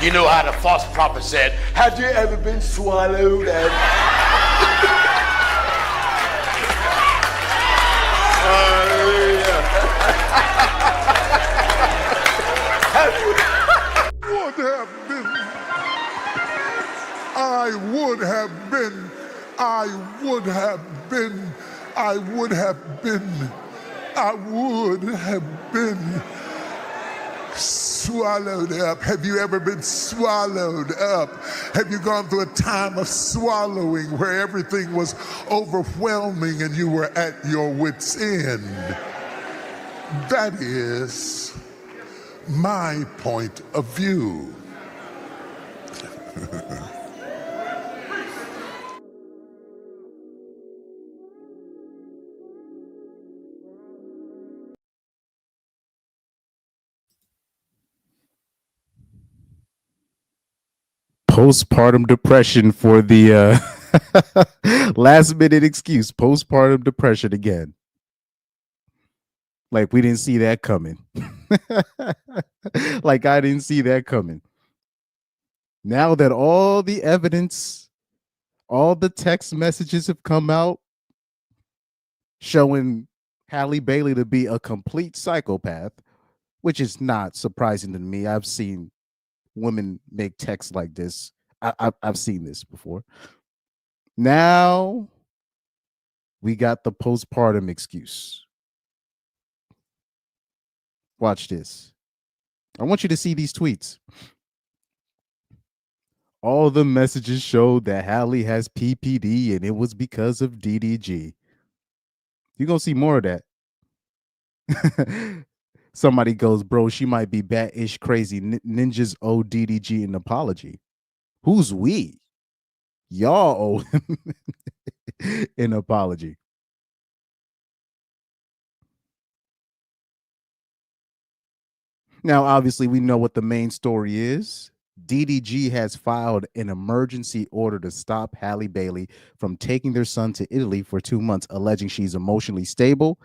You know how the false prophet said, have you ever been swallowed? And would have been, I would have been, I would have been, I would have been, I would have been swallowed up. Have you ever been swallowed up? Have you gone through a time of swallowing where everything was overwhelming and you were at your wit's end? That is my point of view. Postpartum depression for the last minute excuse. Postpartum depression again. Like we didn't see that coming. Like I didn't see that coming. Now that all the evidence, all the text messages have come out showing Halle Bailey to be a complete psychopath, which is not surprising to me. I've seen women make texts like this. I've seen this before. Now we got the postpartum excuse. Watch this. I want you to see these tweets. All the messages showed that Halle has PPD and it was because of DDG. You're going to see more of that. Somebody goes, bro, she might be bat-ish crazy. Ninjas owe DDG an apology. Who's we? Y'all owe him an apology. Now, obviously, we know what the main story is. DDG has filed an emergency order to stop Halle Bailey from taking their son to Italy for 2 months, alleging she's emotionally stable,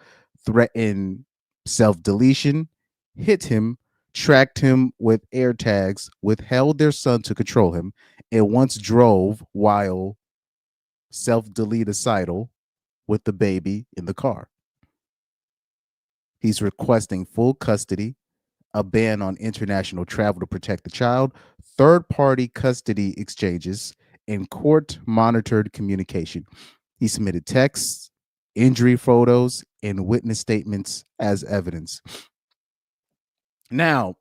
threatened self-deletion, hit him, tracked him with air tags, withheld their son to control him, and once drove while self-deleticidal with the baby in the car. He's requesting full custody, a ban on international travel to protect the child, third-party custody exchanges, and court-monitored communication. He submitted texts, injury photos, and witness statements as evidence. Now,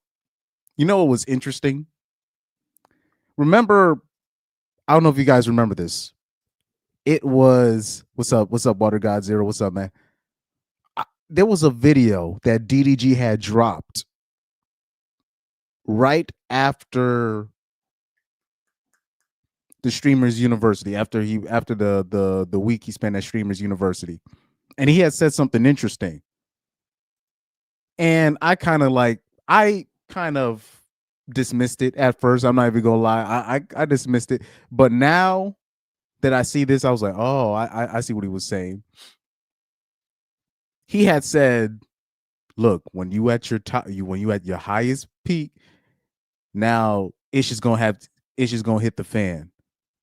you know what was interesting? Remember, I don't know if you guys remember this. It was, what's up, Water God Zero? What's up, man? There was a video that DDG had dropped right after the Streamers University, after the week he spent at Streamers University, and he had said something interesting, and I kind of dismissed it at first. I'm not even gonna lie, I dismissed it, but now that I see this, I was like, oh, I see what he was saying. He had said, look, when you at your top, when you at your highest peak, now it's just gonna hit the fan.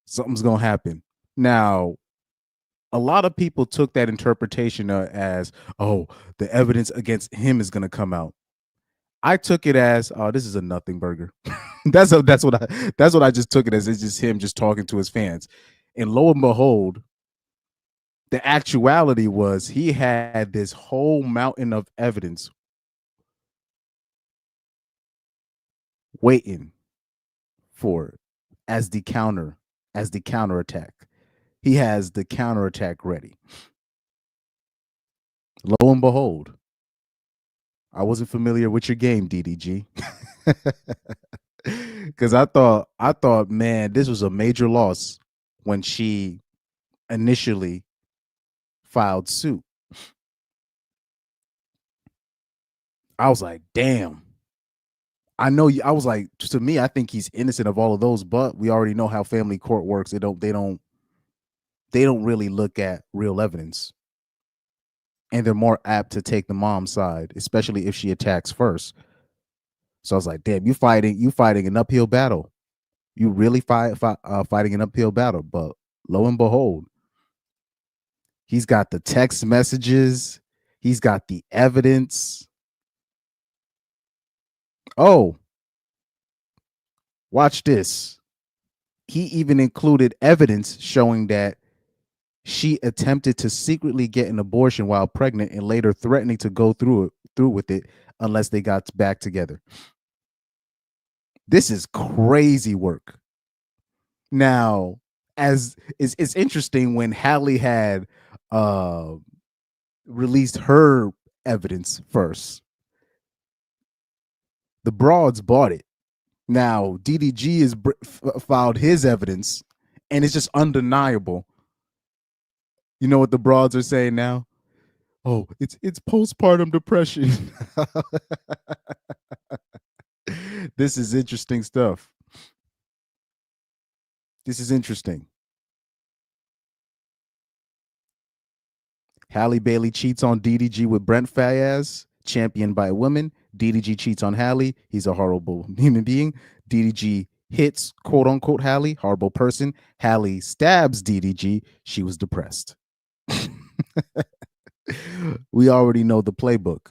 Something's gonna happen. Now, a lot of people took that interpretation as, oh, the evidence against him is gonna come out. I took it as, oh, this is a nothing burger. that's what I just took it as. It's just him just talking to his fans. And lo and behold, the actuality was he had this whole mountain of evidence waiting for it as the counterattack. He has the counterattack ready. Lo and behold, I wasn't familiar with your game, DDG. Because I thought, man, this was a major loss when she initially filed suit. I was like, damn. I was like, to me, I think he's innocent of all of those, but we already know how family court works. They don't really look at real evidence. And they're more apt to take the mom's side, especially if she attacks first. So I was like, damn, you fighting an uphill battle. You really fighting an uphill battle. But lo and behold, he's got the text messages. He's got the evidence. Oh, watch this. He even included evidence showing that she attempted to secretly get an abortion while pregnant and later threatening to go through with it unless they got back together. This is crazy work. Now, as it's interesting when Halle had released her evidence first, the broads bought it. Now DDG has filed his evidence, and it's just undeniable. You know what the broads are saying now? Oh, it's postpartum depression. This is interesting stuff. This is interesting. Halle Bailey cheats on DDG with Brent Fayez, championed by a woman. DDG cheats on Halle. He's a horrible human being. DDG hits, quote unquote, Halle, horrible person. Halle stabs DDG. She was depressed. We already know the playbook.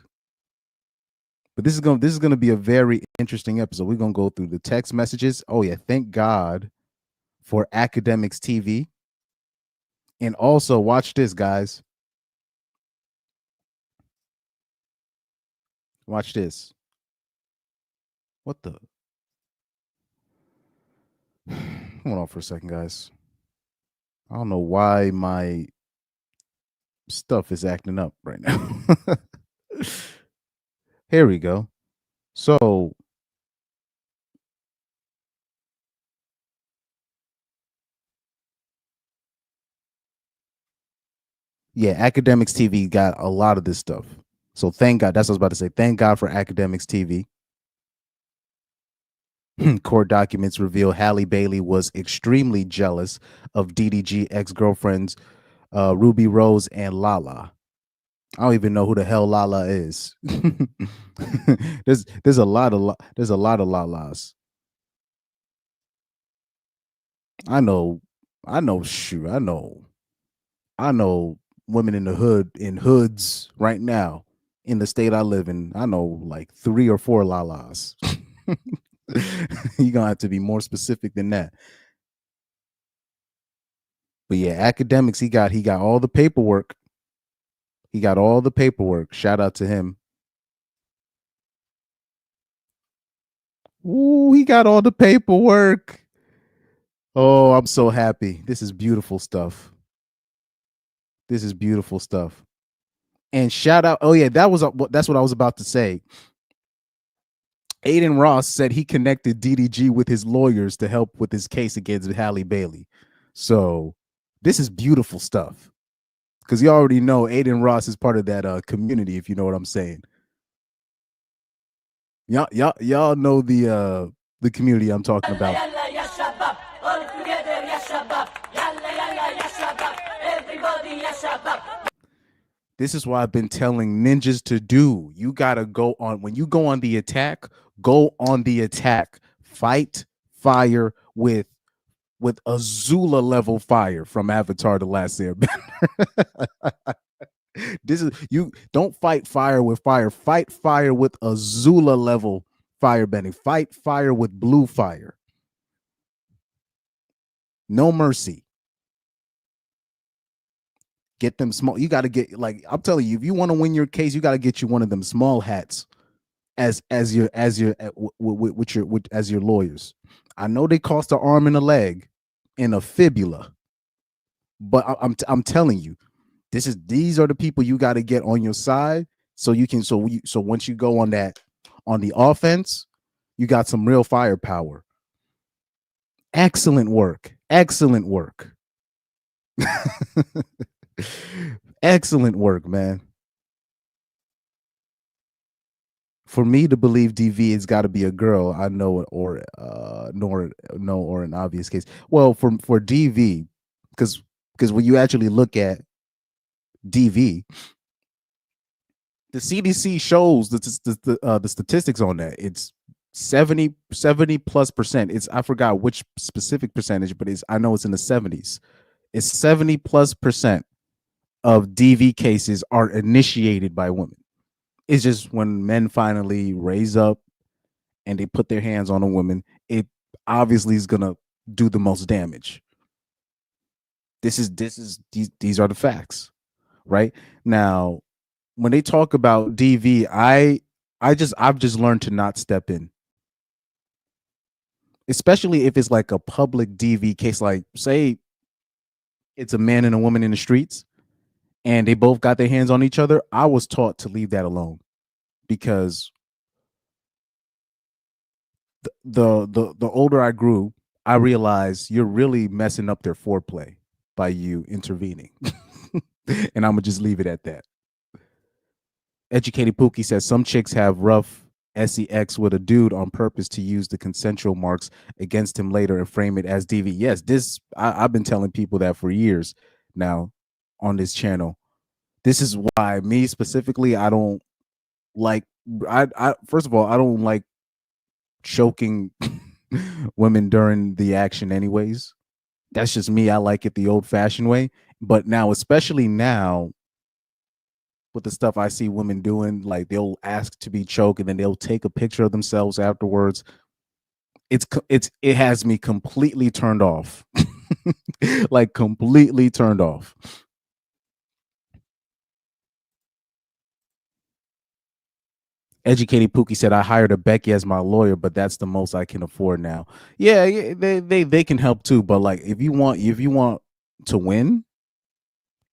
But this is going to be a very interesting episode. We're going to go through the text messages. Oh yeah, thank God for Academics TV. And also watch this, guys. Watch this. What the? Hold on for a second, guys. I don't know why my stuff is acting up right now. Here we go. So yeah, Academics TV got a lot of this stuff. So thank God. That's what I was about to say. Thank God for Academics TV. Court documents reveal Halle Bailey was extremely jealous of DDG ex-girlfriends Ruby Rose and Lala. I don't even know who the hell Lala is. there's a lot of Lalas. I know women in the hood, in hoods right now in the state I live in. I know like 3 or 4 Lalas. You're gonna have to be more specific than that. But yeah, Academics, he got all the paperwork. He got all the paperwork. Shout out to him. Ooh, he got all the paperwork. Oh, I'm so happy. This is beautiful stuff. This is beautiful stuff. And shout out. Oh yeah, that's what I was about to say. Aiden Ross said he connected DDG with his lawyers to help with his case against Halle Bailey. So this is beautiful stuff. Because you already know Aiden Ross is part of that community, if you know what I'm saying. Y'all know the community I'm talking about. This is what I've been telling ninjas to do. You gotta go on when you go on the attack. Go on the attack. Fight fire with Azula level fire from Avatar: The Last Airbender. This is you don't fight fire with fire. Fight fire with Azula level firebending. Fight fire with blue fire. No mercy. Get them small. You got to get, like, I'm telling you, if you want to win your case, you got to get you one of them small hats as your lawyers. I know they cost an arm and a leg and a fibula, but I'm telling you, these are the people you got to get on your side so you can so once you go on the offense, you got some real firepower. Excellent work. Excellent work. Excellent work, man. For me to believe DV, it's got to be a girl. I know, or an obvious case. Well, for DV, because when you actually look at DV, the CDC shows the statistics on that. It's 70+ percent. It's, I forgot which specific percentage, but I know it's in the 70s. It's 70+% of DV cases are initiated by women. It's just when men finally raise up and they put their hands on a woman, it obviously is gonna do the most damage. These are the facts, right? Now, when they talk about DV, I've just learned to not step in, especially if it's like a public DV case. Like, say it's a man and a woman in the streets, and they both got their hands on each other. I was taught to leave that alone, because the older I grew, I realized you're really messing up their foreplay by you intervening. And I'm gonna just leave it at that. Educated Pookie says some chicks have rough sex with a dude on purpose to use the consensual marks against him later and frame it as DV. Yes, I've been telling people that for years now on this channel. This is why me specifically, I don't like. I first of all, I don't like choking women during the action anyways. That's just me. I like it the old-fashioned way. But now, especially now, with the stuff I see women doing, like they'll ask to be choked and then they'll take a picture of themselves afterwards. It has me completely turned off. Like completely turned off. Educated Pookie said, I hired a Becky as my lawyer, but that's the most I can afford now. Yeah, they can help too, but like if you want to win,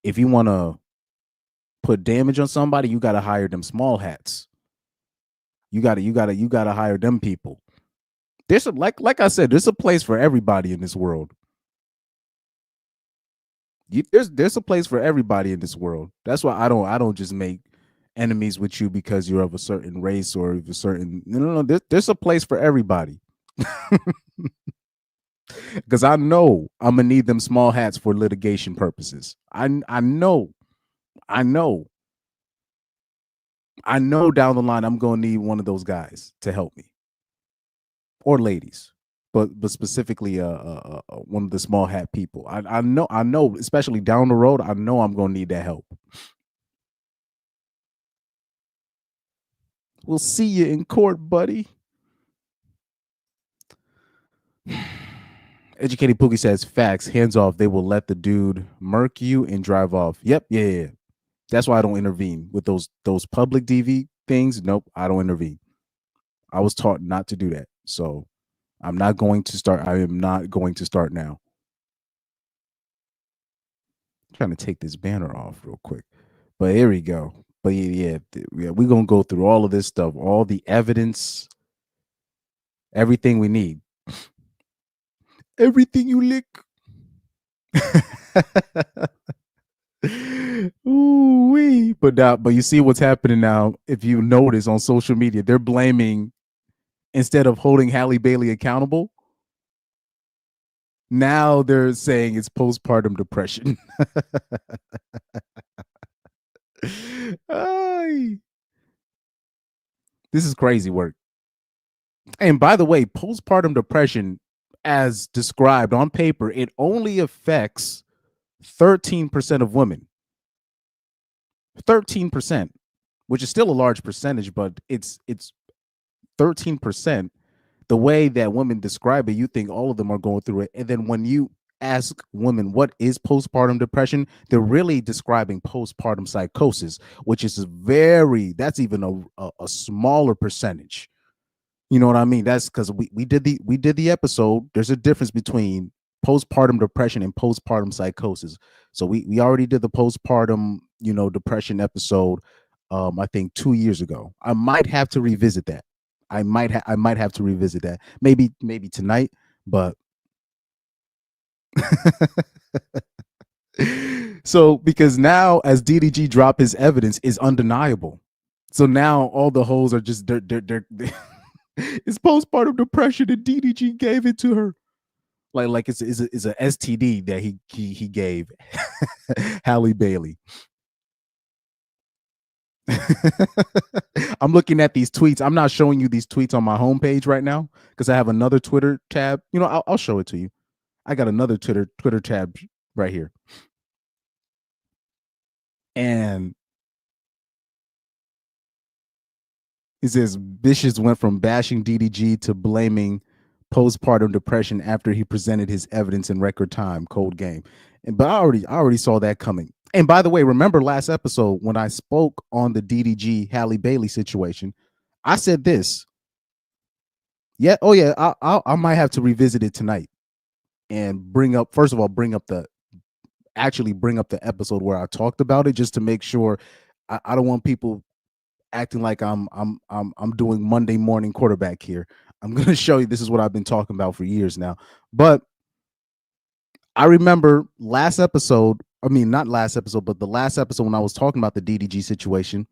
if you want to put damage on somebody, you got to hire them small hats. You got to hire them people. There's like I said, there's a place for everybody in this world. There's a place for everybody in this world. That's why I don't just make enemies with you because you're of a certain race or of a certain no. There's a place for everybody. Because I know I'm gonna need them small hats for litigation purposes. I know down the line I'm gonna need one of those guys to help me, or ladies, but specifically one of the small hat people. I know, especially down the road, I know I'm gonna need that help. We'll see you in court, buddy. Educated Pookie says, facts, hands off. They will let the dude murk you and drive off. Yep, yeah. That's why I don't intervene with those public DV things. Nope, I don't intervene. I was taught not to do that. So I'm not going to start. I am not going to start now. I'm trying to take this banner off real quick. But here we go. But yeah, we're going to go through all of this stuff, all the evidence, everything we need. Everything you lick. Ooh-wee. But you see what's happening now. If you notice on social media, they're blaming, instead of holding Halle Bailey accountable, now they're saying it's postpartum depression. This is crazy work. And by the way, postpartum depression, as described on paper, it only affects 13% of women. 13%, which is still a large percentage, but it's 13%. The way that women describe it, you think all of them are going through it. And then when you ask women what is postpartum depression, they're really describing postpartum psychosis, which is that's even a smaller percentage. You know what I mean? That's because we did the episode. There's a difference between postpartum depression and postpartum psychosis. So we already did the postpartum, depression episode. I think 2 years ago. I might have to revisit that. I might have to revisit that. Maybe tonight, but so because now as DDG dropped his evidence is undeniable. So now all the hoes are just they're it's postpartum depression and DDG gave it to her. Like it's a STD that he gave Halle Bailey. I'm looking at these tweets. I'm not showing you these tweets on my homepage right now because I have another Twitter tab. You know, I'll show it to you. I got another Twitter tab right here. And it says Vicious went from bashing DDG to blaming postpartum depression after he presented his evidence in record time. Cold game. But I already saw that coming. And by the way, remember last episode when I spoke on the DDG Halle Bailey situation, I said this. Yeah, oh yeah, I might have to revisit it tonight and bring up the episode where I talked about it just to make sure I don't want people acting like I'm doing Monday morning quarterback here. I'm going to show you this is what I've been talking about for years now. But I remember not last episode, but the last episode when I was talking about the DDG situation,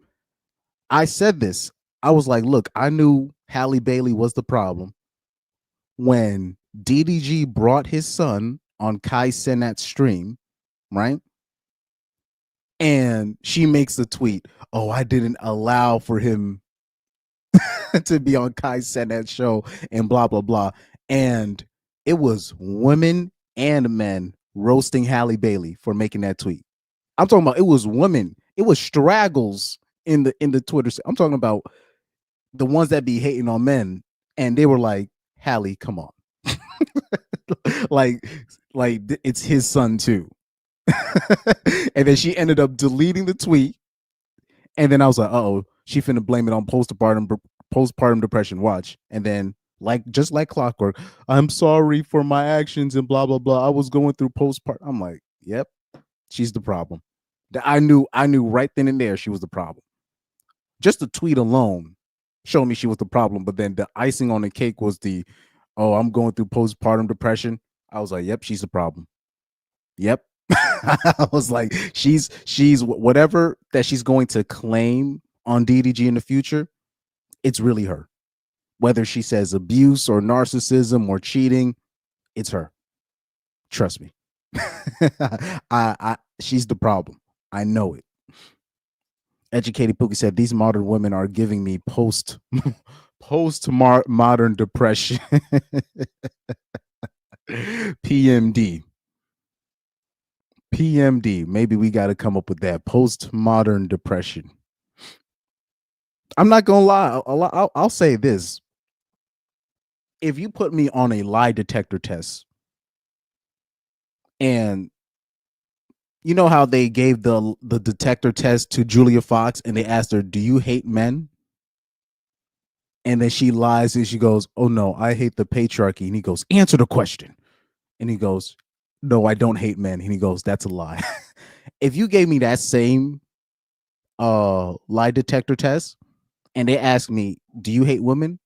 I said this. I was like, look, I knew Halle Bailey was the problem when DDG brought his son on Kai Cenat's stream, right? And she makes the tweet, oh, I didn't allow for him to be on Kai Cenat's show and blah, blah, blah. And it was women and men roasting Halle Bailey for making that tweet. I'm talking about it was women. It was straggles in the Twitter. I'm talking about the ones that be hating on men. And they were like, Halle, come on. like it's his son too. And then she ended up deleting the tweet. And then I was like, uh-oh, she finna blame it on postpartum depression. Watch. And then just like clockwork, I'm sorry for my actions and blah, blah, blah. I was going through postpartum. I'm like, yep, she's the problem. I knew right then and there she was the problem. Just the tweet alone showed me she was the problem. But then the icing on the cake was oh, I'm going through postpartum depression. I was like, yep, she's the problem. Yep. I was like, she's whatever that she's going to claim on DDG in the future, it's really her. Whether she says abuse or narcissism or cheating, it's her. Trust me. She's the problem. I know it. Educated Pookie said these modern women are giving me modern depression. PMD. Maybe we got to come up with that postmodern depression. I'm not gonna lie. I'll say this: if you put me on a lie detector test, and you know how they gave the detector test to Julia Fox, and they asked her, "Do you hate men?" And then she lies and she goes, "Oh no, I hate the patriarchy." And he goes, "Answer the question." And he goes, "No, I don't hate men." And he goes, "That's a lie." If you gave me that same lie detector test and they asked me, "Do you hate women?"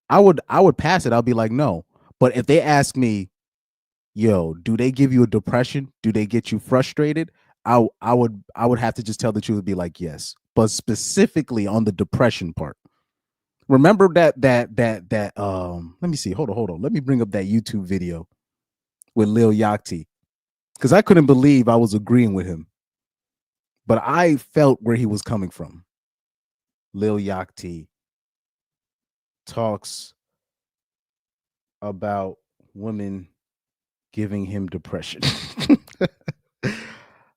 I would pass it. I'll be like, "No." But if they ask me, "Yo, do they give you a depression? Do they get you frustrated?" I would have to just tell the truth and be like, "Yes." But specifically on the depression part. Remember that let me see. Hold on. Let me bring up that YouTube video with Lil Yachty. Because I couldn't believe I was agreeing with him. But I felt where he was coming from. Lil Yachty talks about women giving him depression.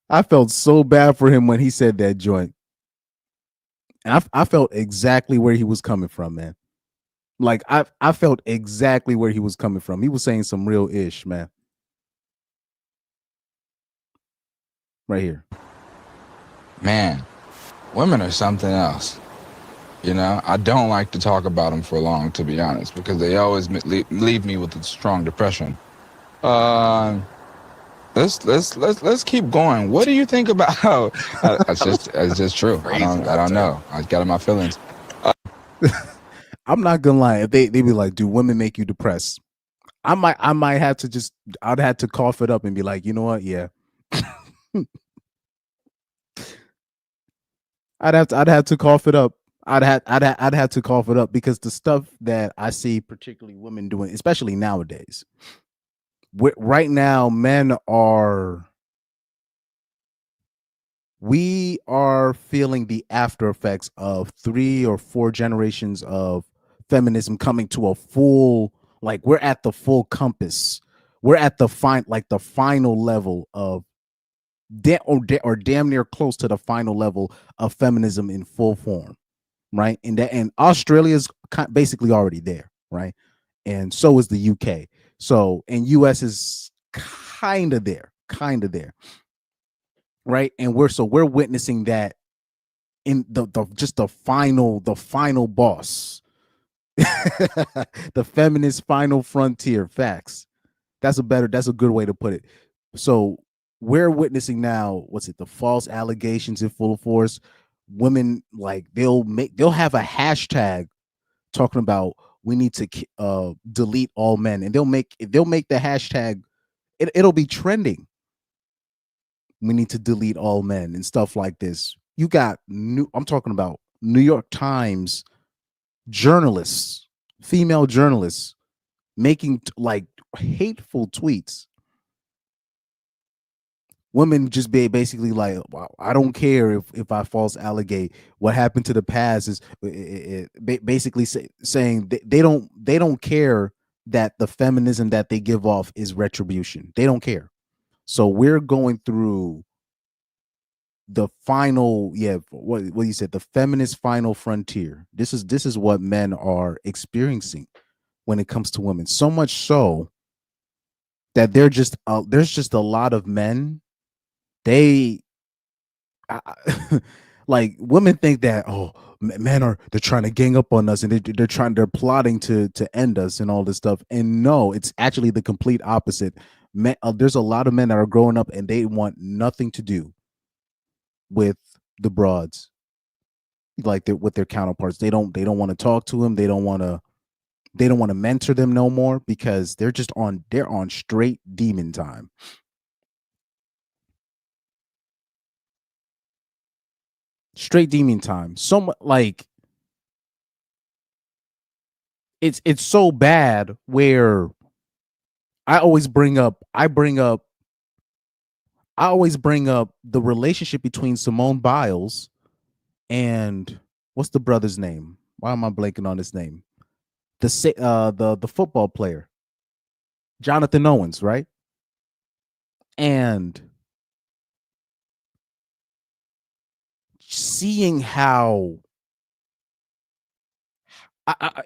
I felt so bad for him when he said that joint. And I felt exactly where he was coming from, man. Like I felt exactly where he was coming from. He was saying some real ish, man. Right here. Man, women are something else. You know, I don't like to talk about them for long, to be honest, because they always leave me with a strong depression. Let's keep going. What do you think about? It's just true. I don't know. I got in my feelings. I'm not gonna lie. If they be like, "Do women make you depressed?" I might have to I'd have to cough it up and be like, you know what? Yeah. I'd have to cough it up. I'd have to cough it up because the stuff that I see, particularly women doing, especially nowadays, right now, men are we are feeling the after effects of 3 or 4 generations of feminism coming to a full, like we're at the full compass. We're at the the final level of or damn near close to the final level of feminism in full form, right? And Australia's basically already there, right? And so is the UK. So and US is kind of there, right? And we're witnessing that in the just the final boss, the feminist final frontier. Facts. That's a good way to put it. So we're witnessing now, what's it, the false allegations in full force. Women, like, they'll have a hashtag talking about we need to delete all men, and they'll make the hashtag, it'll be trending. We need to delete all men and stuff like this. You got I'm talking about New York Times journalists, female journalists, making like hateful tweets. Women just basically like, "Wow, I don't care if I false allegate. What happened to the past is basically saying they don't care that the feminism that they give off is retribution. They don't care. So we're going through the final, yeah, what you said, the feminist final frontier. This is what men are experiencing when it comes to women. So much so that there's just a lot of men. They like, women think that, oh, men they're trying to gang up on us, and they're plotting to end us and all this stuff. And no, it's actually the complete opposite. There's a lot of men that are growing up and they want nothing to do with the broads, like with their counterparts. They don't want to talk to them. They don't want to mentor them no more, because they're on straight demon time. Straight demon time. So much, like, it's so bad where I always bring up the relationship between Simone Biles and, what's the brother's name? Why am I blanking on his name? The football player, Jonathan Owens, right? And seeing how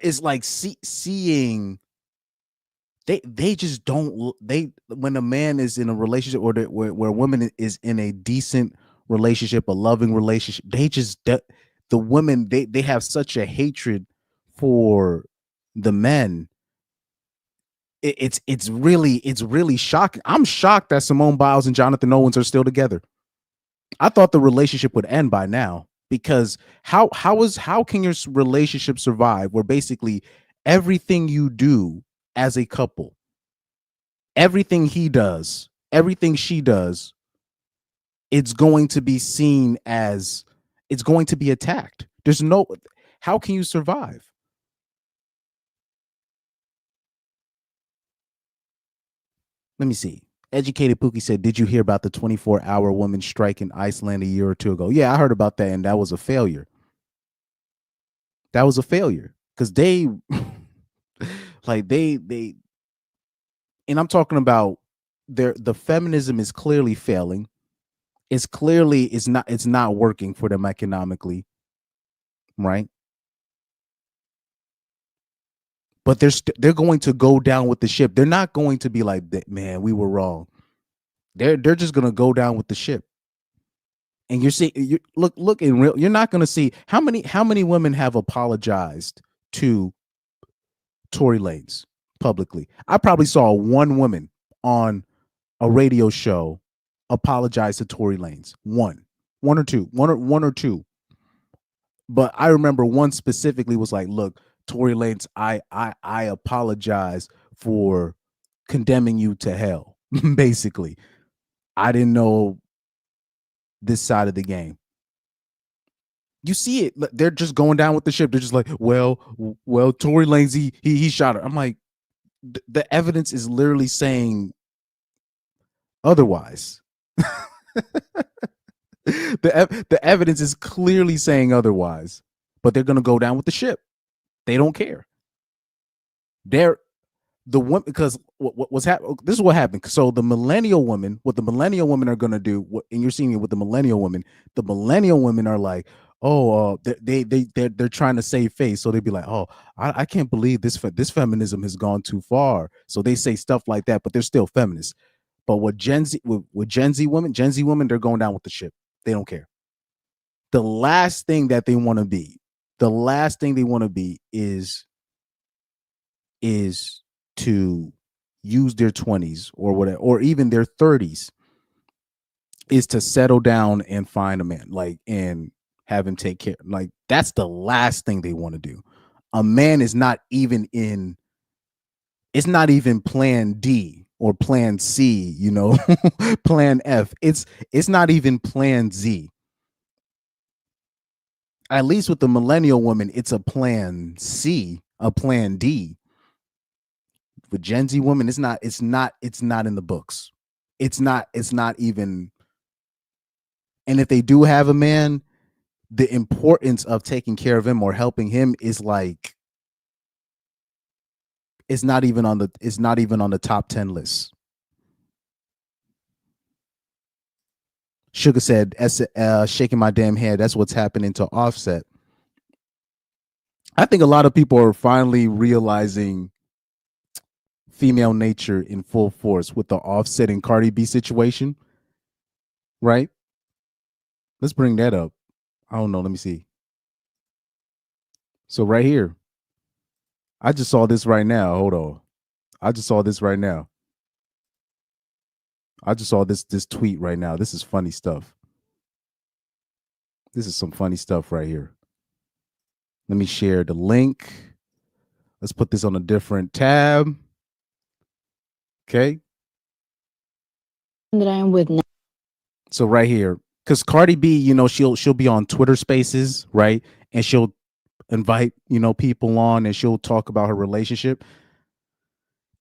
it's like seeing they just don't, when a man is in a relationship, or where a woman is in a decent relationship, a loving relationship, the women, they have such a hatred for the men. It's really shocking. I'm shocked that Simone Biles and Jonathan Owens are still together. I thought the relationship would end by now, because how can your relationship survive where basically everything you do as a couple, everything he does, everything she does, it's going to be seen as, it's going to be attacked. There's no, how can you survive? Let me see. Educated Pookie said, "Did you hear about the 24-hour woman strike in Iceland a year or two ago?" Yeah, I heard about that, and that was a failure. That was a failure, because they, like, and I'm talking about, the feminism is clearly failing. It's not working for them economically, right? But they're going to go down with the ship. They're not going to be like, man, we were wrong. They're just gonna go down with the ship. And look in real. You're not gonna see how many women have apologized to Tory Lanez publicly. I probably saw one woman on a radio show apologize to Tory Lanez. One or two, one or two. But I remember one specifically was like, "Look, Tory Lanez, I apologize for condemning you to hell." Basically, I didn't know this side of the game. You see it; they're just going down with the ship. They're just like, well, Tory Lanez, he shot her. I'm like, the evidence is literally saying otherwise. The evidence is clearly saying otherwise, but they're going to go down with the ship. They don't care. They're the one because what's happening. This is what happened. So the millennial women, what the millennial women are going to do, and you're seeing it with the millennial women. The millennial women are like, oh, they're trying to save face. So they'd be like, oh, I can't believe this feminism has gone too far. So they say stuff like that, but they're still feminists. But with Gen Z women, they're going down with the ship. They don't care. The last thing that they want to be, is to use their 20s or whatever, or even their 30s, is to settle down and find a man, like, and have him take care. Like, that's the last thing they want to do. A man is not even in, it's not even plan D or plan C, plan F. It's not even plan Z. At least with the millennial woman, it's a plan C, a plan D. With Gen Z women, it's not in the books. It's not even. And if they do have a man, the importance of taking care of him or helping him is like, it's not even on the top 10 list. Sugar said, shaking my damn head. That's what's happening to Offset. I think a lot of people are finally realizing female nature in full force with the Offset and Cardi B situation, right? Let's bring that up. I don't know. Let me see. So right here, I just saw this right now. Hold on. I just saw this right now. I just saw this tweet right now. This is funny stuff. This is some funny stuff right here. Let me share the link. Let's put this on a different tab. Okay. That I am with now. So right here, because Cardi B, she'll be on Twitter Spaces, right? And she'll invite, people on, and she'll talk about her relationship.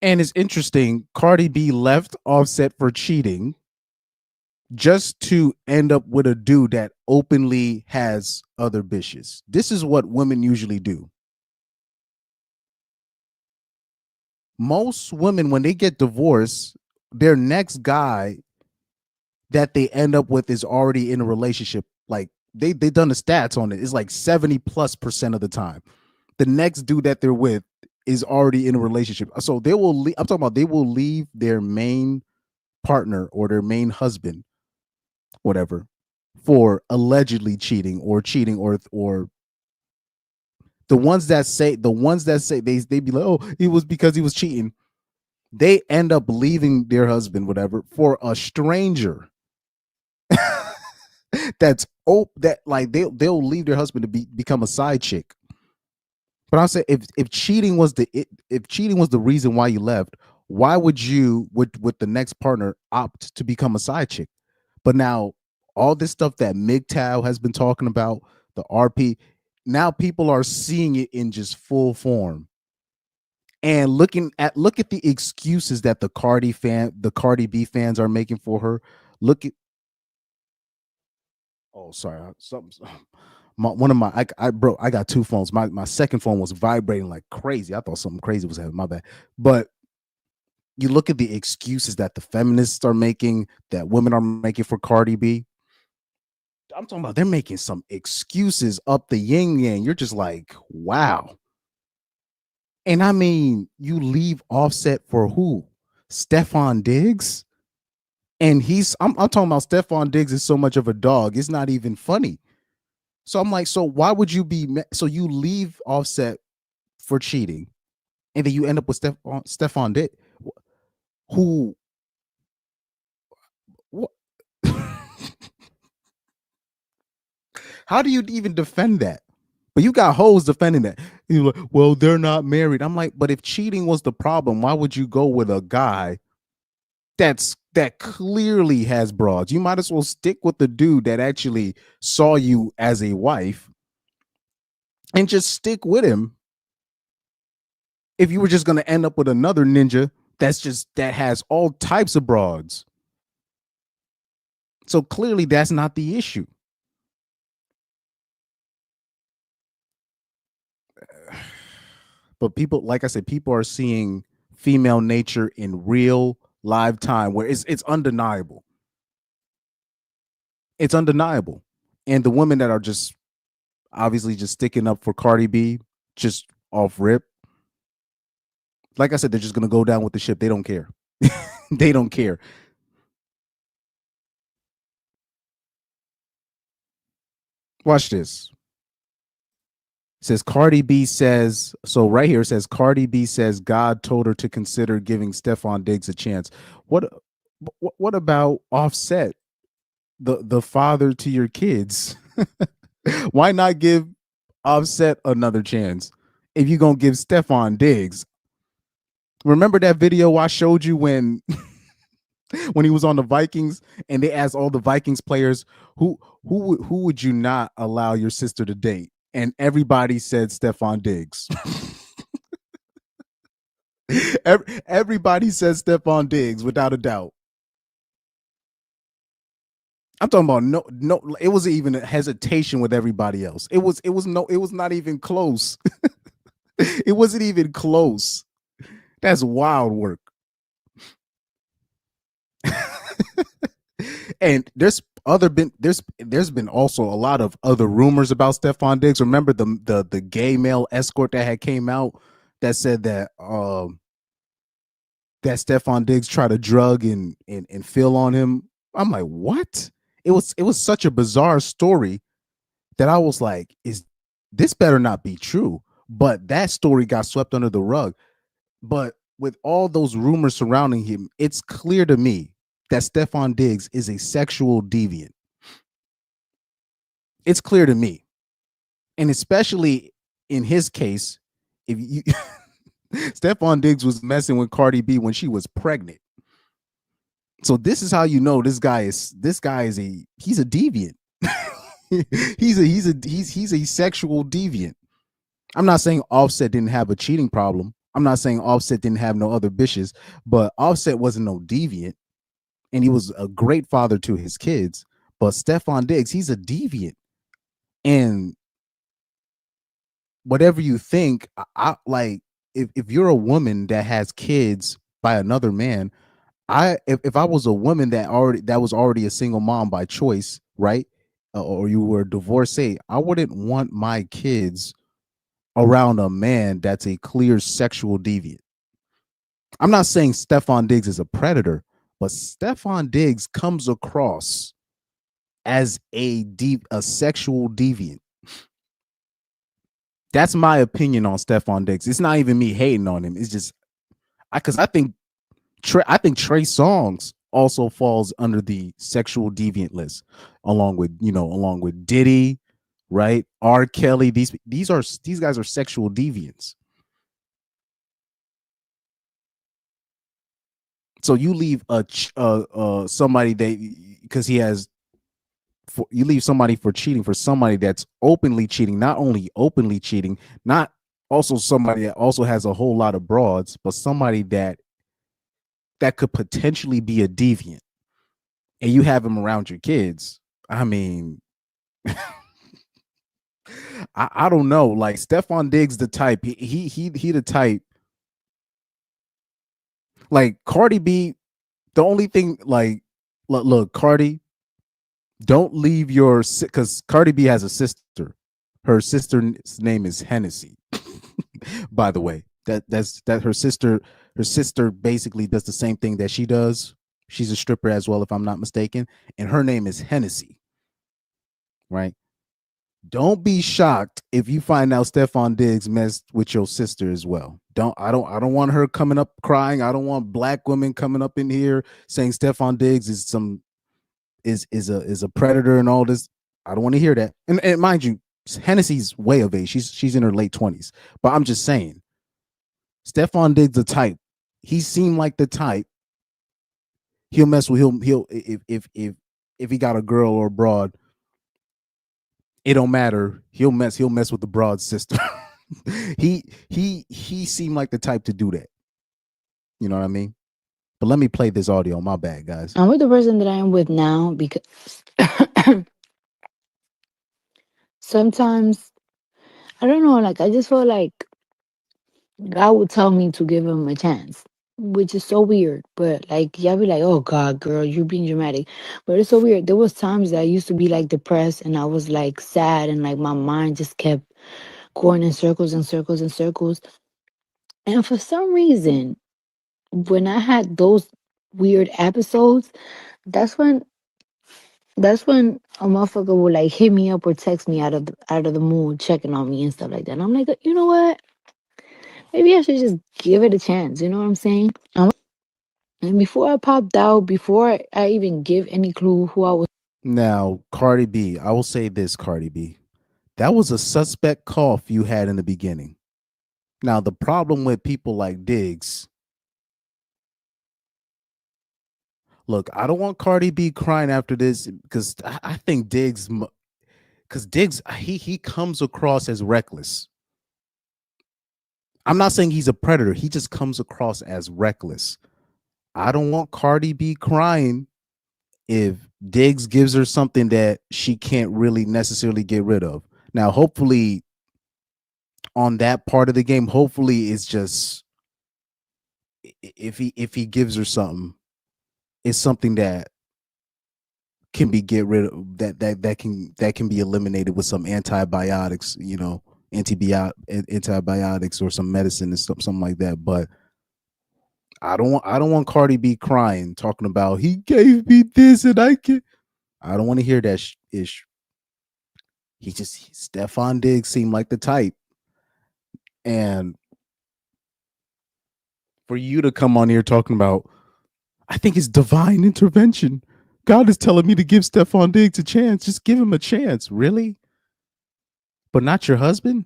And it's interesting, Cardi B left Offset for cheating just to end up with a dude that openly has other bitches. This is what women usually do. Most women, when they get divorced, their next guy that they end up with is already in a relationship. Like, they done the stats on it. It's like 70+% of the time. The next dude that they're with is already in a relationship. So they will I'm talking about, they will leave their main partner or their main husband, whatever, for allegedly cheating or the ones that say they be like, oh, it was because he was cheating. They end up leaving their husband, whatever, for a stranger. That's that, like, they'll leave their husband to become a side chick. But I'll say, if cheating was the reason why you left, why would you with the next partner opt to become a side chick? But now all this stuff that MGTOW has been talking about, the RP, now people are seeing it in just full form. And look at the excuses that the Cardi B fans are making for her. Look at, oh, sorry, I got two phones. My second phone was vibrating like crazy. I thought something crazy was happening. My bad. But you look at the excuses that the feminists are making, that women are making for Cardi B. I'm talking about, they're making some excuses up the yin yang. You're just like, wow. And I mean, you leave Offset for who? Stefan Diggs? And I'm talking about, Stefan Diggs is so much of a dog, it's not even funny. So I'm like, so why would you so you leave Offset for cheating, and then you end up with Stefan Diggs, who, what? How do you even defend that? But you got hoes defending that. You're like, well, they're not married. I'm like, but if cheating was the problem, why would you go with a guy that clearly has broads? You might as well stick with the dude that actually saw you as a wife and just stick with him. If you were just going to end up with another ninja that has all types of broads. So clearly that's not the issue. But people, like I said, people are seeing female nature in real live time where it's undeniable. It's undeniable. And the women that are just obviously just sticking up for Cardi B, just off rip, like I said, they're just gonna go down with the ship. They don't care. They don't care. Watch this. It says Cardi B says, so right here it says Cardi B says God told her to consider giving Stephon Diggs a chance. What about Offset, the father to your kids? Why not give Offset another chance if you're gonna give Stephon Diggs? Remember that video I showed you when when he was on the Vikings and they asked all the Vikings players who would you not allow your sister to date? And everybody said Stephon Diggs. Everybody says Stephon Diggs without a doubt. I'm talking about no. It wasn't even a hesitation with everybody else. It was not even close. It wasn't even close. That's wild work. And there's been also a lot of other rumors about Stephon Diggs. Remember the gay male escort that had came out that said that that Stephon Diggs tried to drug and feel on him. I'm like, what? It was such a bizarre story that I was like, is this better not be true? But that story got swept under the rug. But with all those rumors surrounding him, it's clear to me that Stephon Diggs is a sexual deviant. It's clear to me. And especially in his case, if you Stephon Diggs was messing with Cardi B when she was pregnant. So this is how you know he's a deviant. he's a sexual deviant. I'm not saying Offset didn't have a cheating problem. I'm not saying Offset didn't have no other bitches, but Offset wasn't no deviant. And he was a great father to his kids. But Stephon Diggs, he's a deviant. And whatever you think, I like if you're a woman that has kids by another man, if I was a woman that was already a single mom by choice, right? Or you were a divorcee, I wouldn't want my kids around a man that's a clear sexual deviant. I'm not saying Stephon Diggs is a predator, but Stephon Diggs comes across as a sexual deviant. That's my opinion on Stephon Diggs. It's not even me hating on him. It's just because I think Trey Songz also falls under the sexual deviant list, along with Diddy, right? R. Kelly. These guys are sexual deviants. So you leave somebody because he has. You leave somebody for cheating for somebody that's openly cheating, not only openly cheating, not also somebody that also has a whole lot of broads, but somebody that could potentially be a deviant, and you have him around your kids. I mean, I don't know. Like Stephon Diggs, the type he the type. Like Cardi B, the only thing like look Cardi. Don't leave because Cardi B has a sister. Her sister's name is Hennessy. By the way, that's her sister. Her sister basically does the same thing that she does. She's a stripper as well, if I'm not mistaken, and her name is Hennessy. Right? Don't be shocked if you find out Stephon Diggs messed with your sister as well. I don't want her coming up crying. I don't want black women coming up in here saying Stephon Diggs is a predator and all this. I don't want to hear that. And mind you, Hennessy's way of age. She's in her late 20s. But I'm just saying, Stephon Diggs the type. He seemed like the type. He'll mess with him. If he got a girl or a broad, it don't matter. He'll mess with the broad sister. he seemed like the type to do that. You know what I mean? But let me play this audio. My bad, guys. I'm with the person that I am with now because sometimes I don't know, like I just feel like God would tell me to give him a chance, which is so weird. But like y'all be like, "Oh God, girl, you're being dramatic," but it's so weird. There was times that I used to be like depressed and I was like sad and like my mind just kept going in circles and circles and circles. And for some reason, when I had those weird episodes, that's when that's when a motherfucker would like hit me up or text me out of the mood, checking on me and stuff like that. And I'm like, you know what? Maybe I should just give it a chance. You know what I'm saying? And before I popped out, before I even give any clue who I was Now, Cardi B, I will say this, Cardi B. That was a suspect cough you had in the beginning. Now, the problem with people like Diggs, look, I don't want Cardi B crying after this because I think Diggs, because Diggs, he comes across as reckless. I'm not saying he's a predator. He just comes across as reckless. I don't want Cardi B crying if Diggs gives her something that she can't really necessarily get rid of. Now, hopefully, on that part of the game, hopefully it's just if he gives her something, it's something that can be get rid of that can be eliminated with some antibiotics, antibiotics or some medicine and something like that. But I don't want Cardi B crying, talking about he gave me this and I can. I don't want to hear that ish. Stefan Diggs seemed like the type, and for you to come on here talking about, I think it's divine intervention. God is telling me to give Stefan Diggs a chance. Just give him a chance, really, but not your husband.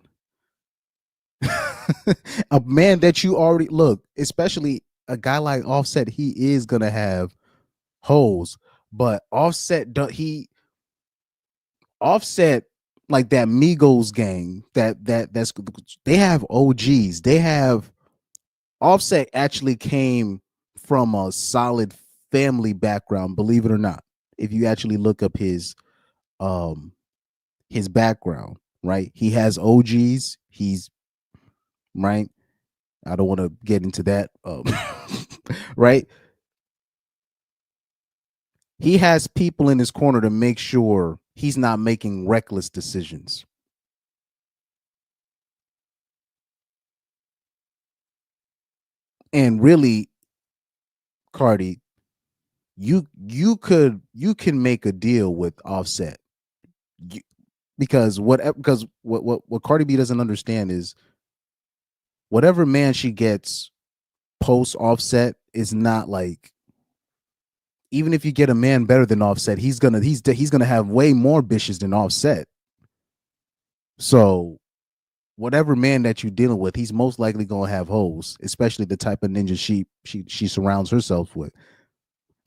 A man that you already look, especially a guy like Offset, he is gonna have holes, but Offset like that Migos gang that's they have OGs. They have Offset actually came from a solid family background, believe it or not. If you actually look up um his background, right? He has OGs. He's right. I don't want to get into that. Right? He has people in his corner to make sure he's not making reckless decisions. And really, Cardi, you can make a deal with Offset. You, because what Cardi B doesn't understand is whatever man she gets post Offset is not like, even if you get a man better than Offset, he's gonna have way more bitches than Offset. So whatever man that you're dealing with, he's most likely gonna have hoes, especially the type of ninja she surrounds herself with.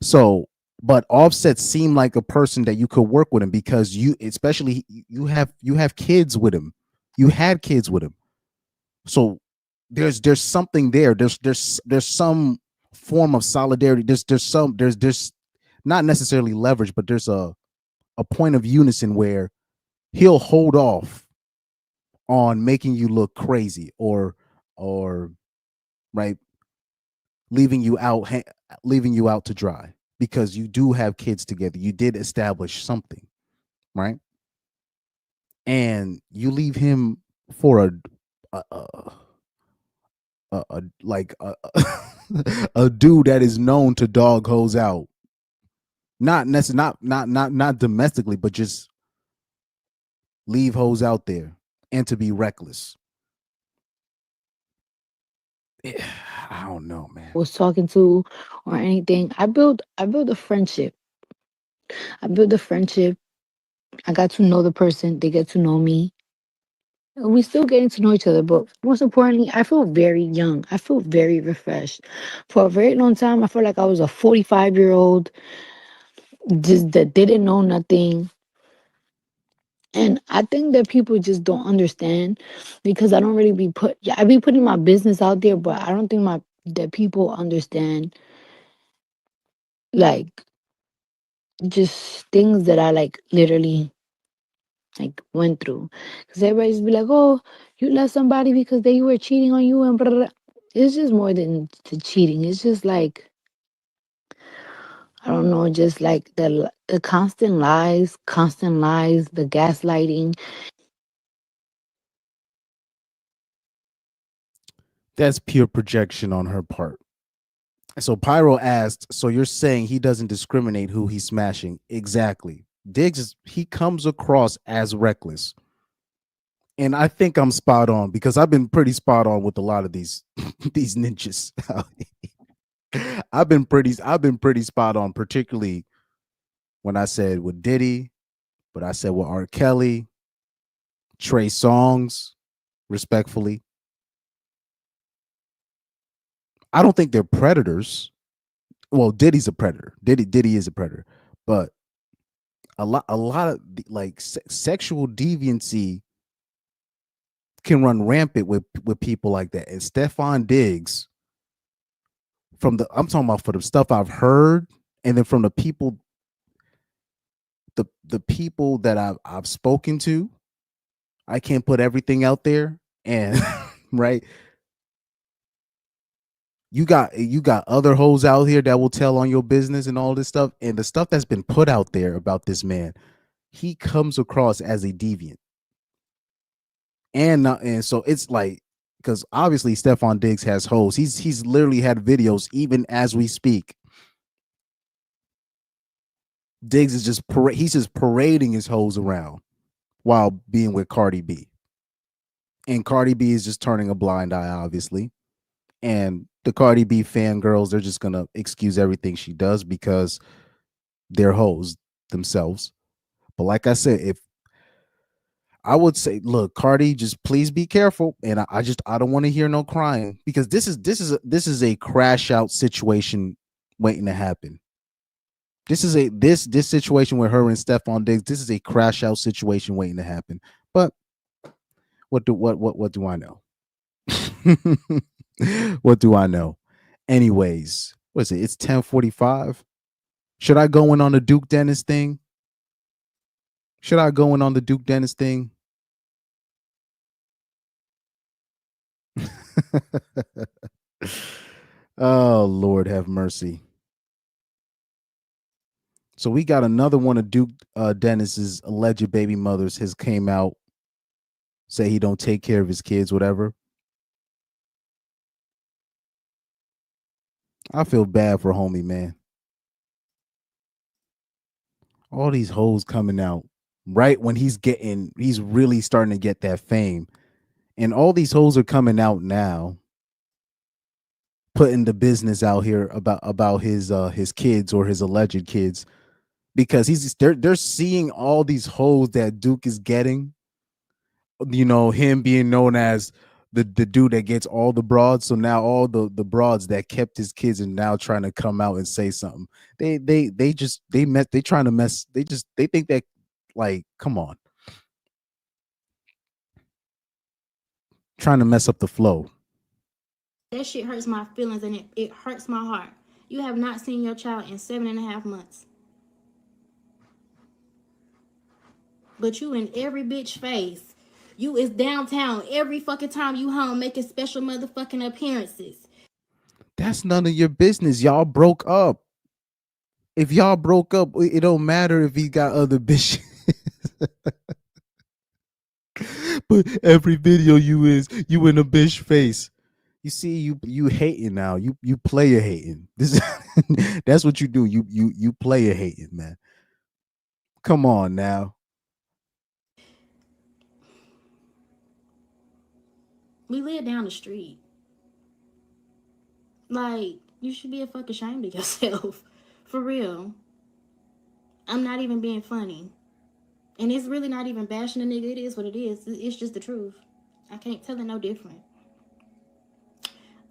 So, but Offset seemed like a person that you could work with him because especially you have kids with him. You had kids with him. So there's something there. There's some form of solidarity. There's not necessarily leverage, but there's a point of unison where he'll hold off on making you look crazy or right leaving you out to dry because you do have kids together. You did establish something, right? And you leave him for a, a, like a dude that is known to dog hoes out, not necessarily not domestically, but just leave hoes out there and to be reckless. I don't know, man. was talking to or anything. I built a friendship. I built a friendship. I got to know the person. They get to know me. And we still getting to know each other, but most importantly, I feel very young. I feel very refreshed. For a very long time, I felt like I was a 45-year-old just that didn't know nothing. And I think that people just don't understand because I don't really I be putting my business out there, but I don't think my that people understand like just things that I like literally like went through. Because everybody's be like, "Oh, you left somebody because they were cheating on you," and blah, blah, blah. It's just more than the cheating. It's just like I don't know, just like the constant lies, the gaslighting. That's pure projection on her part. So Pyro asked, so you're saying he doesn't discriminate who he's smashing? Exactly. He comes across as reckless. And I think I'm spot on because I've been pretty spot on with a lot of these these ninjas. I've been pretty spot on, particularly when I said with Diddy, but I said with R. Kelly, Trey Songz, respectfully. I don't think they're predators. Well, Diddy's a predator. Diddy is a predator, but a lot of like sexual deviancy can run rampant with people like that. And Stefan Diggs, I'm talking about for the stuff I've heard, and then from the people that I've spoken to, I can't put everything out there, and right. You got other hoes out here that will tell on your business and all this stuff, and the stuff that's been put out there about this man, he comes across as a deviant, and so it's like because obviously Stefan Diggs has hoes. He's literally had videos even as we speak. Diggs is he's just parading his hoes around while being with Cardi B, and Cardi B is just turning a blind eye, obviously. And the Cardi B fangirls, they're just gonna excuse everything she does because they're hoes themselves. But like I said, if I would say, look, Cardi, just please be careful. And I don't want to hear no crying because this is a crash out situation waiting to happen. This situation with her and Stephon Diggs. This is a crash out situation waiting to happen. But what do I know? What do I know? Anyways, what is it? It's 10:45. Should I go in on the Duke Dennis thing? Should I go in on the Duke Dennis thing? Oh, Lord have mercy. So we got another one of Duke Dennis's alleged baby mothers has came out, say he don't take care of his kids, whatever. I feel bad for homie, man. All these hoes coming out right when he's really starting to get that fame. And all these hoes are coming out now, putting the business out here about his kids or his alleged kids because they're seeing all these hoes that Duke is getting. You know, him being known as the dude that gets all the broads. So now all the broads that kept his kids are now trying to come out and say something. They trying to mess. They think that, like, come on, trying to mess up the flow. That shit hurts my feelings and it hurts my heart. You have not seen your child in 7.5 months. But you in every bitch face. You is downtown every fucking time you home making special motherfucking appearances. That's none of your business. Y'all broke up. If y'all broke up, it don't matter if he got other bitches. But every video you in a bitch face. You see, you hating now. You player hating. This that's what you do. You player hating, man. Come on now. We live down the street. Like, you should be a fucking ashamed of yourself. For real. I'm not even being funny. And it's really not even bashing a nigga. It is what it is. It's just the truth. I can't tell it no different.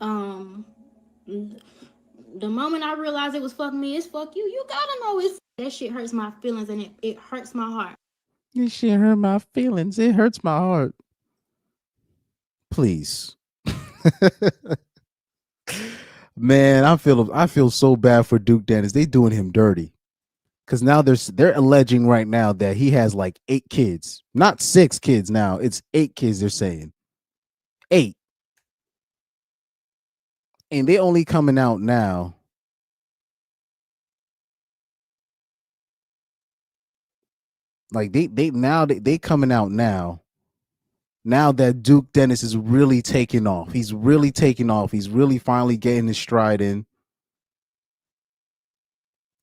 Um, the moment I realized it was fuck me, it's fuck you. You gotta know it's that shit hurts my feelings and it hurts my heart. This shit hurt my feelings. It hurts my heart. Please. Man, I feel so bad for Duke Dennis. They doing him dirty. Because now they're alleging right now that he has like 8 kids, not 6 kids. Now it's 8 kids. They're saying 8, and they only coming out now. Like they coming out now. Now that Duke Dennis is really taking off, he's really taking off. He's really finally getting his stride in.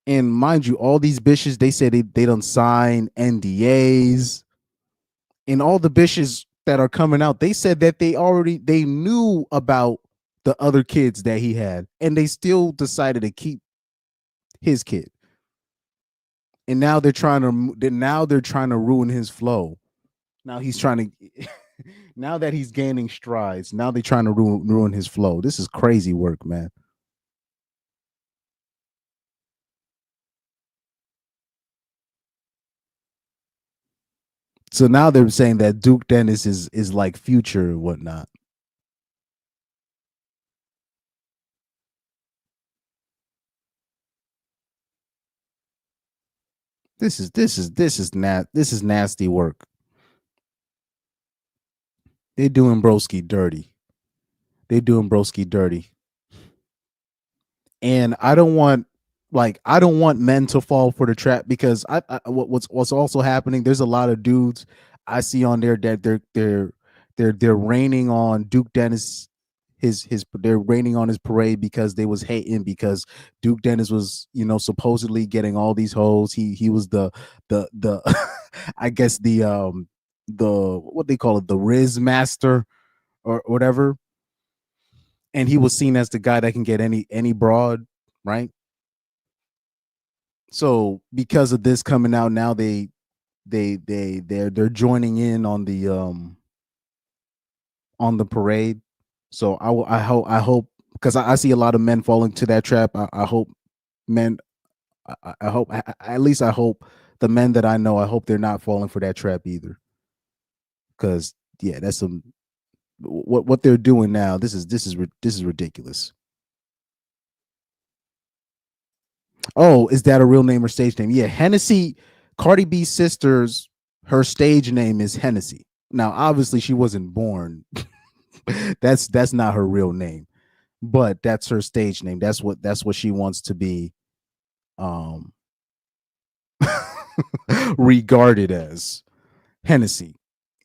And mind you, all these bitches, they said they don't sign NDAs, and all the bitches that are coming out, they said that they knew about the other kids that he had, and they still decided to keep his kid. And now they're trying to ruin his flow. Now he's trying to now that he's gaining strides, now they're trying to ruin his flow. This is crazy work, man. So now they're saying that Duke Dennis is like Future and whatnot. This is nasty work. They doing broski dirty. They doing broski dirty. And I don't want men to fall for the trap, because what's also happening, there's a lot of dudes I see on there that they're raining on Duke Dennis, his they're raining on his parade because they was hating because Duke Dennis was, supposedly getting all these hoes. He was the I guess the what they call it, the Riz master or whatever, and he was seen as the guy that can get any broad, right? So because of this coming out now, they're joining in on the parade. So I hope, because I see a lot of men falling to that trap. I hope men, I hope, at least I hope the men that I know, I hope they're not falling for that trap either. Because yeah, that's what they're doing now. This is ridiculous. Oh, is that a real name or stage name? Yeah, Hennessy. Cardi B's sister's, her stage name is Hennessy. Now, obviously, she wasn't born. That's not her real name, but that's her stage name. That's what she wants to be um regarded as, Hennessy,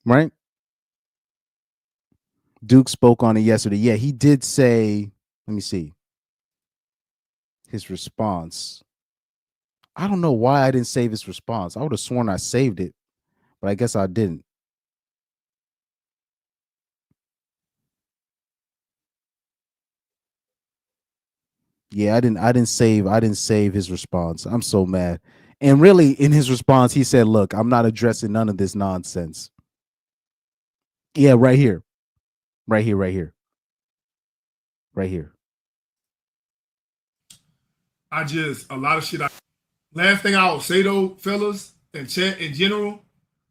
right? Duke spoke on it yesterday. Yeah, he did say, let me see his response. I don't know why I didn't save his response. I would have sworn I saved it, but I guess I didn't. Yeah, I didn't save his response. I'm so mad. And really, in his response, he said, "Look, I'm not addressing none of this nonsense." Yeah, right here. Right here, right here. Right here. I just a lot of shit. Last thing I'll say though, fellas and chat in general,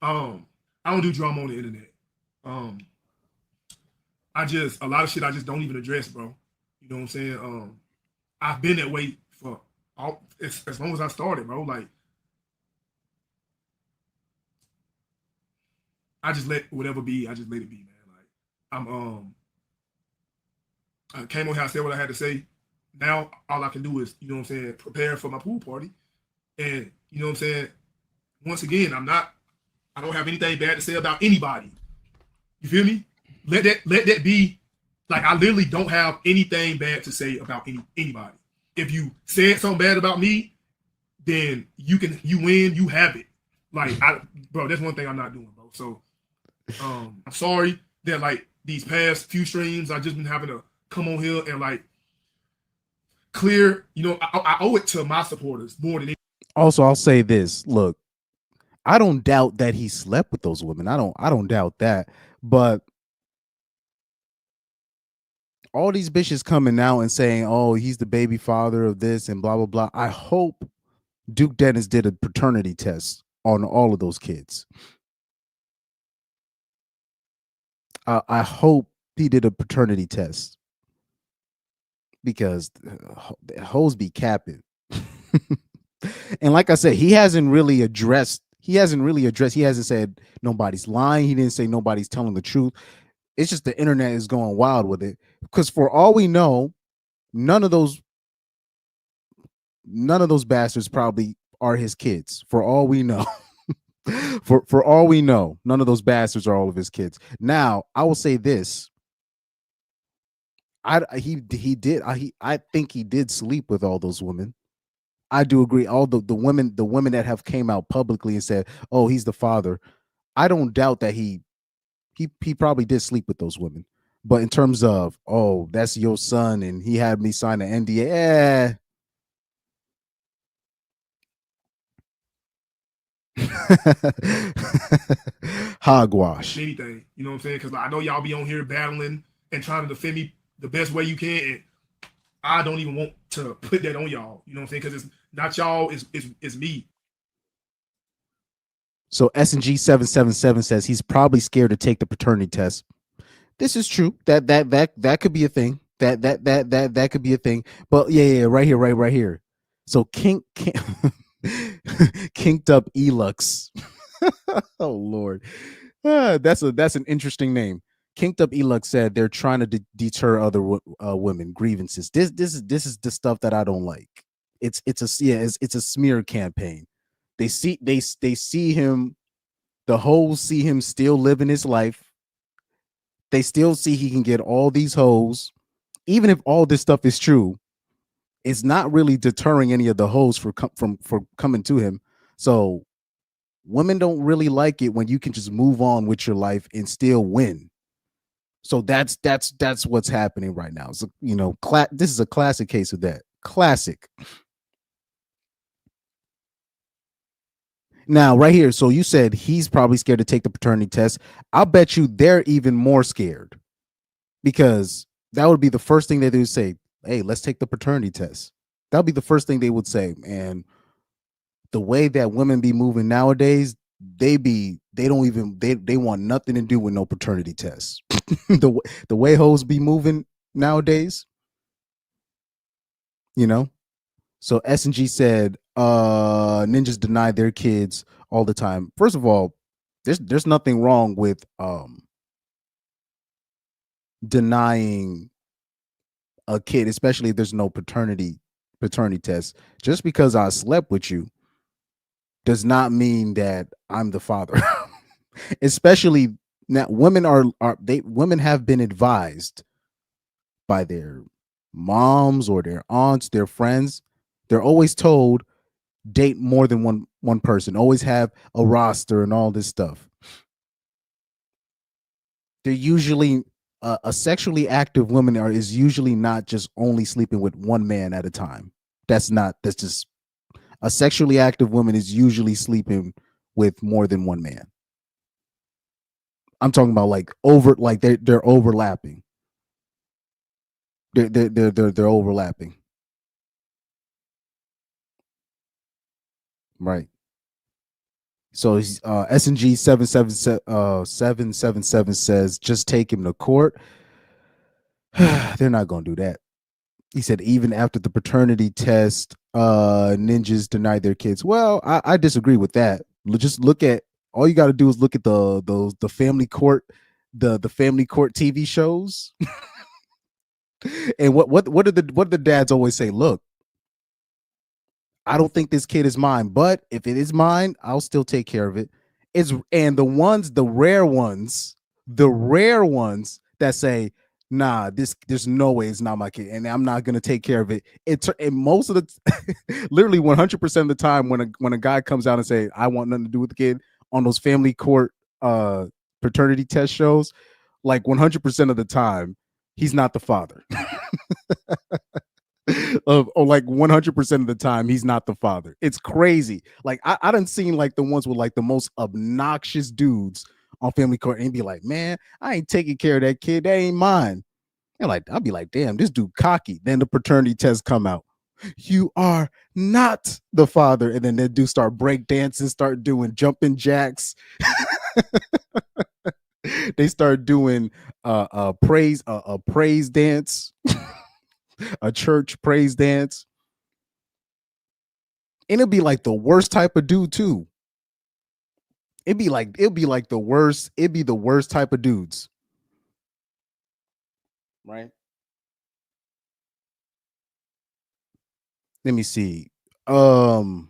I don't do drama on the internet. Um, I just a lot of shit I just don't even address, bro. You know what I'm saying? I've been that way for as long as I started, bro. Like I just let whatever be. I just let it be, man. Like I came on here, I said what I had to say. Now all I can do is, you know what I'm saying, prepare for my pool party. And you know what I'm saying? Once again, I don't have anything bad to say about anybody. You feel me? Let that be. Like I literally don't have anything bad to say about anybody. If you said something bad about me, then you win, you have it. Like bro, that's one thing I'm not doing, bro. So I'm sorry that like these past few streams I just been having to come on here and like clear, I owe it to my supporters more than Also, I'll say this. Look, I don't doubt that he slept with those women. I don't doubt that. But all these bitches coming out and saying, "Oh, he's the baby father of this and blah blah blah." I hope Duke Dennis did a paternity test on all of those kids. I hope he did a paternity test, because hoes be capping. And like I said, he hasn't said nobody's lying. He didn't say nobody's telling the truth. It's just the internet is going wild with it. Because for all we know, none of those bastards probably are his kids. For all we know. for all we know, none of those bastards are all of his kids. Now, I will say this. I think he did sleep with all those women. I do agree. All the women that have came out publicly and said, "Oh, he's the father." I don't doubt that he probably did sleep with those women. But in terms of, "Oh, that's your son," and he had me sign an NDA, hogwash. Anything, you know what I'm saying? Because I know y'all be on here battling and trying to defend me the best way you can, and I don't even want to put that on y'all. You know what I'm saying? Because it's not y'all, it's me. So SNG 777 says he's probably scared to take the paternity test. This is true. That could be a thing. That could be a thing. But yeah, right here. So kinked up Elux. Oh Lord, that's an interesting name. Kinked up Elux said they're trying to deter other women grievances. This is the stuff that I don't like. It's a smear campaign. They see him. The hoes see him still living his life. They still see he can get all these hoes. Even if all this stuff is true, it's not really deterring any of the hoes for coming to him. So women don't really like it when you can just move on with your life and still win. So that's what's happening right now. So, this is a classic case of that. Classic. Now, right here, so you said he's probably scared to take the paternity test. I'll bet you they're even more scared, because that would be the first thing that they would say, "Hey, let's take the paternity test." That would be the first thing they would say. And the way that women be moving nowadays, they want nothing to do with no paternity tests. the way hoes be moving nowadays, So S&G said ninjas deny their kids all the time. First of all, there's nothing wrong with denying a kid, especially if there's no paternity test. Just because I slept with you does not mean that I'm the father. Especially now, women have been advised by their moms or their aunts, their friends. They're always told, date more than one person, always have a roster and all this stuff. They're usually a sexually active woman is usually not just only sleeping with one man at a time. That's just a sexually active woman is usually sleeping with more than one man. I'm talking about they're overlapping. They're overlapping. Right. So SNG 777 says just take him to court. They're not going to do that. He said even after the paternity test, ninjas denied their kids. Well, I disagree with that. Just look at, all you got to do is look at the family court, the family court TV shows. And what do the dads always say? Look, I don't think this kid is mine, but if it is mine, I'll still take care of it. And the rare ones that say, nah, there's no way it's not my kid, and I'm not gonna take care of it. And most of the literally 100% of the time when a guy comes out and say, I want nothing to do with the kid, on those family court paternity test shows, like 100% of the time, he's not the father. Or like 100% of the time he's not the father. It's crazy. Like I done seen like the ones with like the most obnoxious dudes on family court and be like, man, I ain't taking care of that kid, that ain't mine. And like I'll be like, damn, this dude cocky. Then the paternity test come out, you are not the father. And then they do start break dancing, start doing jumping jacks. They start doing praise dance. a church praise dance. And it'd be like the worst type of dude too. It'd be like the worst. It'd be the worst type of dudes. Right? Let me see. SNG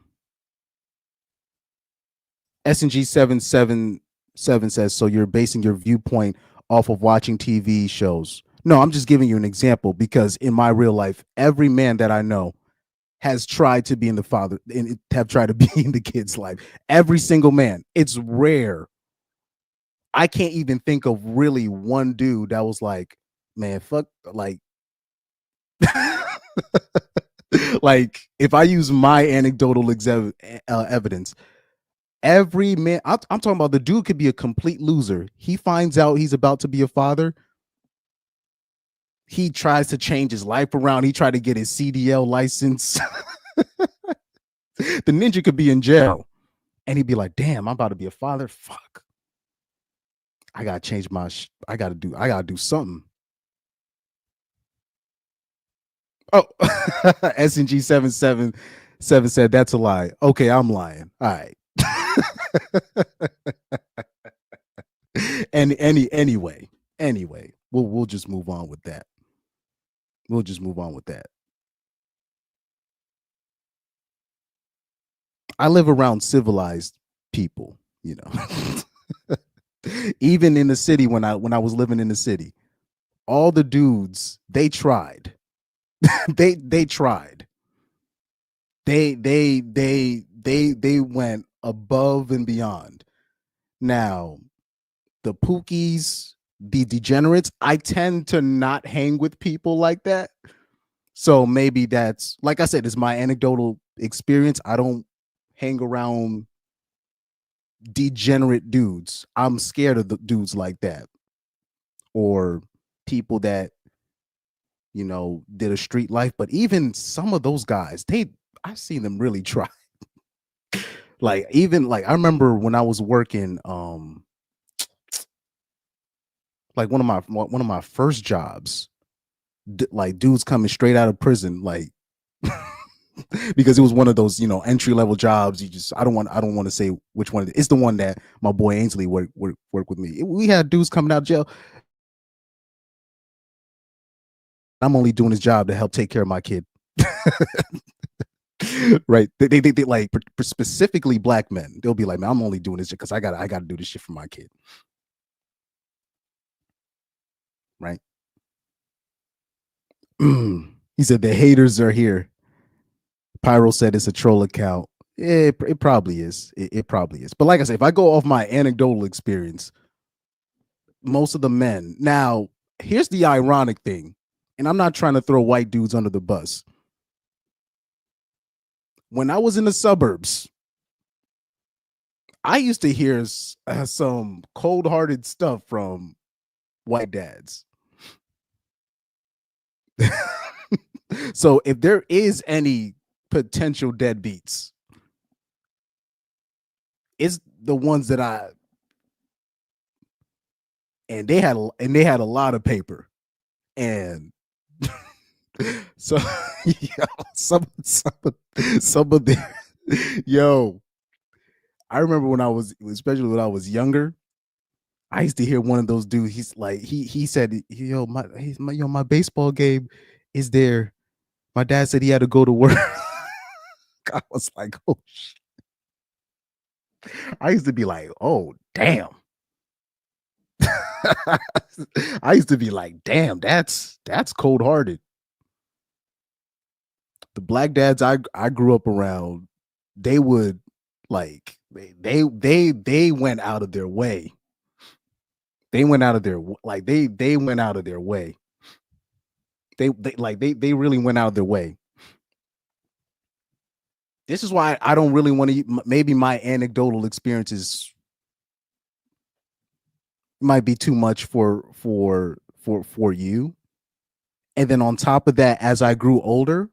777 says, so you're basing your viewpoint off of watching TV shows. No, I'm just giving you an example because in my real life, every man that I know has tried to be in the father and have tried to be in the kid's life. Every single man. It's rare. I can't even think of really one dude that was like, man, fuck, like, like if I use my anecdotal evidence, every man, I'm talking about the dude could be a complete loser. He finds out he's about to be a father. He tries to change his life around. He tried to get his CDL license. The ninja could be in jail and he'd be like, damn, I'm about to be a father. Fuck. I gotta change my I gotta do something. Oh, SNG 777 said that's a lie. Okay, I'm lying. All right. And anyway, we'll just move on with that. We'll just move on with that. I live around civilized people, you know. Even in the city, when I was living in the city, all the dudes, they tried. they tried. They went above and beyond. Now, the pookies, the degenerates, I tend to not hang with people like that. So maybe that's, like I said, it's my anecdotal experience. I don't hang around degenerate dudes. I'm scared of the dudes like that, or people that, you know, did a street life. But even some of those guys, I've seen them really try. Like, even like I remember when I was working, like one of my first jobs, like dudes coming straight out of prison, like because it was one of those, you know, entry level jobs. You just, I don't want to say which one. It's the one that my boy Ainsley work with me. We had dudes coming out of jail. I'm only doing his job to help take care of my kid. Right? They like specifically black men. They'll be like, man, I'm only doing this because I got to do this shit for my kid. Right? He said the haters are here. Pyro said it's a troll account. It probably is. It probably is. But like I said, if I go off my anecdotal experience, most of the men. Now, here's the ironic thing, and I'm not trying to throw white dudes under the bus. When I was in the suburbs, I used to hear some cold-hearted stuff from white dads. So if there is any potential deadbeats, it's the ones that and they had a lot of paper, and so yo, some of the yo, I remember when especially when I was younger, I used to hear one of those dudes. He's like, he said, yo, my baseball game is there. My dad said he had to go to work. I was like, oh shit. I used to be like, oh damn. I used to be like, damn, that's cold hearted. The black dads I grew up around, they would like they went out of their way. They went out of their like they went out of their way. They really went out of their way. This is why I don't really want to. Maybe my anecdotal experiences might be too much for you. And then on top of that, as I grew older,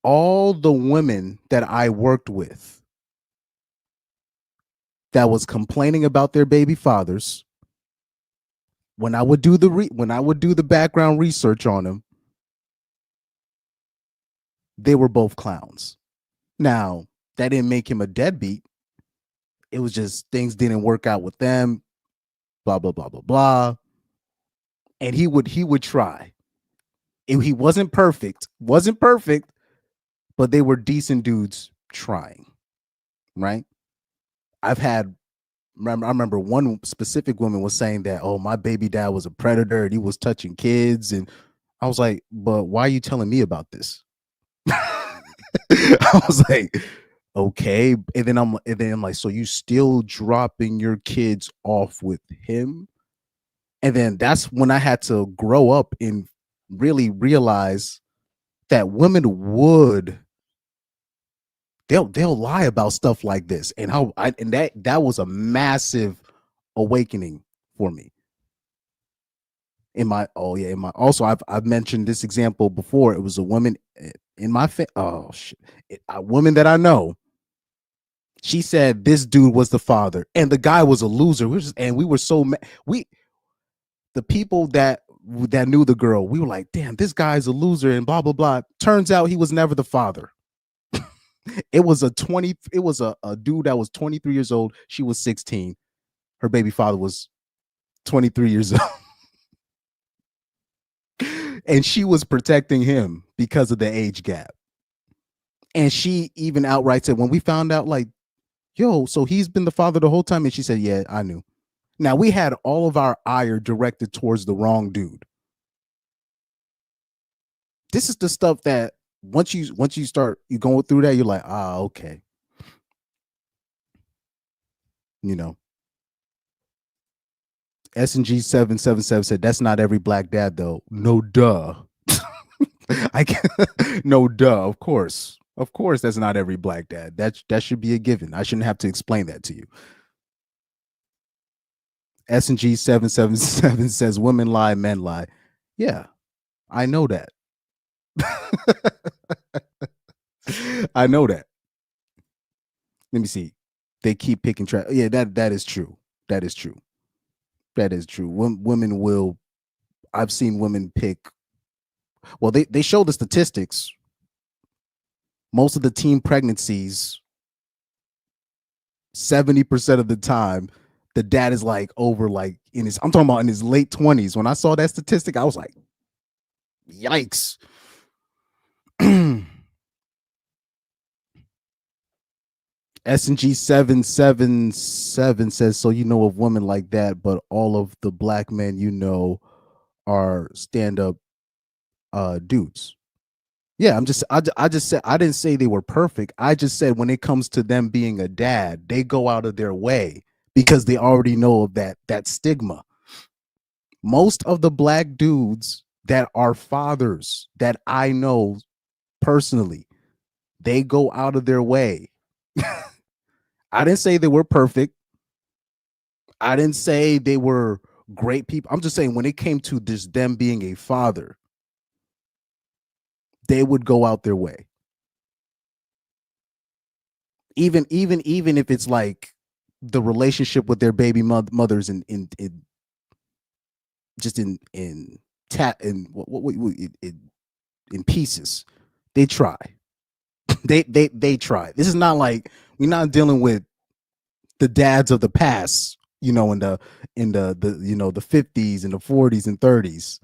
all the women that I worked with that was complaining about their baby fathers, when I would do the background research on them, they were both clowns. Now, that didn't make him a deadbeat. It was just things didn't work out with them, blah, blah, blah, blah, blah. And he would try. He wasn't perfect, but they were decent dudes trying, right? I remember one specific woman was saying that, oh, my baby dad was a predator and he was touching kids. And I was like, but why are you telling me about this? I was like, okay. And then I'm like, so you still dropping your kids off with him? And then that's when I had to grow up and really realize that women they'll lie about stuff like this. And that was a massive awakening for me. Also I've mentioned this example before. It was a woman in my a woman that I know. She said this dude was the father and the guy was a loser. We were so mad. The people that knew the girl, we were like, damn, this guy's a loser and blah blah blah. Turns out he was never the father. It was a dude that was 23 years old. She was 16. Her baby father was 23 years old. And she was protecting him because of the age gap. And she even outright said, when we found out, like, yo, so he's been the father the whole time. And she said, yeah, I knew. Now, we had all of our ire directed towards the wrong dude. This is the stuff that once you start going through that, you're like, okay. You know. SNG 777 said, that's not every black dad, though. No, duh. I can't. No, duh. Of course, that's not every black dad. That should be a given. I shouldn't have to explain that to you. SNG 777 says, women lie, men lie. Yeah, I know that. I know that. Let me see. They keep picking track. Yeah, that is true. That is true. That is true. Women will. I've seen women pick. Well, they show the statistics. Most of the teen pregnancies, 70% of the time, the dad is like over like I'm talking about in his late 20s. When I saw that statistic, I was like, yikes. SNG 777 says, so you know of women like that, but all of the black men you know are stand-up dudes. Yeah, I just said, I didn't say they were perfect. I just said when it comes to them being a dad, they go out of their way because they already know of that stigma. Most of the black dudes that are fathers that I know personally, they go out of their way. I didn't say they were perfect. I didn't say they were great people. I'm just saying when it came to this, them being a father, they would go out their way. Even if it's like the relationship with their baby mothers in pieces, they try. they try. This is not like, we're not dealing with the dads of the past, in the the 50s and the 40s and 30s,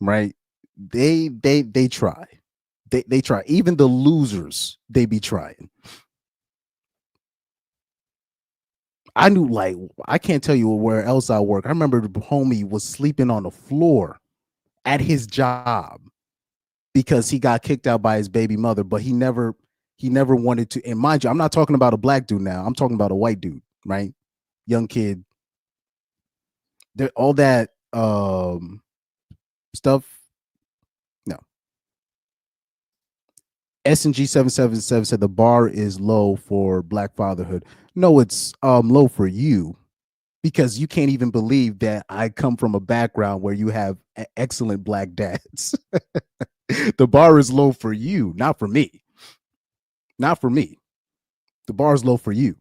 right? They try. They try. Even the losers, they be trying. I knew, like, I can't tell you where else I work. I remember the homie was sleeping on the floor at his job because he got kicked out by his baby mother, but he never wanted to. And mind you, I'm not talking about a black dude now. I'm talking about a white dude, right? Young kid. All that stuff. No. SNG 777 said the bar is low for black fatherhood. No, it's low for you, because you can't even believe that I come from a background where you have excellent black dads. The bar is low for you, not for me. Not for me. The bar is low for you.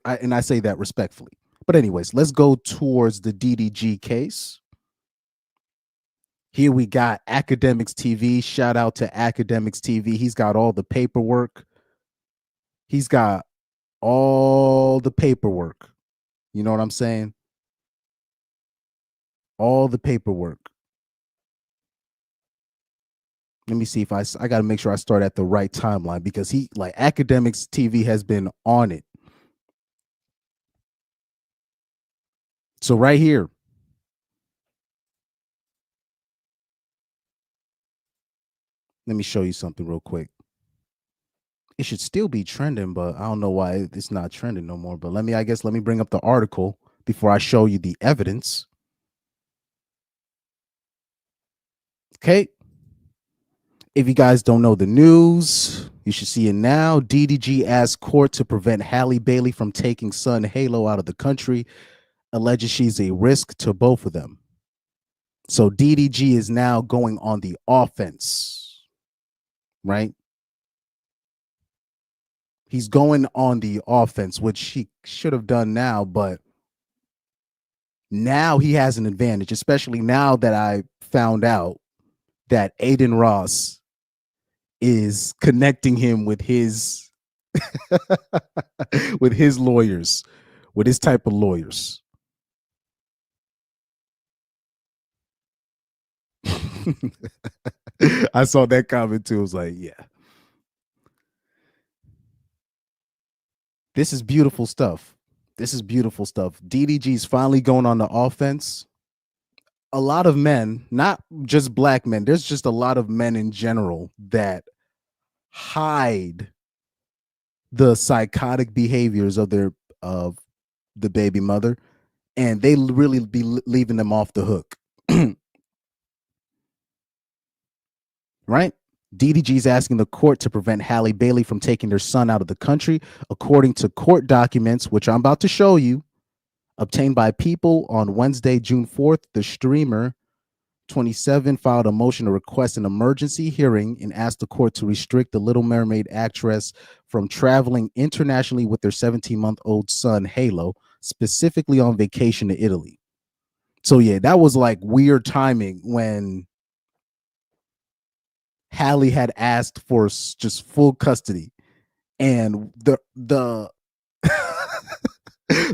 And I say that respectfully. But anyways, let's go towards the DDG case. Here we got Academics TV. Shout out to Academics TV. He's got all the paperwork. He's got all the paperwork. You know what I'm saying? All the paperwork. Let me see if I got to make sure I start at the right timeline, because he, like, Academics TV has been on it. So right here, let me show you something real quick. It should still be trending, but I don't know why it's not trending no more. But let me bring up the article before I show you the evidence. Okay. If you guys don't know the news, you should see it now. DDG asks court to prevent Halle Bailey from taking son Halo out of the country, alleges she's a risk to both of them. So DDG is now going on the offense, right? He's going on the offense, which he should have done now, but now he has an advantage, especially now that I found out that Aiden Ross is connecting him with his with his lawyers, with his type of lawyers. I saw that comment too. I was like, yeah. This is beautiful stuff. This is beautiful stuff. DDG's finally going on the offense. A lot of men, not just black men, there's just a lot of men in general that hide the psychotic behaviors of the baby mother, and they really be leaving them off the hook. Right? DDG is asking the court to prevent Halle Bailey from taking their son out of the country. According to court documents, which I'm about to show you, obtained by People on Wednesday, June 4th, the streamer 27 filed a motion to request an emergency hearing and asked the court to restrict the Little Mermaid actress from traveling internationally with their 17-month-old son, Halo, specifically on vacation to Italy. So yeah, that was like weird timing when Halle had asked for just full custody, and the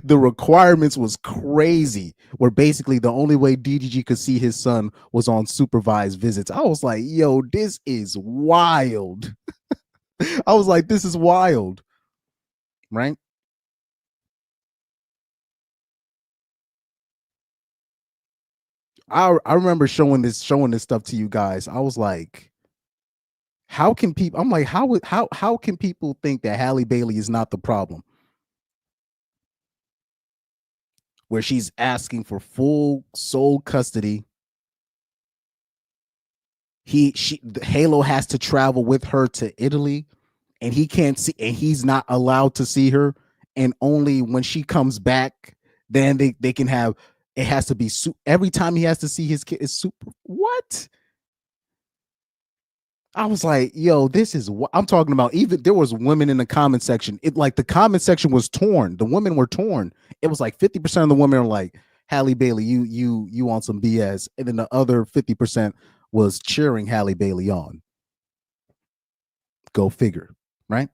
the requirements was crazy, where basically the only way DDG could see his son was on supervised visits. I was like, yo, this is wild. I was like, this is wild, right? I remember showing this stuff to you guys. I was like, how can people, I'm like, how can people think that Halle Bailey is not the problem? Where she's asking for full sole custody. Halo has to travel with her to Italy, and he can't see, and he's not allowed to see her. And only when she comes back, then they can have, it has to be every time he has to see his kid is super. What? I was like, yo, this is what I'm talking about. Even there was women in the comment section. It, like, the comment section was torn. The women were torn. It was like 50% of the women are like, Halle Bailey, you on some BS. And then the other 50% was cheering Halle Bailey on. Go figure, right?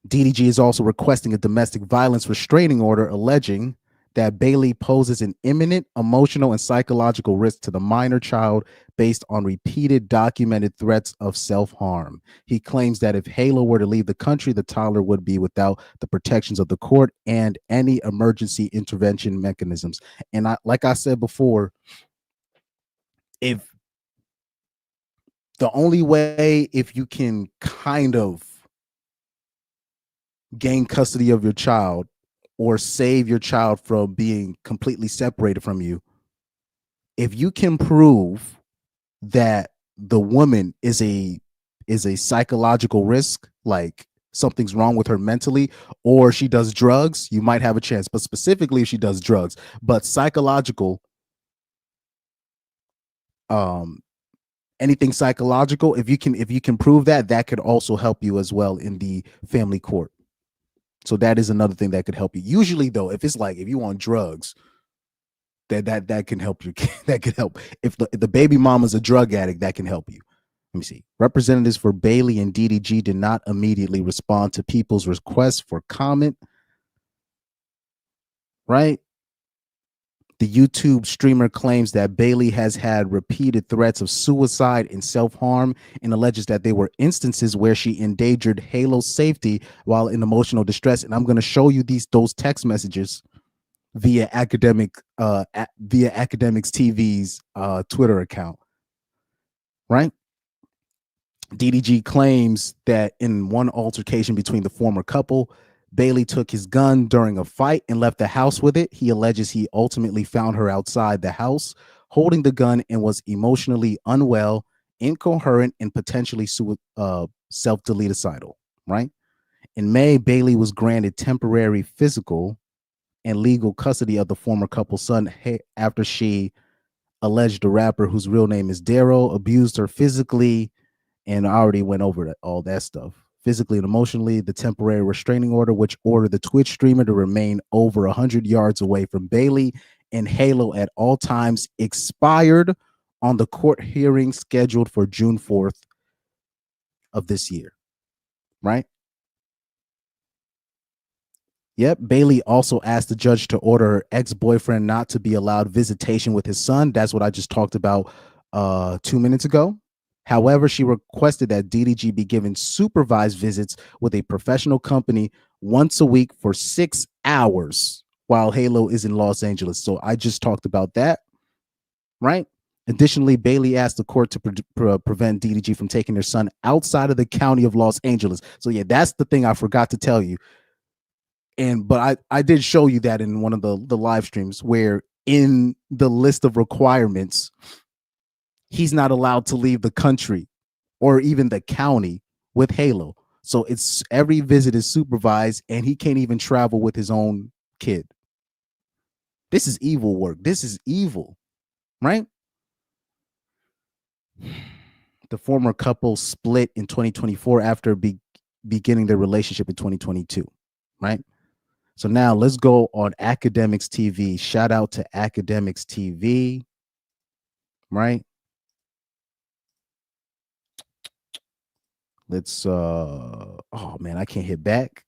DDG is also requesting a domestic violence restraining order, alleging that Bailey poses an imminent emotional and psychological risk to the minor child based on repeated documented threats of self-harm. He claims that if Halo were to leave the country, the toddler would be without the protections of the court and any emergency intervention mechanisms. And like I said before, if the only way, if you can kind of gain custody of your child or save your child from being completely separated from you, if you can prove that the woman is a psychological risk, like something's wrong with her mentally, or she does drugs, you might have a chance. But specifically if she does drugs, but psychological, anything psychological, if you can prove that, that could also help you as well in the family court. So that is another thing that could help you. Usually though, if it's like, if you on drugs, that can help you. That can help. If the baby mama's a drug addict, that can help you. Let me see. Representatives for Bailey and DDG did not immediately respond to people's requests for comment. Right? The YouTube streamer claims that Bailey has had repeated threats of suicide and self-harm and alleges that there were instances where she endangered Halo's safety while in emotional distress. And I'm going to show you those text messages via Academics TV's Twitter account. Right? DDG claims that in one altercation between the former couple, Bailey took his gun during a fight and left the house with it. He alleges he ultimately found her outside the house holding the gun and was emotionally unwell, incoherent, and potentially self-deletericidal, right? In May, Bailey was granted temporary physical and legal custody of the former couple's son after she alleged the rapper, whose real name is Darrow, abused her physically, and I already went over all that stuff. Physically and emotionally, the temporary restraining order, which ordered the Twitch streamer to remain over 100 yards away from Bailey and Halo at all times, expired on the court hearing scheduled for June 4th of this year, right? Yep. Bailey also asked the judge to order her ex-boyfriend not to be allowed visitation with his son. That's what I just talked about 2 minutes ago. However, she requested that DDG be given supervised visits with a professional company once a week for 6 hours while Halo is in Los Angeles. So I just talked about that, right? Additionally, Bailey asked the court to prevent DDG from taking their son outside of the county of Los Angeles. So yeah, that's the thing I forgot to tell you. But I did show you that in one of the live streams where in the list of requirements, he's not allowed to leave the country or even the county with Halo. So it's every visit is supervised and he can't even travel with his own kid. This is evil work. This is evil, right? The former couple split in 2024 after beginning their relationship in 2022, right? So now let's go on Academics TV. Shout out to Academics TV, right? Let's oh man, I can't hit back.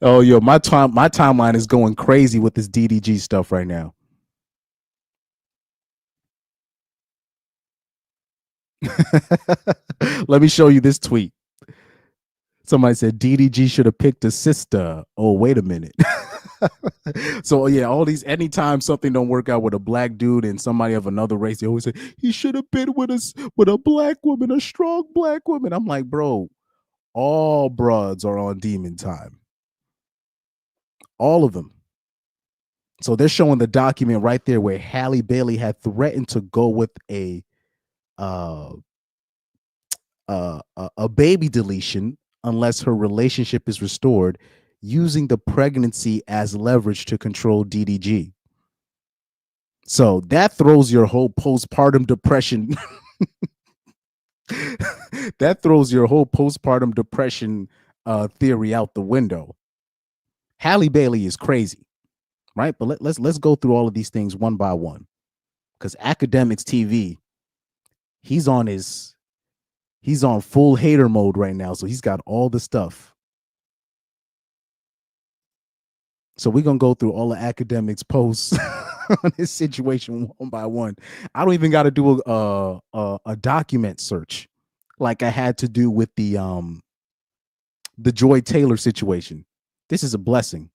Oh yo, my timeline is going crazy with this DDG stuff right now. Let me show you this tweet. Somebody said DDG should have picked a sister. Oh, wait a minute. So yeah, all these, anytime something don't work out with a black dude and somebody of another race, they always say he should have been with a black woman, a strong black woman. I'm like, bro, all broads are on demon time. All of them. So they're showing the document right there where Halle Bailey had threatened to go with a baby deletion unless her relationship is restored, using the pregnancy as leverage to control DDG. So that throws your whole postpartum depression. That throws your whole postpartum depression theory out the window. Halle Bailey is crazy, right? But let's go through all of these things one by one, because Academics TV, he's on full hater mode right now, so he's got all the stuff. So we're gonna go through all the Academics posts on this situation one by one. I don't even got to do a document search like I had to do with the Joy Taylor situation. This is a blessing.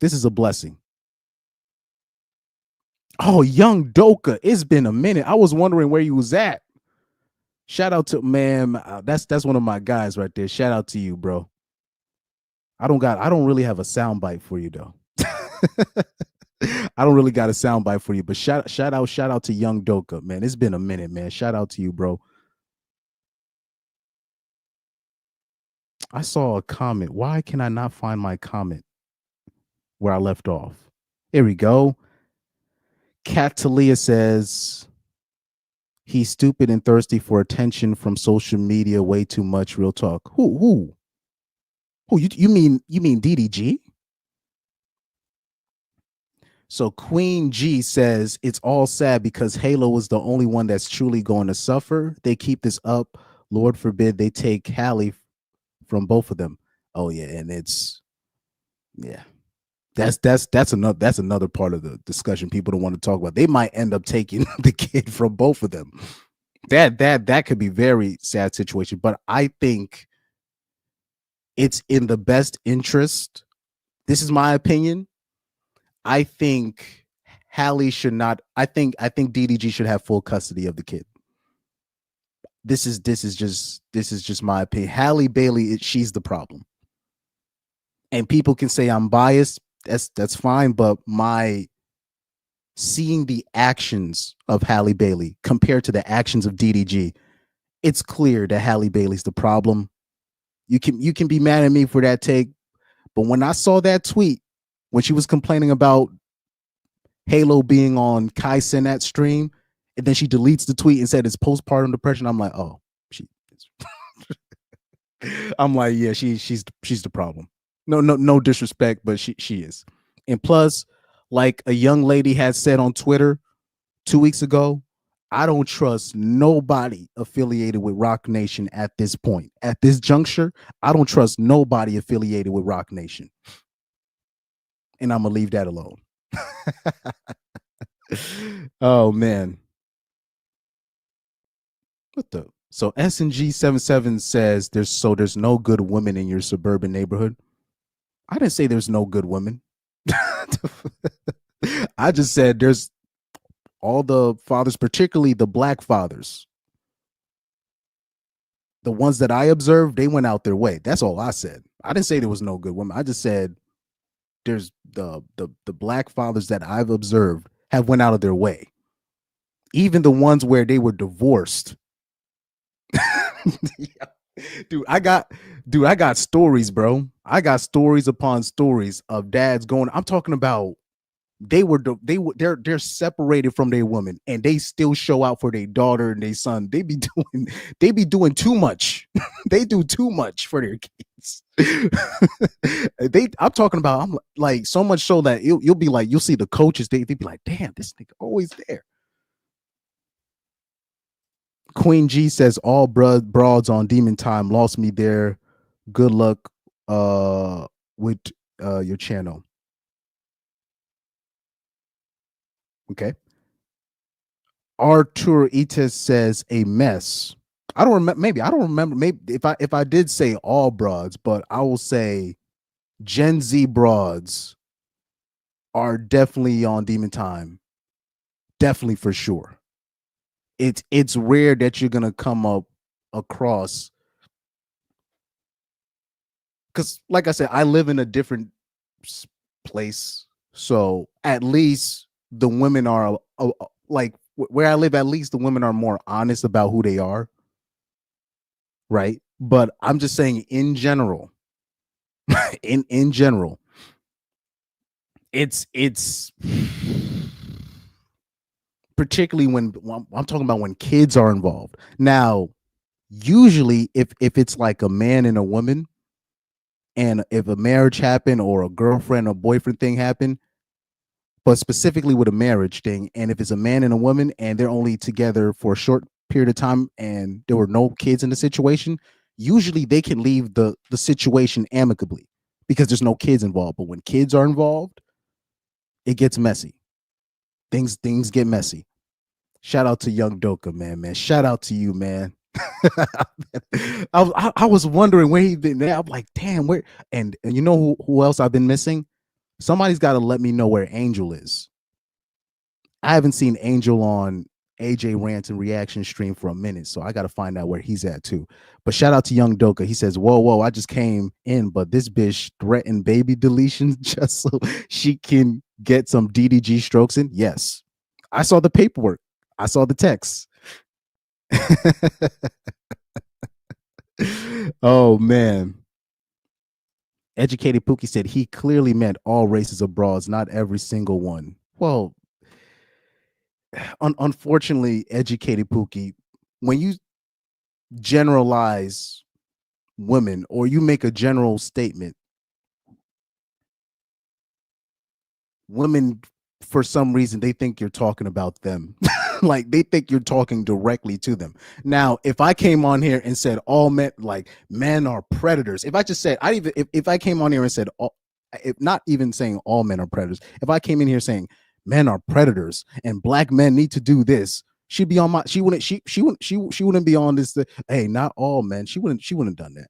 This is a blessing. Oh, Young Doka, it's been a minute. I was wondering where you was at. Shout out to that's one of my guys right there. Shout out to you, bro. I don't really have a soundbite for you though. I don't really got a soundbite for you, but shout out to Young Doka, man. It's been a minute, man. Shout out to you, bro. I saw a comment. Why can I not find my comment where I left off? Here we go. Kat Talia says he's stupid and thirsty for attention from social media. Way too much. Real talk. Who? You mean DDG? So Queen G says it's all sad because Halo is the only one that's truly going to suffer. They keep this up. Lord forbid they take Halle from both of them. Oh yeah, and it's yeah. That's another part of the discussion people don't want to talk about. They might end up taking the kid from both of them. That could be very sad situation, but I think it's in the best interest. This is my opinion. I think Halle should not. I think DDG should have full custody of the kid. This is just my opinion. Halle Bailey, she's the problem, and people can say I'm biased. That's fine, but my seeing the actions of Halle Bailey compared to the actions of DDG, it's clear that Halle Bailey's the problem. You can be mad at me for that take, but when I saw that tweet when she was complaining about Halo being on Kai Cenat stream, and then she deletes the tweet and said it's postpartum depression, I'm like, oh, I'm like, yeah, she's the problem. No disrespect, but she is. And plus, like a young lady had said on Twitter 2 weeks ago, I don't trust nobody affiliated with Rock Nation at this point. At this juncture, I don't trust nobody affiliated with Rock Nation. And I'm gonna leave that alone. Oh man. What the? So SNG77 says there's no good women in your suburban neighborhood. I didn't say there's no good women. I just said there's all the fathers, particularly the black fathers. The ones that I observed, they went out their way. That's all I said. I didn't say there was no good women. I just said there's the black fathers that I've observed have went out of their way. Even the ones where they were divorced. Dude, I got stories, bro. I got stories upon stories of dads going. I'm talking about they're separated from their woman and they still show out for their daughter and their son. They be doing too much. They do too much for their kids. I'm talking about, I'm like, so much so that you'll be like, you'll see the coaches, they be like, damn, this nigga always there. Queen G says all broads on Demon Time lost me there. Good luck with your channel. Okay. Artur Ites says a mess. I don't remember. Maybe I don't remember. Maybe if I did say all broads, but I will say Gen Z broads are definitely on Demon Time. Definitely for sure. It's rare that you're gonna come up across, because like I said, I live in a different place, so at least the women are like where I live. At least the women are more honest about who they are, right? But I'm just saying, in general, in general, it's particularly when I'm talking about when kids are involved. Now, usually, if it's like a man and a woman, and if a marriage happened or a girlfriend or boyfriend thing happened, but specifically with a marriage thing, and if it's a man and a woman and they're only together for a short period of time and there were no kids in the situation, usually they can leave the situation amicably because there's no kids involved. But when kids are involved, it gets messy. Things get messy. Shout out to Young Doka, man. Shout out to you, man. I was wondering where he been. I'm like, damn, where? And you know who else I've been missing? Somebody's got to let me know where Angel is. I haven't seen Angel on AJ Rant and Reaction stream for a minute, so I got to find out where he's at too. But shout out to Young Doka. He says, whoa, I just came in, but this bitch threatened baby deletion just so she can get some DDG strokes in. Yes, I saw the paperwork. I saw the text. Oh man. Educated Pookie said he clearly meant all races of broads, not every single one. Well, unfortunately, Educated Pookie, when you generalize women or you make a general statement, women for some reason they think you're talking about them. Like they think you're talking directly to them. Now, if I came on here and said all men, like men are predators, if I just said, if I came on here and said, if not even saying all men are predators, if I came in here saying men are predators and black men need to do this, she'd be on my, she wouldn't be on this. Hey, not all men. She wouldn't have done that.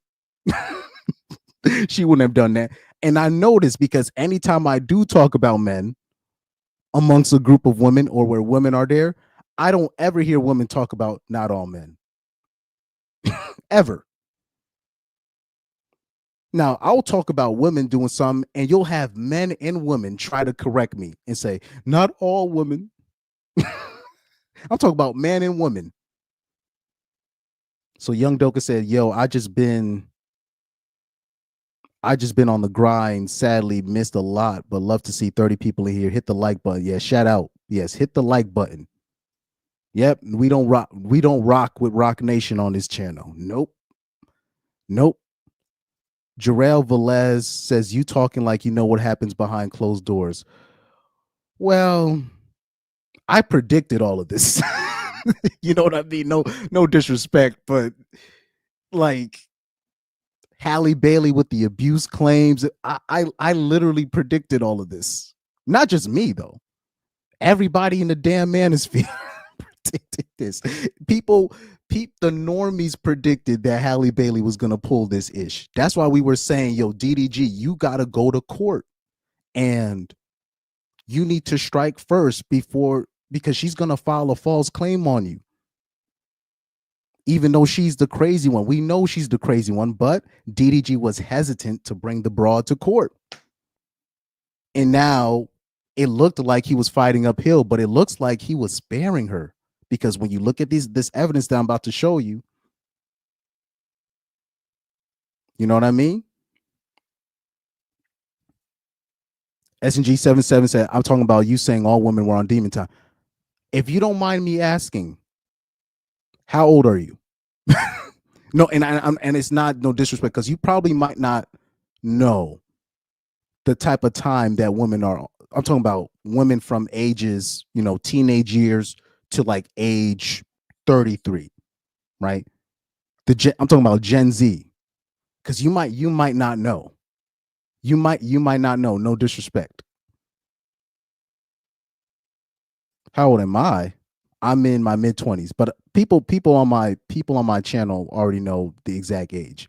She wouldn't have done that. And I know this because anytime I do talk about men amongst a group of women or where women are there, I don't ever hear women talk about not all men. Ever. Now, I'll talk about women doing something, and you'll have men and women try to correct me and say, not all women. I'm talking about man and women. So Young Doka said, yo, I just been on the grind. Sadly, missed a lot, but love to see 30 people in here. Hit the like button. Yeah, shout out. Yes, hit the like button. Yep, we don't rock with Rock Nation on this channel. Nope. Jarrell Velez says, you talking like you know what happens behind closed doors. Well, I predicted all of this. You know what I mean? No disrespect, but like Halle Bailey with the abuse claims, I literally predicted all of this. Not just me, though. Everybody in the damn manosphere predicted this. The normies predicted that Halle Bailey was going to pull this ish. That's why we were saying, yo, DDG, you got to go to court and you need to strike first because she's going to file a false claim on you. Even though she's the crazy one. We know she's the crazy one, but DDG was hesitant to bring the broad to court. And now it looked like he was fighting uphill, but it looks like he was sparing her. Because when you look at this evidence that I'm about to show you, you know what I mean? SNG77 said, I'm talking about you saying all women were on demon time. If you don't mind me asking, how old are you? No, and it's not no disrespect, because you probably might not know the type of time that women are. I'm talking about women from ages, teenage years to like age 33, right? I'm talking about Gen Z, because you might not know. You might not know. No disrespect. How old am I? I'm in my mid-20s, but people on my channel already know the exact age.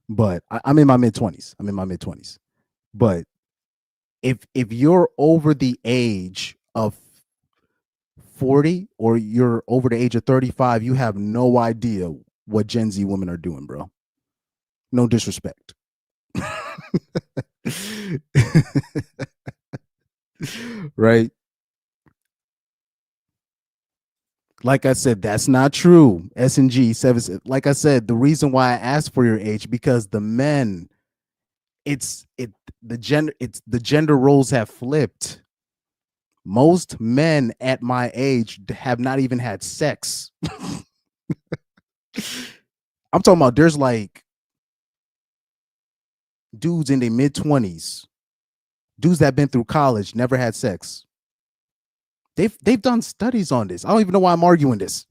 But I'm in my mid-20s. But if you're over the age of 40 or you're over the age of 35, you have no idea what Gen Z women are doing, bro. No disrespect. Right? Like I said, that's not true. SNG 7. Like I said, the reason why I asked for your age, because the men, the gender roles have flipped. Most men at my age have not even had sex. I'm talking about there's like dudes in their mid-20s, dudes that have been through college, never had sex. They've done studies on this. I don't even know why I'm arguing this.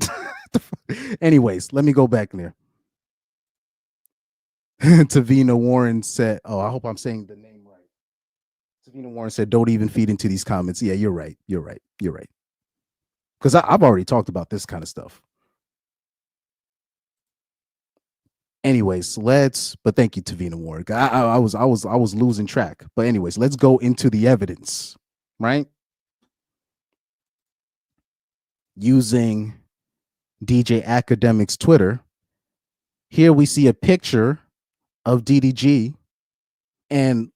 Anyways, let me go back there. Tavina Warren said, oh, I hope I'm saying the name right. Tavina Warren said, don't even feed into these comments. Yeah, you're right. Because I've already talked about this kind of stuff. Anyways, but thank you, Tavina Warren. I was losing track. But anyways, let's go into the evidence, right? Using DJ Academic's Twitter. Here we see a picture of DDG, and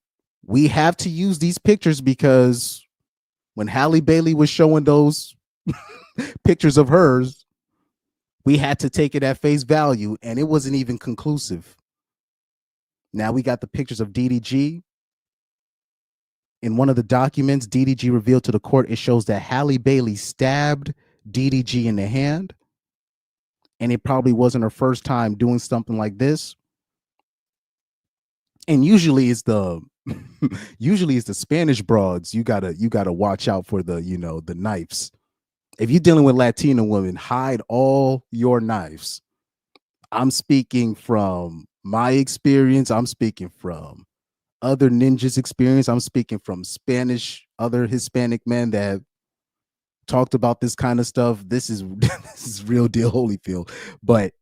we have to use these pictures because when Halle Bailey was showing those pictures of hers, we had to take it at face value, and it wasn't even conclusive. Now we got the pictures of DDG. In one of the documents, DDG revealed to the court, it shows that Halle Bailey stabbed DDG in the hand, and it probably wasn't her first time doing something like this. And usually it's the Usually it's the Spanish broads. You gotta watch out for the the knives. If you're dealing with Latina women, hide all your knives. I'm speaking from my experience. I'm speaking from other ninjas' experience. I'm speaking from other Hispanic men that have talked about this kind of stuff. This is this is real deal Holyfield. But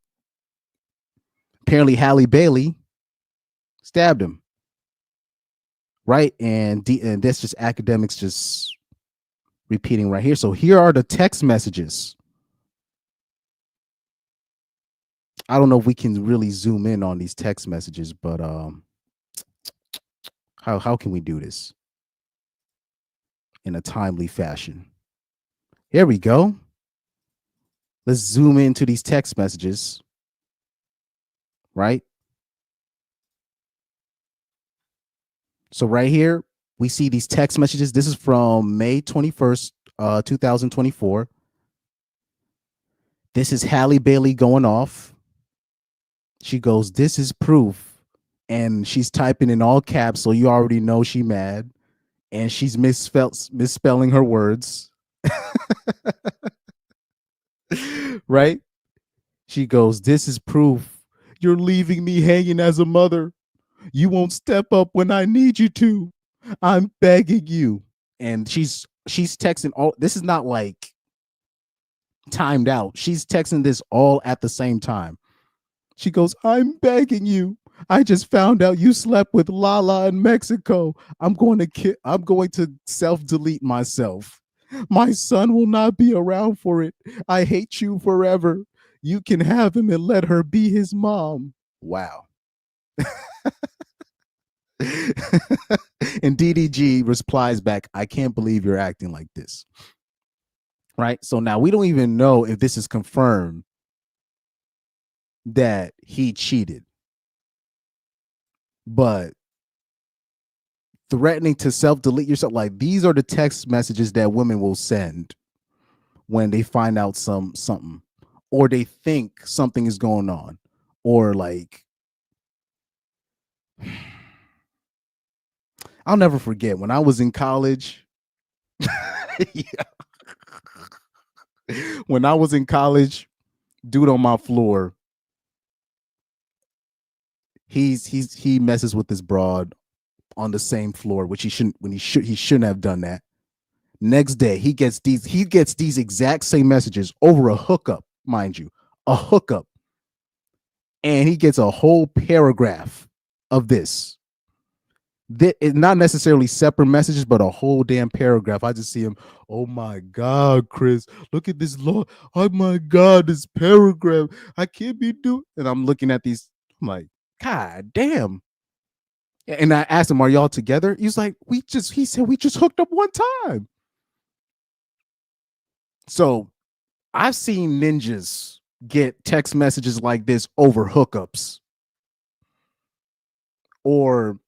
apparently Halle Bailey stabbed him. Right. And that's just academics just repeating right here. So here are the text messages. I don't know if we can really zoom in on these text messages, but how can we do this in a timely fashion? Here we go. Let's zoom into these text messages. Right. So right here, we see these text messages. This is from May 21st, 2024. This is Halle Bailey going off. She goes, "This is proof." And she's typing in all caps, so you already know she mad. And she's misspelling her words. Right? She goes, "This is proof. You're leaving me hanging as a mother. You won't step up when I need you to. I'm begging you." And she's texting all. This is not like timed out. She's texting this all at the same time. She goes, "I'm begging you. I just found out you slept with Lala in Mexico. I'm going to self-delete myself. My son will not be around for it. I hate you forever. You can have him and let her be his mom." Wow. And DDG replies back, "I can't believe you're acting like this." Right? So now we don't even know if this is confirmed that he cheated. But threatening to self-delete yourself, like these are the text messages that women will send when they find out something, or they think something is going on, or like I'll never forget when I was in college. Yeah. When I was in college, dude on my floor, he messes with this broad on the same floor, which he shouldn't have done that. Next day, he gets these exact same messages over a hookup, mind you, a hookup, and he gets a whole paragraph of this. It's not necessarily separate messages, but a whole damn paragraph. I just see him. "Oh my God, Chris, look at this law. Oh my God, this paragraph. I can't be doing." And I'm looking at these. I'm like, God damn. And I asked him, "Are y'all together?" He's like, he said, "We just hooked up one time." So I've seen ninjas get text messages like this over hookups. Or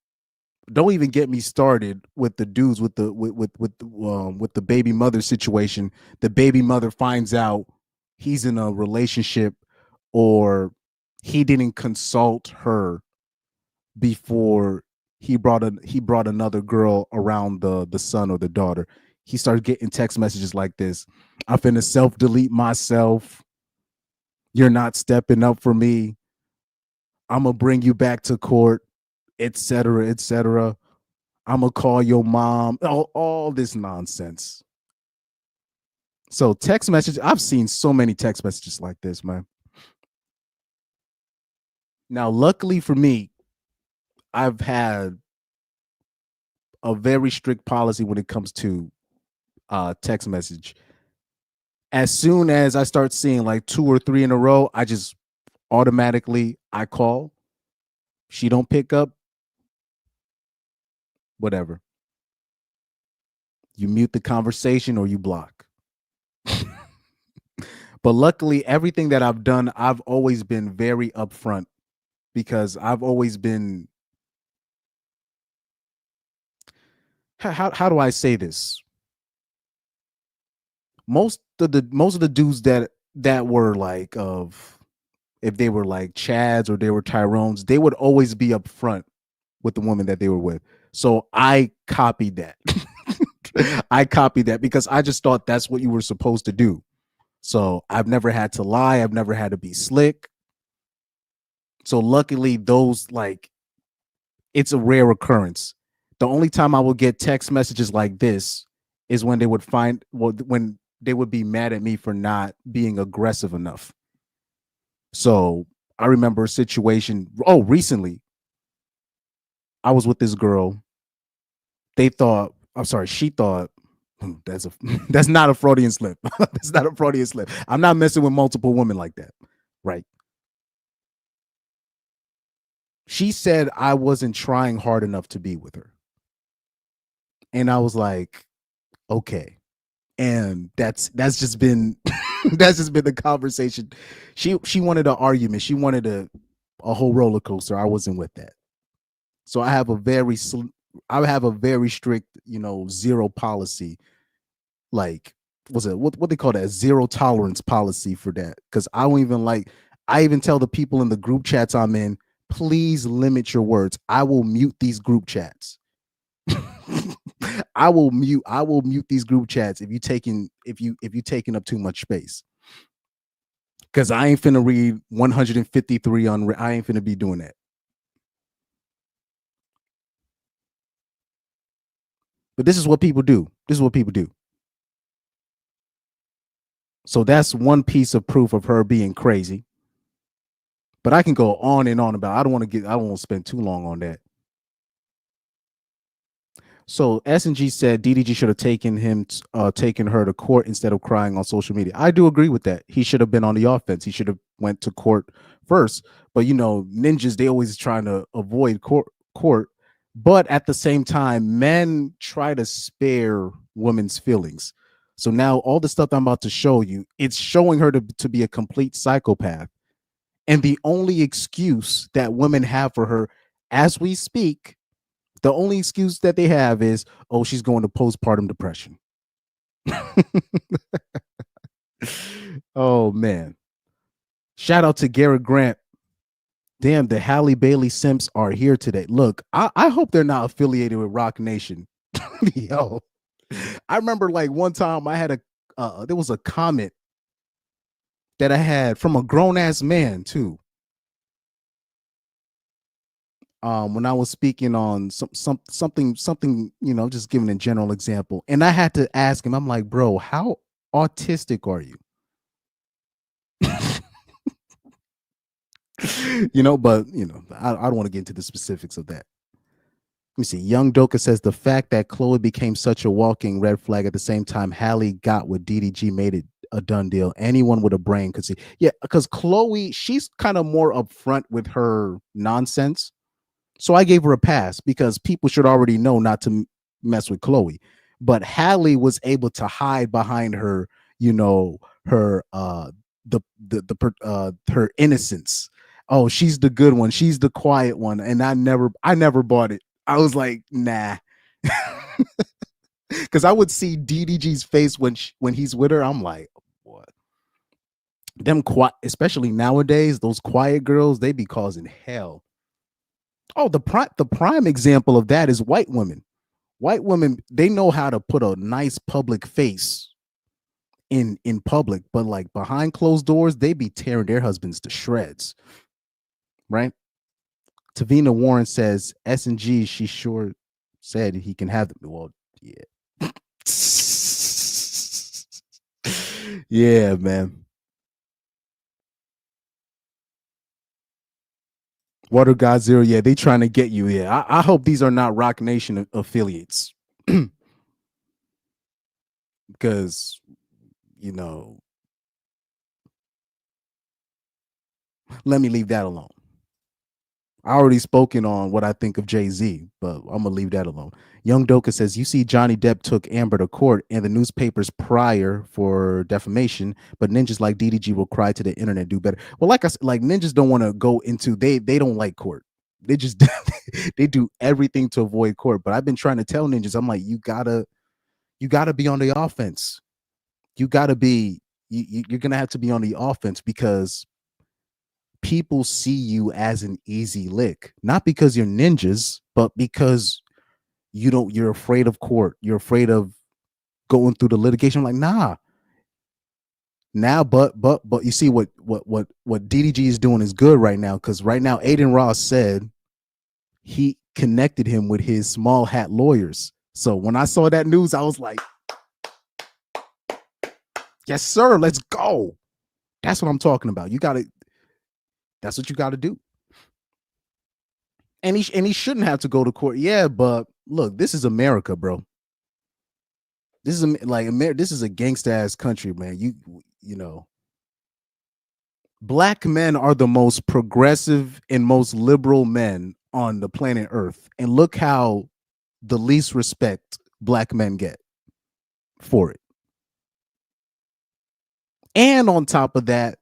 don't even get me started with the dudes with the baby mother situation. The baby mother finds out he's in a relationship, or he didn't consult her before he brought another girl around the son or the daughter. He started getting text messages like this: "I'm finna self-delete myself. You're not stepping up for me. I'm gonna bring you back to court, etc., etc. I'm gonna call your mom." All this nonsense. So text message, I've seen so many text messages like this, man. Now, luckily for me, I've had a very strict policy when it comes to text message. As soon as I start seeing like 2 or 3 in a row, I just automatically I call. She don't pick up, whatever. You mute the conversation or you block. But luckily, everything that I've done, I've always been very upfront, because I've always been, how do I say this? Most of the dudes that were like if they were like Chads or they were Tyrones, they would always be upfront with the woman that they were with. So I copied that. I copied that because I just thought that's what you were supposed to do. So I've never had to lie. I've never had to be slick. So luckily, those like it's a rare occurrence. The only time I will get text messages like this is when they would when they would be mad at me for not being aggressive enough. So I remember a situation. Oh, recently I was with this girl. They thought, I'm sorry, she thought that's that's not a Freudian slip. That's not a Freudian slip. I'm not messing with multiple women like that, right? She said I wasn't trying hard enough to be with her. And I was like, okay. And that's just been that's just been the conversation. She wanted an argument. She wanted a whole roller coaster. I wasn't with that. So I have a very strict, zero policy. Like, what's it? What they call that? Zero tolerance policy for that. Because I don't even like. I even tell the people in the group chats I'm in, please limit your words. I will mute these group chats. I will mute these group chats if you taking up too much space. Because I ain't finna read 153 on. I ain't finna be doing that. But this is what people do. So that's one piece of proof of her being crazy. But I can go on and on about. I don't want to spend too long on that. So S&G said DDG should have taken her to court instead of crying on social media. I do agree with that. He should have been on the offense. He should have went to court first. But ninjas, they always trying to avoid court. But at the same time, men try to spare women's feelings. So now all the stuff I'm about to show you, it's showing her to be a complete psychopath. And the only excuse that women have for her as we speak, the only excuse that they have is, oh, she's going to postpartum depression. Oh, man. Shout out to Garrett Grant. Damn, the Halle Bailey simps are here today. Look, I hope they're not affiliated with Rock Nation. Yo, I remember like one time I had there was a comment that I had from a grown ass man too. When I was speaking on something, just giving a general example, and I had to ask him. I'm like, bro, how autistic are you? But I don't want to get into the specifics of that. Let me see. Young Doka says the fact that Chloe became such a walking red flag at the same time Halle got with DDG made it a done deal. Anyone with a brain could see. Yeah, because Chloe, she's kind of more upfront with her nonsense. So I gave her a pass because people should already know not to mess with Chloe. But Halle was able to hide behind her, her her innocence. Oh, she's the good one. She's the quiet one. And I never bought it. I was like, nah. Because I would see DDG's face when he's with her. I'm like, what? Them quiet, especially nowadays, those quiet girls, they be causing hell. Oh, the prime example of that is white women. White women, they know how to put a nice public face in public, but like behind closed doors, they be tearing their husbands to shreds. Right? Tavina Warren says S&G, she sure said he can have them. Well, yeah. Yeah, man. Water God Zero, yeah, they trying to get you. Yeah, I hope these are not Rock Nation affiliates. Because, let me leave that alone. I already spoken on what I think of Jay-Z, but I'm gonna leave that alone. Young Doka says, you see Johnny Depp took Amber to court and the newspapers prior for defamation, but ninjas like DDG will cry to the internet, do better. Well, like I said, like ninjas don't want to go into, they don't like court. They just, they do everything to avoid court. But I've been trying to tell ninjas, I'm like, you gotta be on the offense. You're gonna have to be on the offense because people see you as an easy lick, not because you're ninjas, but because you're afraid of court. You're afraid of going through the litigation. I'm like, nah. Now, but you see what DDG is doing is good right now, because right now Aiden Ross said he connected him with his small hat lawyers. So when I saw that news, I was like, yes, sir, let's go. That's what I'm talking about. That's what you gotta do. And he shouldn't have to go to court. Yeah, but look, this is America, bro. This is like this is a gangsta ass country, man. You know, black men are the most progressive and most liberal men on the planet Earth. And look how the least respect black men get for it. And on top of that,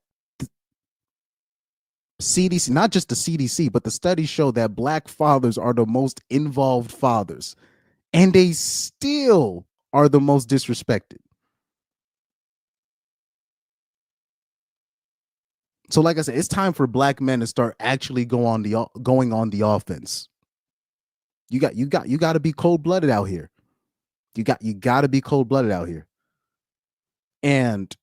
CDC, not just the CDC, but the studies show that black fathers are the most involved fathers, and they still are the most disrespected. So, like I said, it's time for black men to start actually going on the offense. You got to be cold blooded out here. You got to be cold blooded out here. And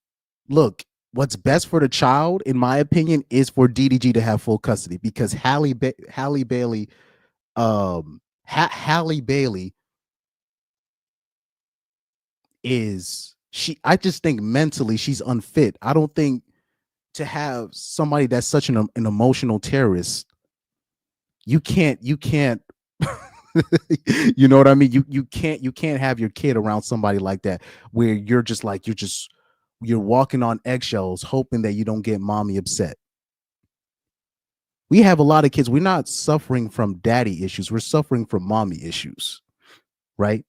look, what's best for the child, in my opinion, is for DDG to have full custody, because Halle Bailey, Halle Bailey I just think mentally she's unfit. I don't think to have somebody that's such an emotional terrorist, you can't you know what I mean? You can't have your kid around somebody like that, where you're walking on eggshells hoping that you don't get mommy upset. We have a lot of kids. We're not suffering from daddy issues. We're suffering from mommy issues, right?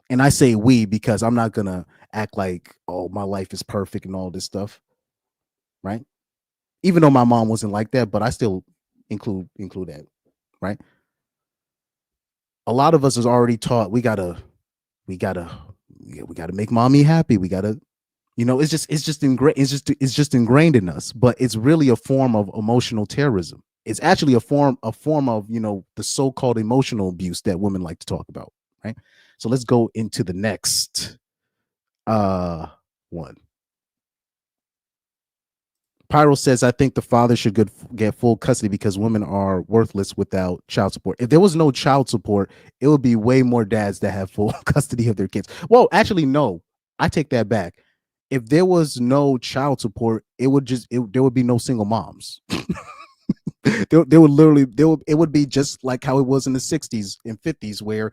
And I say we because I'm not gonna act like, oh, my life is perfect and all this stuff, right? Even though my mom wasn't like that, but I still include that, right? A lot of us is already taught we gotta make mommy happy. We gotta, it's just ingrained in us. But it's really a form of emotional terrorism. It's actually a form of the so-called emotional abuse that women like to talk about, right? So let's go into the next one. Pyro says, I think the father should get full custody because women are worthless without child support. If there was no child support, it would be way more dads that have full custody of their kids. Well, actually, no, I take that back. If there was no child support, there would be no single moms. It would be just like how it was in the 60s and 50s, where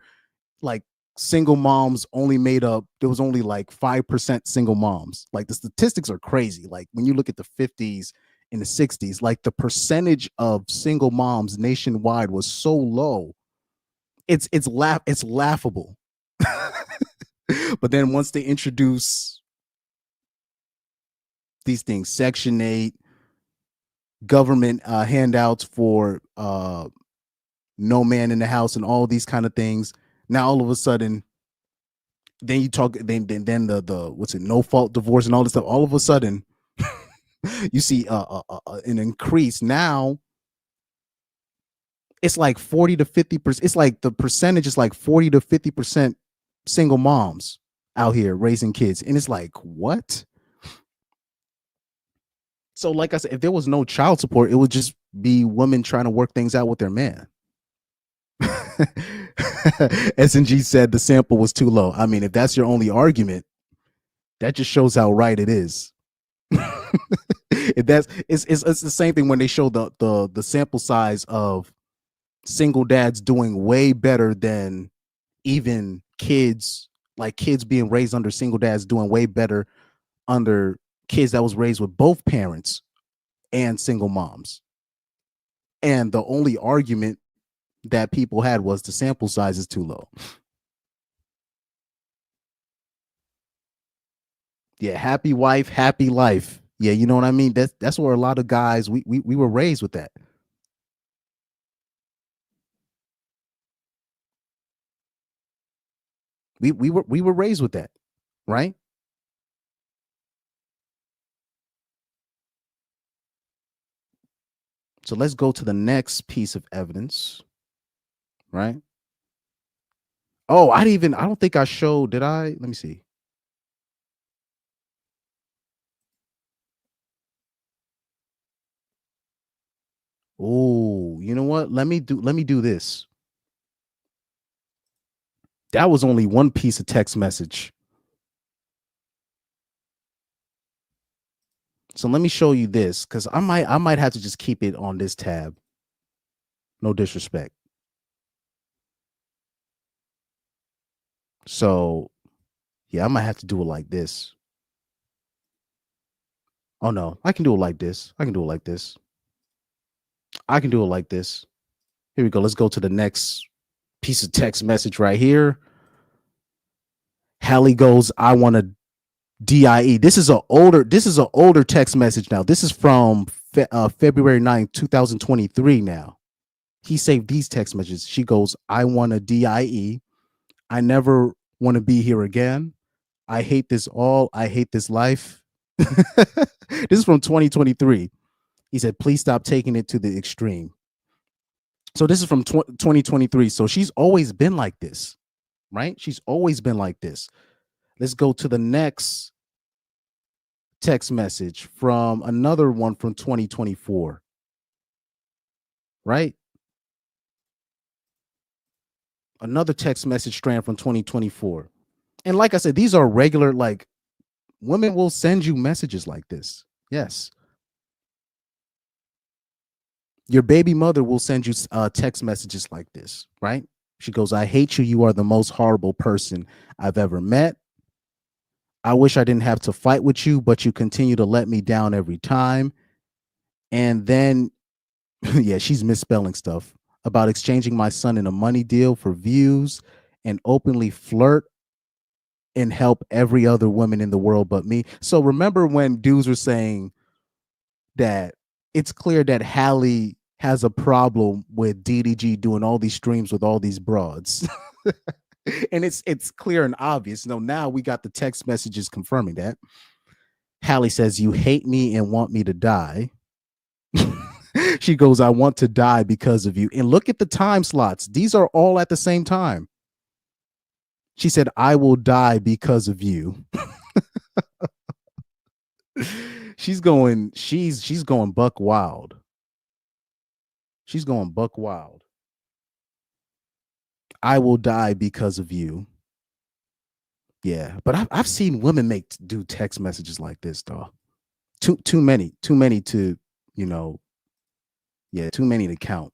like single moms only there was only like 5% single moms. Like the statistics are crazy. Like when you look at the 50s and the 60s, like the percentage of single moms nationwide was so low. It's laughable. But then once they introduce these things, Section 8, government handouts for no man in the house and all these kind of things, now all of a sudden, then you talk, then the what's it, no fault divorce and all this stuff. All of a sudden, you see an increase. Now it's like 40 to 50%. It's like the percentage is like 40 to 50% single moms out here raising kids, and it's like, what? So, like I said, if there was no child support, it would just be women trying to work things out with their man. SNG said the sample was too low. I mean, if that's your only argument, that just shows how right it is. It's the same thing when they show the sample size of single dads doing way better than even kids, like kids being raised under single dads doing way better under kids that was raised with both parents and single moms. And the only argument that people had was the sample size is too low. Yeah, happy wife, happy life. Yeah, you know what I mean? That's where a lot of guys, we were raised with that. We were raised with that, right? So let's go to the next piece of evidence, right? Oh, I don't think I showed, did I? Let me see. Oh, you know what? Let me do this. That was only one piece of text message. So let me show you this because I might have to just keep it on this tab. No disrespect. So yeah, I might have to do it like this. Oh no, I can do it like this. I can do it like this. I can do it like this. Here we go. Let's go to the next piece of text message right here. Halle goes, I want to DIE. This is an older text message now. This is from February 9th, 2023 now. He saved these text messages. She goes, I want to DIE. I never want to be here again. I hate this all. I hate this life. This is from 2023. He said, please stop taking it to the extreme. So this is from 2023. So she's always been like this, right? She's always been like this. Let's go to the next text message from another one from 2024, right? Another text message strand from 2024. And like I said, these are regular, like women will send you messages like this. Yes. Your baby mother will send you text messages like this, right? She goes, I hate you. You are the most horrible person I've ever met. I wish I didn't have to fight with you, but you continue to let me down every time. And then, yeah, she's misspelling stuff about exchanging my son in a money deal for views and openly flirt and help every other woman in the world but me. So remember when dudes were saying that it's clear that Halle has a problem with DDG doing all these streams with all these broads. And it's clear and obvious. Now we got the text messages confirming that. Halle says, you hate me and want me to die. She goes, I want to die because of you. And look at the time slots. These are all at the same time. She said, I will die because of you. She's going buck wild. She's going buck wild. I will die because of you. Yeah, but I've seen women do text messages like this, though. Too many to, too many to count.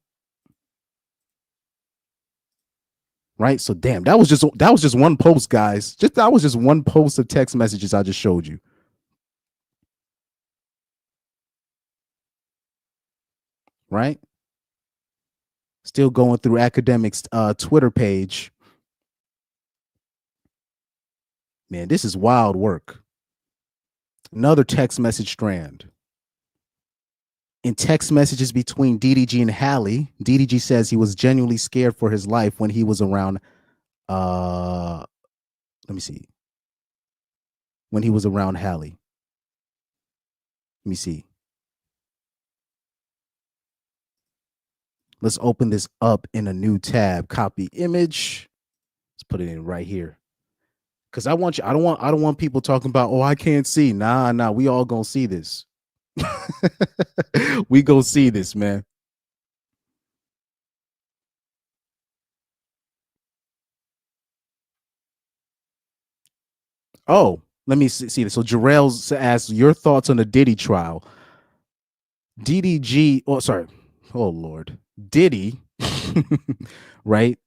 Right? So damn, that was just one post, guys. That was just one post of text messages I just showed you. Right? Still going through academics Twitter page. Man, this is wild work. Another text message strand. In text messages between DDG and Halle, DDG says he was genuinely scared for his life when he was around let me see. When he was around Halle. Let me see. Let's open this up in a new tab. Copy image. Let's put it in right here. Cause I don't want people talking about, oh, I can't see. Nah, we all gonna see this. We gonna see this, man. Oh, let me see this. So Jarrell asks your thoughts on the Diddy trial. DDG, oh, sorry. Oh, Lord. Diddy, right?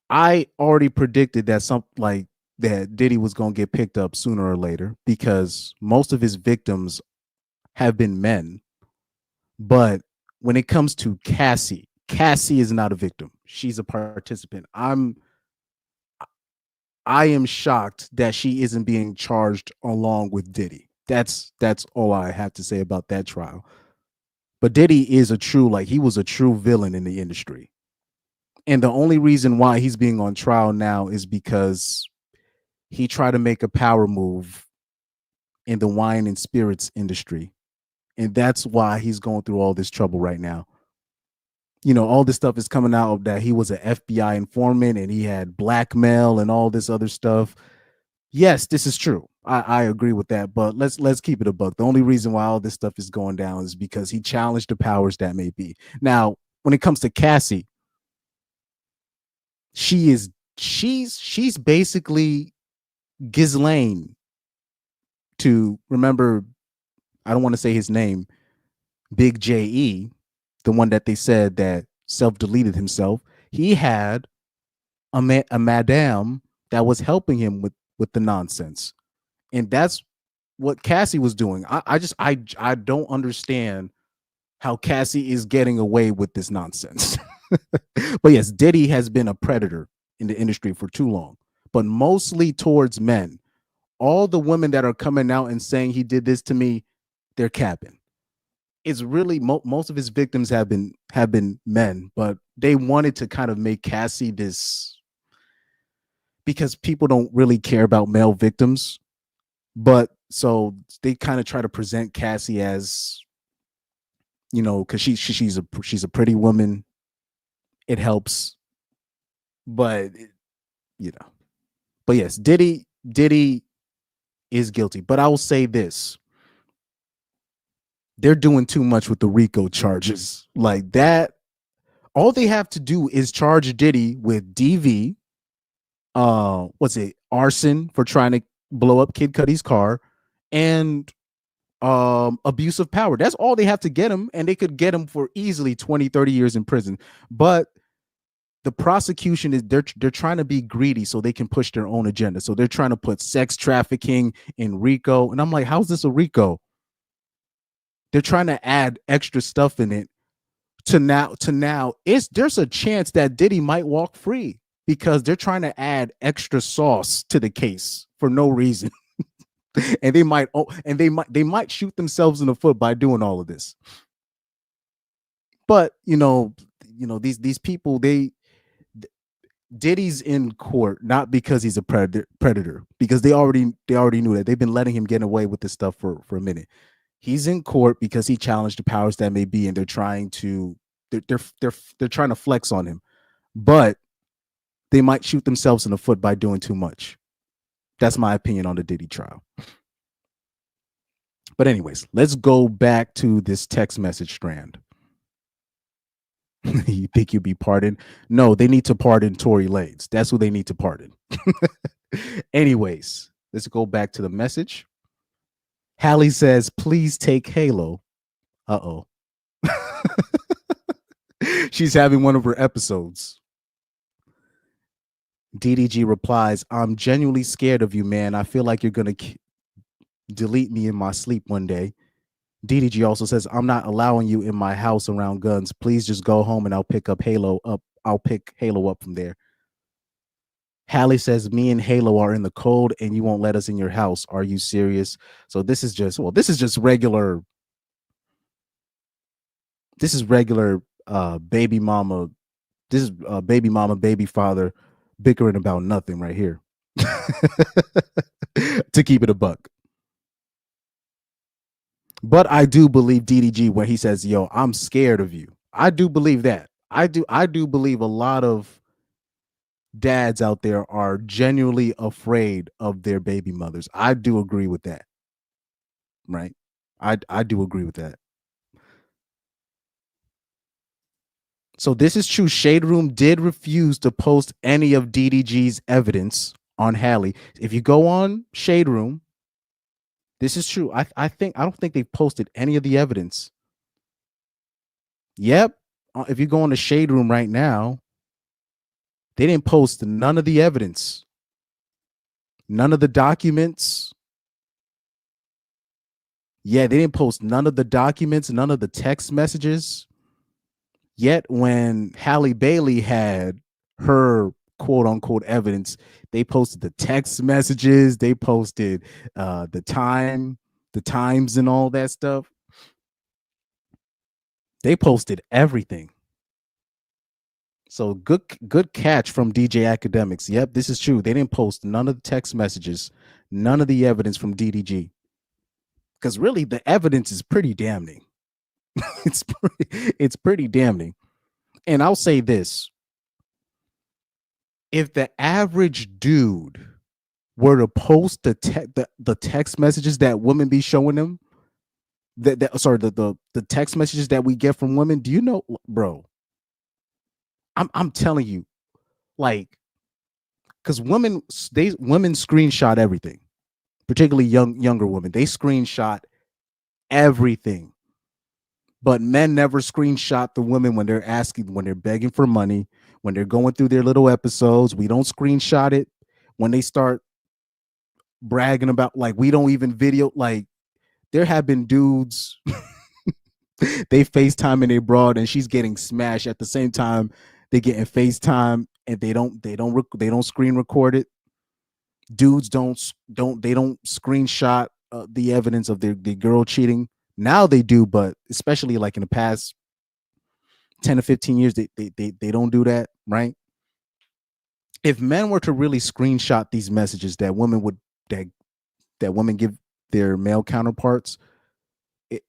I already predicted that that Diddy was going to get picked up sooner or later because most of his victims have been men. But when it comes to Cassie is not a victim. She's a participant. I am shocked that she isn't being charged along with Diddy. That's all I have to say about that trial. But Diddy is he was a true villain in the industry. And the only reason why he's being on trial now is because he tried to make a power move in the wine and spirits industry. And that's why he's going through all this trouble right now. all this stuff is coming out that he was an FBI informant and he had blackmail and all this other stuff. Yes, this is true. I agree with that, but let's keep it a buck. The only reason why all this stuff is going down is because he challenged the powers that may be. Now, when it comes to Cassie, she's basically Ghislaine, to remember, I don't want to say his name, Big J.E., the one that they said that self-deleted himself. He had a madame that was helping him with the nonsense. And that's what Cassie was doing. I don't understand how Cassie is getting away with this nonsense. But yes, Diddy has been a predator in the industry for too long, but mostly towards men. All the women that are coming out and saying he did this to me, they're capping. It's really most of his victims have been men, but they wanted to kind of make Cassie this, because people don't really care about male victims. But so they kind of try to present Cassie as, because she's a pretty woman. It helps, but but yes, Diddy is guilty. But I will say this: they're doing too much with the RICO charges. Like that, all they have to do is charge Diddy with DV, what's it, arson for trying to blow up Kid Cudi's car, and abuse of power. That's all they have to get him, and they could get him for easily 20, 30 years in prison. But the prosecution is they're trying to be greedy so they can push their own agenda. So they're trying to put sex trafficking in RICO, and I'm like, how's this a RICO? They're trying to add extra stuff in it to now there's a chance that Diddy might walk free, because they're trying to add extra sauce to the case for no reason. And they might shoot themselves in the foot by doing all of this. But these people, Diddy's in court not because he's a predator, because they already knew that. They've been letting him get away with this stuff for a minute. He's in court because he challenged the powers that may be, and they're trying to flex on him. But they might shoot themselves in the foot by doing too much. That's my opinion on the Diddy trial. But anyways, let's go back to this text message strand. You think you'd be pardoned? No, they need to pardon Tory Lanez. That's who they need to pardon. Anyways, let's go back to the message. Halle says, please take Halo. Uh-oh. She's having one of her episodes. DDG replies, I'm genuinely scared of you, man. I feel like you're going to delete me in my sleep one day. DDG also says, I'm not allowing you in my house around guns. Please just go home and I'll pick Halo up from there. Halle says, me and Halo are in the cold and you won't let us in your house. Are you serious? So this is just regular. This is regular baby mama. This is baby mama, baby father bickering about nothing right here. To keep it a buck. But I do believe DDG when he says, yo, I'm scared of you. I do believe that. I do believe a lot of dads out there are genuinely afraid of their baby mothers. I do agree with that. Right? I do agree with that. So this is true. Shade Room did refuse to post any of DDG's evidence on Halle. If you go on Shade Room, this is true. I don't think they've posted any of the evidence. Yep. If you go on the Shade Room right now, they didn't post none of the evidence. None of the documents. Yeah, they didn't post none of the documents, none of the text messages. Yet when Halle Bailey had her quote unquote evidence, they posted the text messages, they posted the times and all that stuff. They posted everything. So good catch from DJ Academics. Yep, this is true. They didn't post none of the text messages, none of the evidence from DDG. Because really the evidence is pretty damning. It's pretty damning. And I'll say this. If the average dude were to post the text messages that women be showing them, the text messages that we get from women, do you know, bro? I'm telling you, like, because women screenshot everything, particularly younger women. They screenshot everything, but men never screenshot the women when they're begging for money, when they're going through their little episodes. We don't screenshot it when they start bragging about, like, we don't even video. Like, there have been dudes they FaceTime and they broad and she's getting smashed at the same time they getting FaceTime, and they don't screen record it. Dudes don't screenshot the evidence of the girl cheating. Now they do, but especially like in the past 10 to 15 years, they don't do that, right? If men were to really screenshot these messages that women would that women give their male counterparts, it,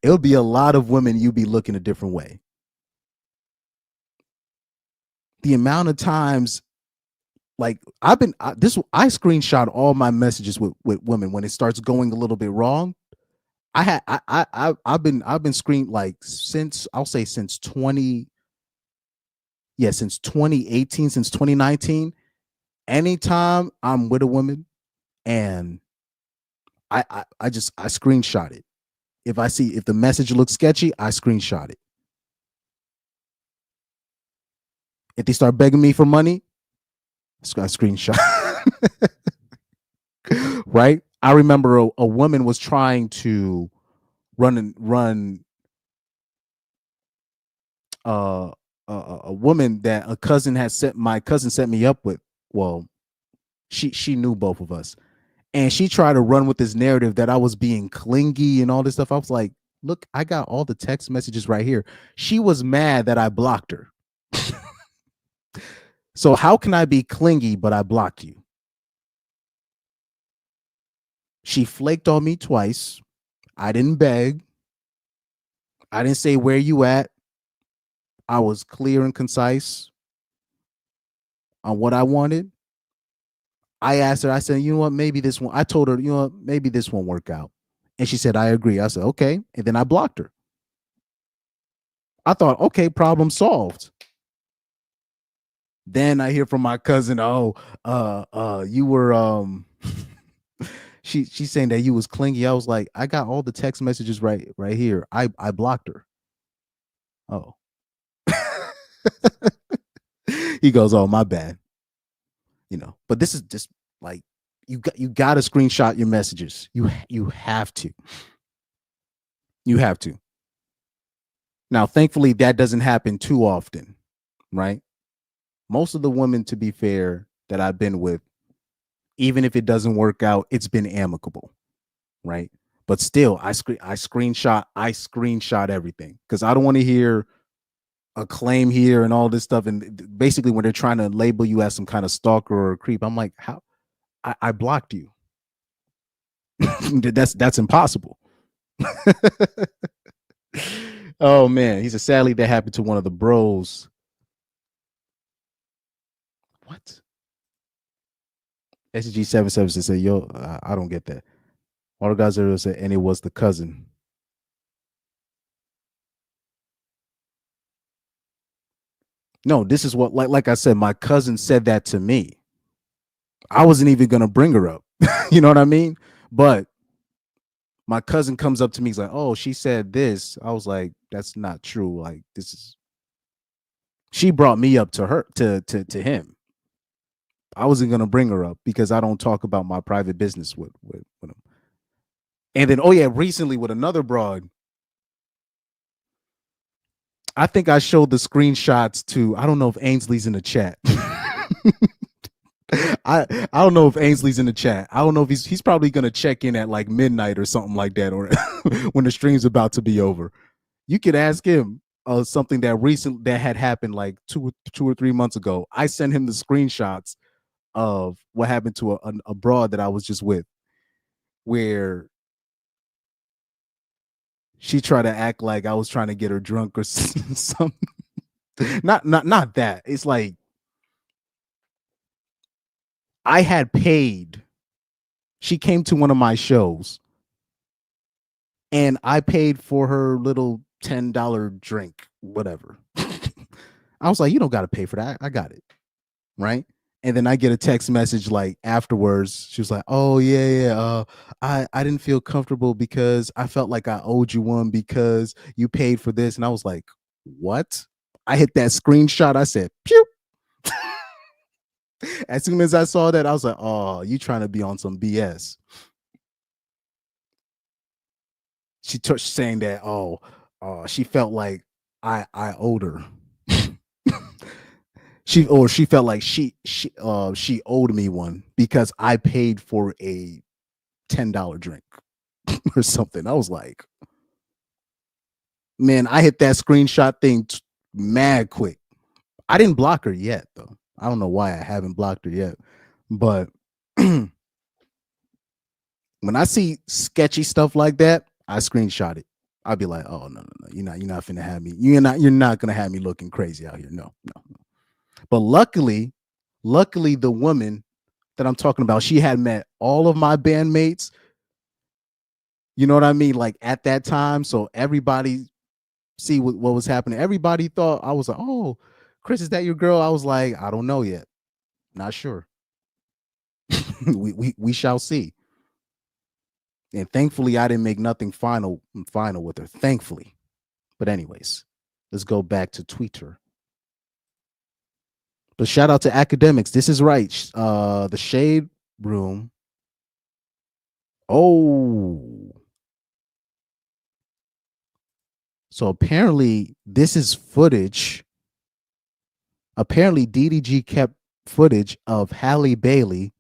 it'll be a lot of women you'd be looking a different way. The amount of times, like, I screenshot all my messages with women when it starts going a little bit wrong. I've been screened, like, since 2018, since 2019. Anytime I'm with a woman and I screenshot it. If the message looks sketchy, I screenshot it. If they start begging me for money, I screenshot. Right? I remember a woman was trying to run a woman that my cousin set me up with. Well, she knew both of us, and she tried to run with this narrative that I was being clingy and all this stuff. I was like, look, I got all the text messages right here. She was mad that I blocked her. So how can I be clingy but I blocked you? She flaked on me twice. I didn't beg. I didn't say where you at. I was clear and concise on what I wanted. I asked her, I said, you know what, maybe this one, I told her, you know what, maybe this won't work out. And she said, I agree. I said, okay. And then I blocked her. I thought, okay, problem solved. Then I hear from my cousin, you were she's saying that you was clingy. I was like, I got all the text messages right here. I blocked her. Oh. He goes, oh, my bad. You know, but this is just like, you got to screenshot your messages. You have to. You have to. Now, thankfully, that doesn't happen too often, right? Most of the women, to be fair, that I've been with, even if it doesn't work out, it's been amicable, right? But still, I screenshot everything because I don't want to hear a claim here and all this stuff. And basically, when they're trying to label you as some kind of stalker or a creep, I'm like, how? I blocked you. That's impossible. Oh man, he said, sadly that happened to one of the bros. What? SG77 said, yo, I don't get that. All the guys there said, and it was the cousin. No, this is what, like I said, my cousin said that to me. I wasn't even gonna bring her up. You know what I mean? But my cousin comes up to me, he's like, oh, she said this. I was like, that's not true. Like, she brought me up to her, to him. I wasn't gonna bring her up because I don't talk about my private business with him. And then, oh yeah, recently with another broad, I think I showed the screenshots to, I don't know if Ainsley's in the chat. I don't know if Ainsley's in the chat. I don't know if he's probably gonna check in at like midnight or something like that, or when the stream's about to be over. You could ask him something that had happened like 2 or 3 months ago. I sent him the screenshots of what happened to a broad that I was just with, where she tried to act like I was trying to get her drunk or something. Not that. It's like I had paid. She came to one of my shows and I paid for her little $10 drink, whatever. I was like, you don't got to pay for that. I got it. Right. And then I get a text message like afterwards. She was like, oh, yeah. I didn't feel comfortable because I felt like I owed you one because you paid for this. And I was like, what? I hit that screenshot. I said, pew. As soon as I saw that, I was like, oh, you trying to be on some BS. She saying that, she felt like I owed her. She felt like she owed me one because I paid for a $10 drink or something. I was like, man, I hit that screenshot thing mad quick. I didn't block her yet, though. I don't know why I haven't blocked her yet, but when I see sketchy stuff like that, I screenshot it. I'll be like, oh no, you're not finna have me. You're not gonna have me looking crazy out here. No. But luckily, the woman that I'm talking about, she had met all of my bandmates. You know what I mean? Like at that time, so everybody see what was happening. Everybody thought I was like, oh, Chris, is that your girl? I was like, I don't know yet. Not sure. we shall see. And thankfully, I didn't make nothing final with her. Thankfully. But anyways, let's go back to Twitter. But shout out to academics. This is right. The Shade Room. Oh. So apparently this is footage. Apparently DDG kept footage of Halle Bailey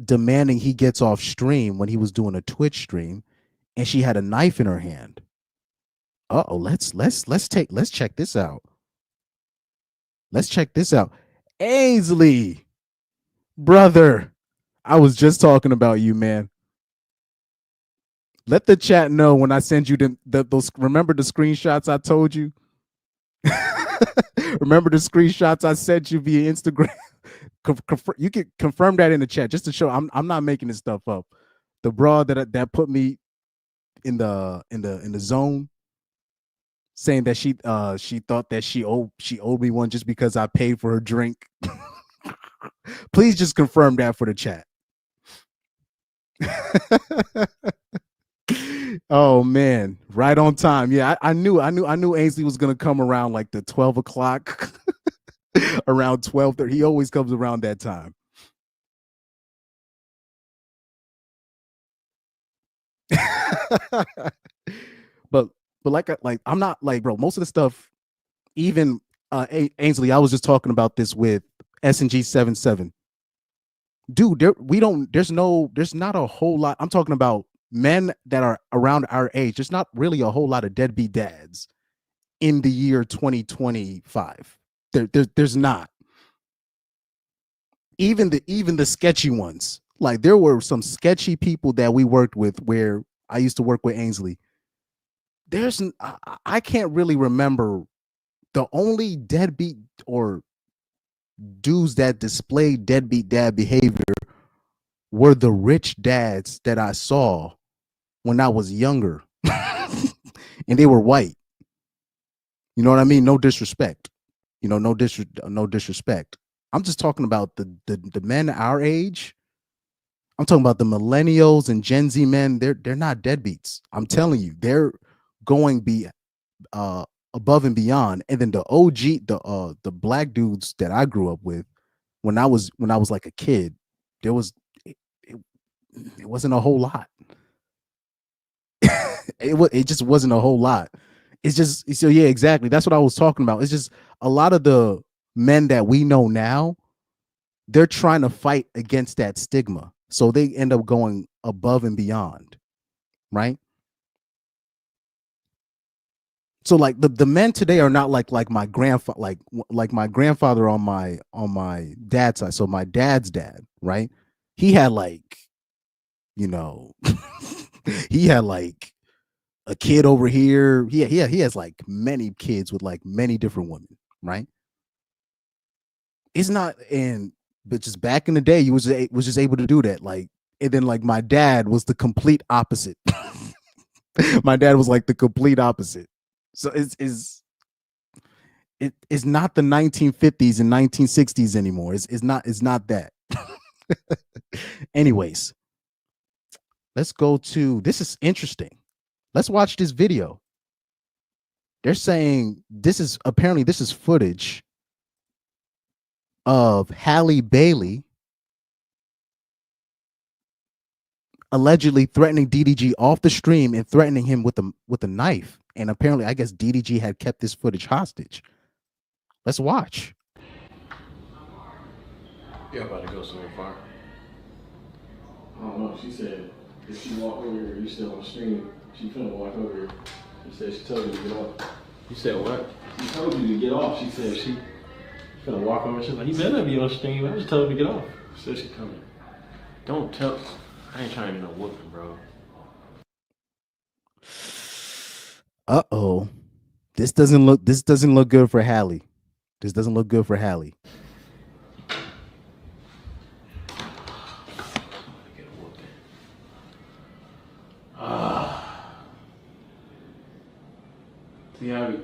demanding he gets off stream when he was doing a Twitch stream, and she had a knife in her hand. Uh-oh, let's check this out. Let's check this out. Ainsley, brother, I was just talking about you, man. Let the chat know when I send you those. Remember the screenshots I told you? Remember the screenshots I sent you via Instagram? You can confirm that in the chat just to show I'm not making this stuff up. The broad that put me in the zone, saying that she thought that she owed me one just because I paid for her drink. Please just confirm that for the chat. Oh man, right on time. Yeah, I knew Ainsley was gonna come around like the 12 o'clock, around 12:30. He always comes around that time. but like I'm not like, bro, most of the stuff, even Ainsley, I was just talking about this with SNG 77. Dude, there's not a whole lot. I'm talking about men that are around our age. There's not really a whole lot of deadbeat dads in the year 2025. There's not. Even the sketchy ones. Like there were some sketchy people that we worked with where I used to work with Ainsley. I can't really remember. The only deadbeat or dudes that displayed deadbeat dad behavior were the rich dads that I saw when I was younger. And they were white. You know what I mean? No disrespect. No disrespect. I'm just talking about the men our age. I'm talking about the millennials and Gen Z men. They're not deadbeats. I'm telling you, they're going above and beyond. And then the OG, the black dudes that I grew up with when I was like a kid, there was it wasn't a whole lot. It just wasn't a whole lot. It's just, so yeah, exactly. That's what I was talking about. It's just a lot of the men that we know now, they're trying to fight against that stigma. So they end up going above and beyond, right? So like the men today are not like my grandfather, like my grandfather on my dad's side. So my dad's dad, right? He had like, he had like a kid over here. He has like many kids with like many different women, right? It's not, but just back in the day, you was just able to do that. Like, and then like my dad was the complete opposite. My dad was like the complete opposite. So it's not the 1950s and 1960s anymore. It's not that. Anyways, let's go to, this is interesting. Let's watch this video. They're saying this is footage of Halle Bailey allegedly threatening DDG off the stream and threatening him with a knife. And apparently, I guess DDG had kept this footage hostage. Let's watch. You're about to go somewhere far. I don't know. She said if she walk over here, you still on the stream. She finna walk over here. She said she told you to get off. You said what? She told you to get off. She said she finna walk over. She's like, you better be on the stream. I just told her to get off. She said she coming. Don't tell. I ain't trying to get no whooping, bro. Uh-oh. This doesn't look good for Halle. This doesn't look good for Halle. See how we...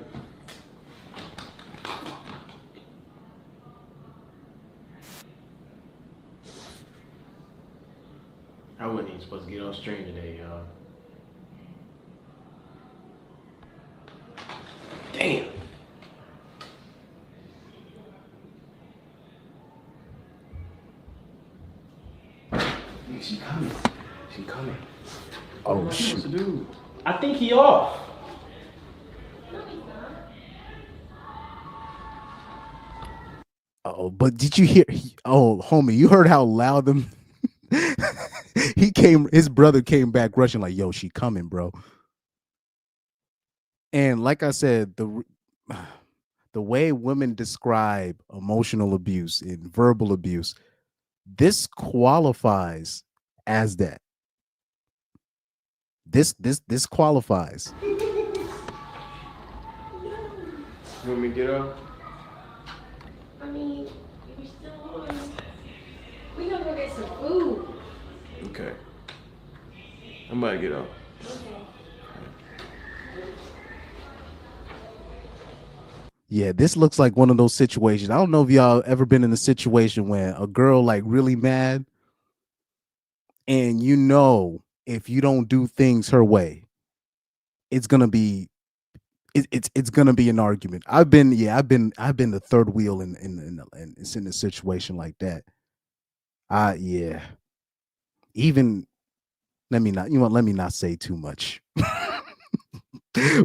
I wasn't even supposed to get on stream today, y'all. Damn. She coming. She coming. Oh, what am I shoot. supposed to do? I think he off. Oh, but did you hear? Oh, homie, you heard how loud them. His brother came back rushing like, "Yo, she coming, bro." And like I said, the way women describe emotional abuse and verbal abuse, this qualifies as that. This qualifies. You want me to get up? I mean, you're still on. We gotta go get some food. Okay. I'm about to get up. Okay. Yeah, this looks like one of those situations. I don't know if y'all ever been in a situation where a girl like really mad, and you know if you don't do things her way, it's gonna be it's gonna be an argument. I've been the third wheel in it's in a situation like that. Yeah. Even let me not say too much.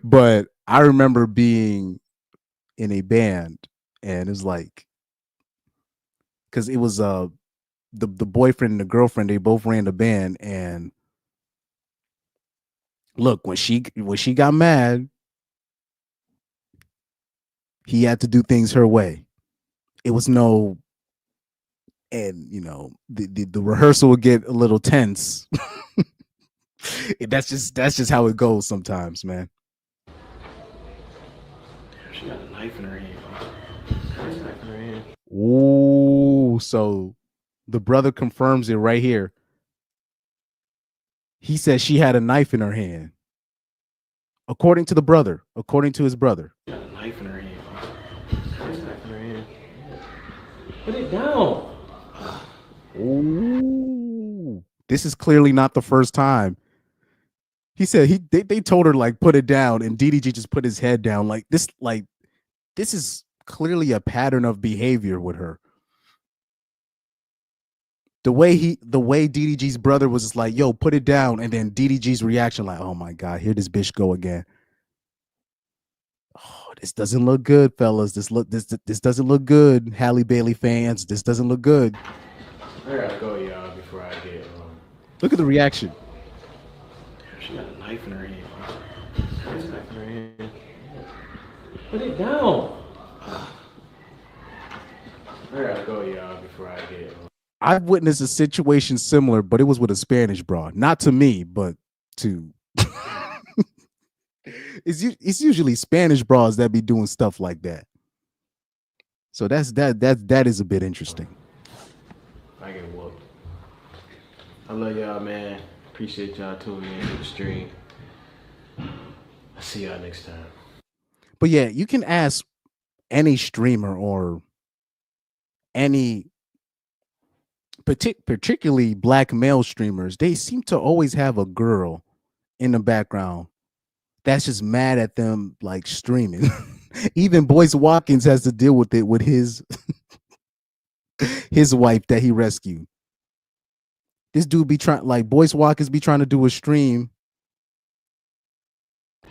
But I remember being in a band, and it's like, because it was the boyfriend and the girlfriend, they both ran the band, and look, when she got mad, he had to do things her way. It was no, and you know, the rehearsal would get a little tense. That's just how it goes sometimes, man. She got a knife in her hand. She got a knife in her hand. Ooh, so the brother confirms it right here. He says she had a knife in her hand. According to the brother, according to his brother. She got a knife in her hand. She got a knife in her hand. Put it down. Ooh, this is clearly not the first time. He said they told her like put it down, and DDG just put his head down. Like this is clearly a pattern of behavior with her. The way DDG's brother was just like, "Yo, put it down," and then DDG's reaction like, "Oh my God, here this bitch go again." Oh, this doesn't look good, fellas. This doesn't look good, Halle Bailey fans. This doesn't look good. I gotta go, y'all, before I get. Look at the reaction. She got a knife in her hand. She got a knife in her hand. Put it down. I gotta go, y'all, before I get. I've witnessed a situation similar, but it was with a Spanish broad. Not to me, but to It's usually Spanish bras that be doing stuff like that. So that is a bit interesting. I get whooped. I love y'all, man. Appreciate y'all tuning in to the stream. I'll see y'all next time. But yeah, you can ask any streamer or any particularly black male streamers, they seem to always have a girl in the background that's just mad at them like streaming. Even Boyce Watkins has to deal with it with his wife that he rescued. This dude be trying, like Boyce Watkins be trying to do a stream,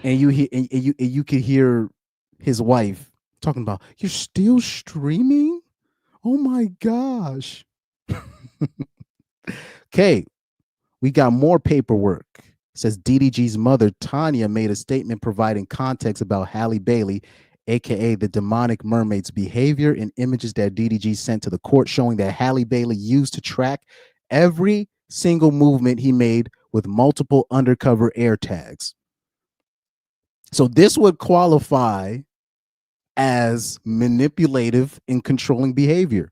and you can hear his wife talking about, "You're still streaming? Oh my gosh." Okay, we got more paperwork. It says DDG's mother, Tanya, made a statement providing context about Halle Bailey, aka the demonic mermaid's behavior, in images that DDG sent to the court showing that Halle Bailey used to track every single movement he made with multiple undercover air tags. So this would qualify as manipulative and controlling behavior.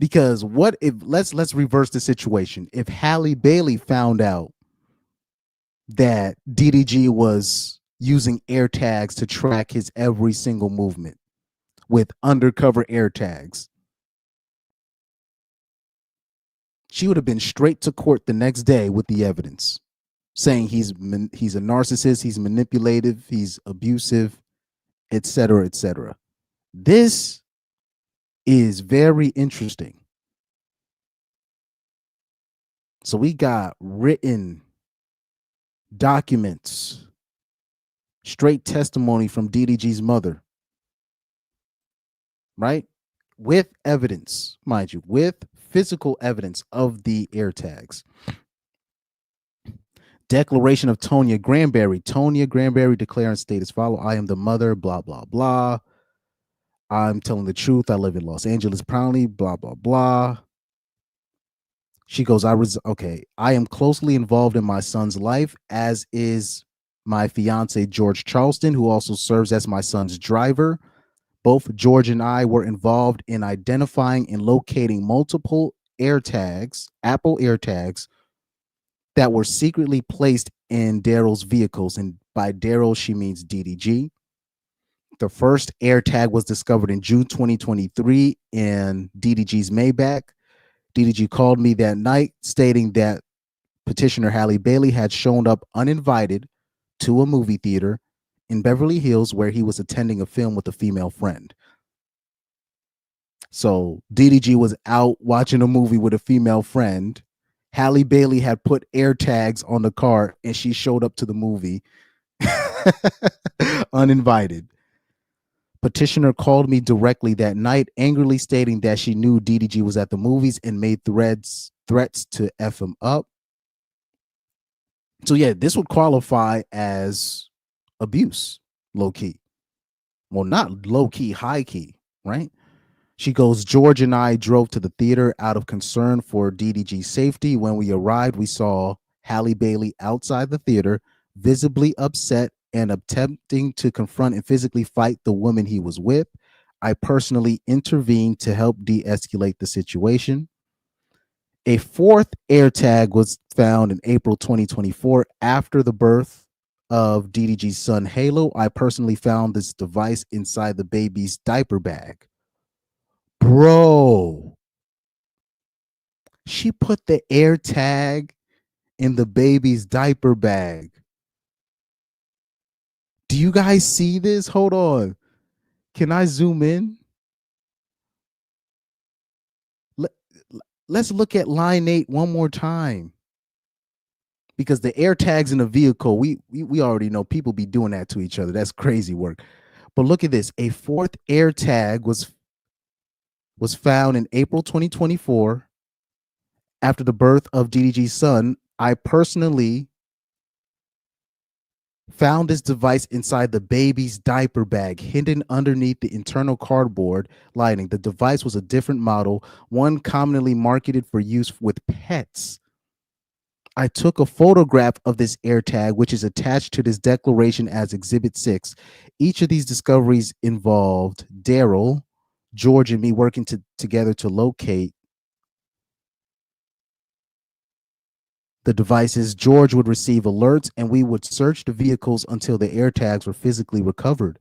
Because what if let's reverse the situation. If Halle Bailey found out that DDG was using air tags to track his every single movement with undercover air tags, she would have been straight to court the next day with the evidence, saying he's a narcissist, he's manipulative, he's abusive, etc., etc. This is very interesting. So we got written documents, straight testimony from DDG's mother, right? With evidence, mind you, with physical evidence of the air tags. Declaration of Tonya Granberry. Tonya Granberry declaring state as follow: I am the mother, blah, blah, blah. I'm telling the truth. I live in Los Angeles proudly, blah, blah, blah. She goes, I am closely involved in my son's life, as is my fiance, George Charleston, who also serves as my son's driver. Both George and I were involved in identifying and locating multiple air tags, Apple air tags, that were secretly placed in Daryl's vehicles. And by Daryl, she means DDG. The first air tag was discovered in June 2023 in DDG's Maybach. DDG called me that night stating that petitioner Halle Bailey had shown up uninvited to a movie theater in Beverly Hills where he was attending a film with a female friend. So DDG was out watching a movie with a female friend. Halle Bailey had put air tags on the car and she showed up to the movie uninvited. Petitioner called me directly that night, angrily stating that she knew DDG was at the movies and made threats to F him up. So yeah, this would qualify as abuse, low key. Well, not low key, high key, right? She goes, George and I drove to the theater out of concern for DDG's safety. When we arrived, we saw Halle Bailey outside the theater, visibly upset and attempting to confront and physically fight the woman he was with. I personally intervened to help de-escalate the situation. A fourth air tag was found in April 2024 after the birth of DDG's son, Halo. I personally found this device inside the baby's diaper bag. Bro, she put the air tag in the baby's diaper bag. Do you guys see this? Hold on. Can I zoom in? Let's look at line 8 one more time. Because the air tags in the vehicle, we already know people be doing that to each other. That's crazy work. But look at this. A fourth air tag was found in April 2024 after the birth of DDG's son. I personally found this device inside the baby's diaper bag, hidden underneath the internal cardboard lining. The device was a different model, one commonly marketed for use with pets. I took a photograph of this AirTag, which is attached to this declaration as Exhibit 6. Each of these discoveries involved Daryl, George, and me working together to locate the devices. George would receive alerts, and we would search the vehicles until the AirTags were physically recovered.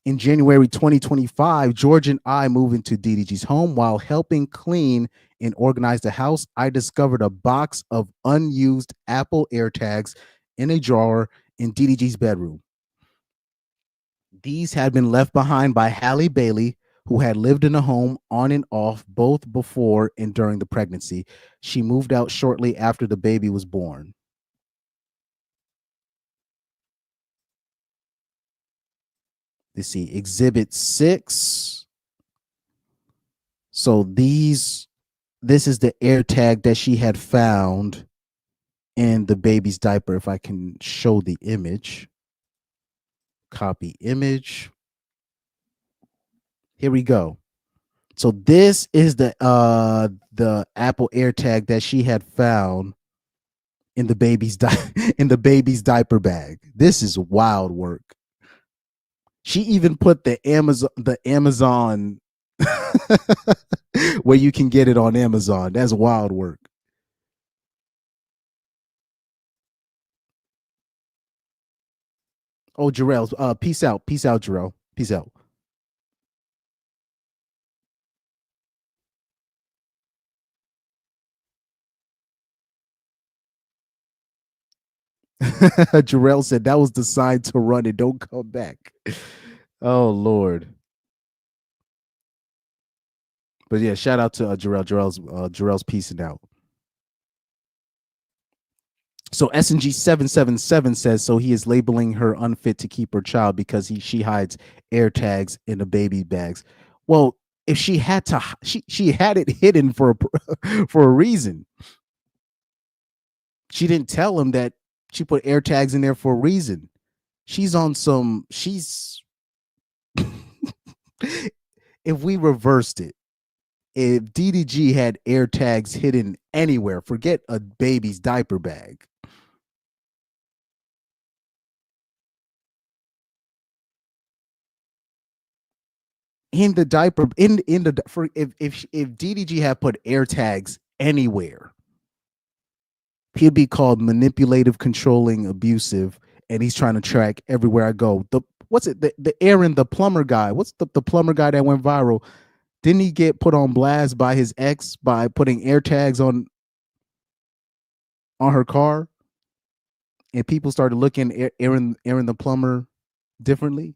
In January 2025, George and I moved into DDG's home. While helping clean and organize the house, I discovered a box of unused Apple AirTags in a drawer in DDG's bedroom. These had been left behind by Halle Bailey, who had lived in the home on and off both before and during the pregnancy. She moved out shortly after the baby was born. Let's see, Exhibit 6. So this is the AirTag that she had found in the baby's diaper. If I can show the image, copy image. Here we go. So this is the Apple AirTag that she had found in the baby's in the baby's diaper bag. This is wild work. She even put the Amazon where you can get it on Amazon. That's wild work. Oh, Jarrell, peace out, Jarrell, peace out. Jarrell said that was the sign to run and don't come back. Oh Lord. But yeah, shout out to Jarrell. Jarrell's peacing out. So SNG 777 says, so he is labeling her unfit to keep her child because she hides AirTags in the baby bags. Well, if she had to, she had it hidden for a reason. She didn't tell him that she put AirTags in there for a reason. She's on some. If we reversed it, if DDG had AirTags hidden anywhere, forget a baby's diaper bag. In the diaper, if DDG had put AirTags anywhere, he'd be called manipulative, controlling, abusive, and he's trying to track everywhere I go. The Aaron, the plumber guy? What's the plumber guy that went viral? Didn't he get put on blast by his ex by putting AirTags on her car? And people started looking at Aaron the plumber differently.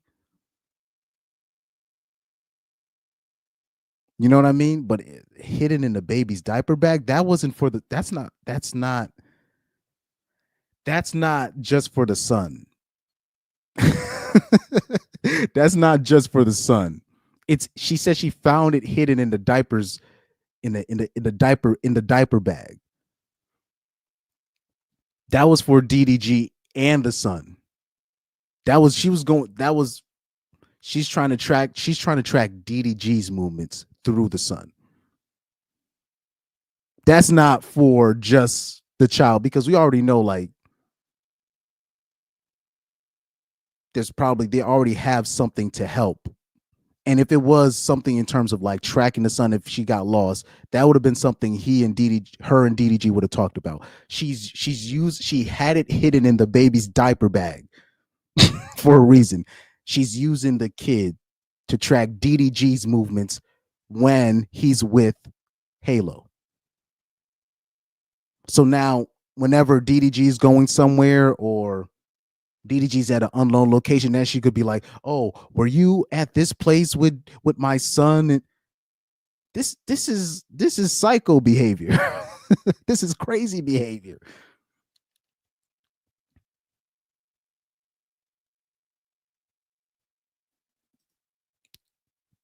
You know what I mean? But hidden in the baby's diaper bag, that wasn't for the. That's not just for the son. That's not just for the son. She said she found it hidden in the diapers, in the diaper bag. That was for DDG and the son. She's trying to track DDG's movements through the son. That's not for just the child, because we already know, like, they already have something to help. And if it was something in terms of like tracking the son, if she got lost, that would have been something her and DDG would have talked about. She had it hidden in the baby's diaper bag for a reason. She's using the kid to track DDG's movements when he's with Halo. So now whenever DDG is going somewhere or DDG's at an unknown location, then she could be like, "Oh, were you at this place with my son?" And this is psycho behavior. This is crazy behavior.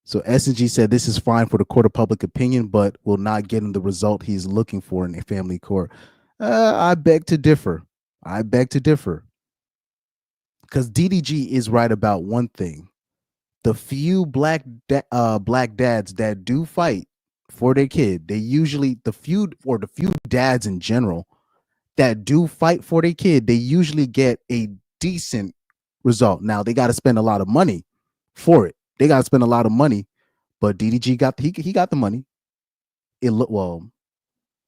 So SNG said this is fine for the court of public opinion, but will not get him the result he's looking for in a family court. I beg to differ. Because DDG is right about one thing. The few black dads that do fight for their kid, they usually, the few dads in general that do fight for their kid, they usually get a decent result. Now they got to spend a lot of money for it. They got to spend a lot of money, but DDG got he got the money. It look well.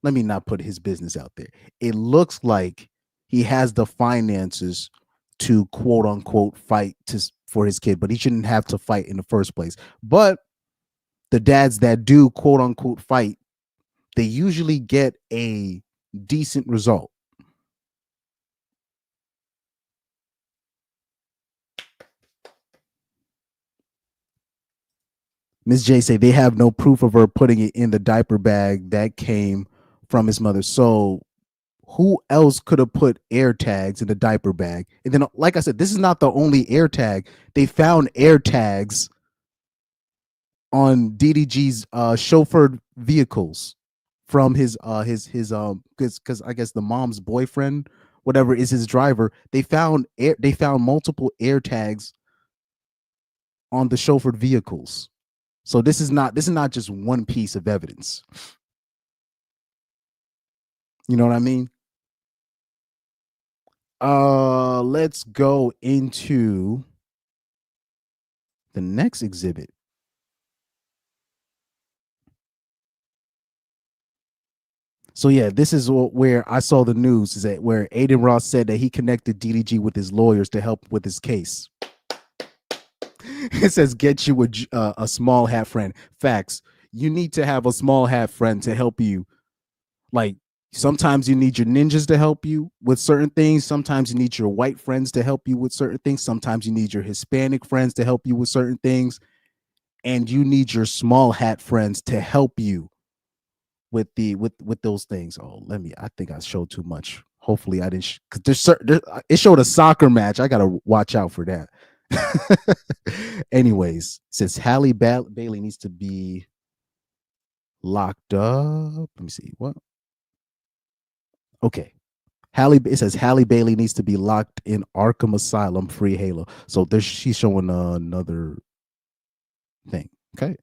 Let me not put his business out there. It looks like he has the finances to quote unquote fight for his kid, but he shouldn't have to fight in the first place. But the dads that do quote unquote fight, they usually get a decent result. Miss J say they have no proof of her putting it in the diaper bag that came from his mother. So who else could have put air tags in the diaper bag? And then, like I said, this is not the only air tag. They found air tags on DDG's chauffeured vehicles from his because I guess the mom's boyfriend, whatever, is his driver. They found multiple air tags on the chauffeured vehicles. So this is not just one piece of evidence. You know what I mean? Let's go into the next exhibit. So yeah, this is where I saw the news, is that where Aiden Ross said that he connected DDG with his lawyers to help with his case. It says, get you a small hat friend. Facts. You need to have a small hat friend to help you. Like, sometimes you need your ninjas to help you with certain things. Sometimes you need your white friends to help you with certain things. Sometimes you need your Hispanic friends to help you with certain things. And you need your small hat friends to help you with those things. Oh, I think I showed too much. Hopefully I didn't, because it showed a soccer match. I gotta watch out for that. Anyways, says Halle Bailey needs to be locked up. Let me see what. Okay, it says Halle Bailey needs to be locked in Arkham Asylum, free Halo. So she's showing another thing. Okay.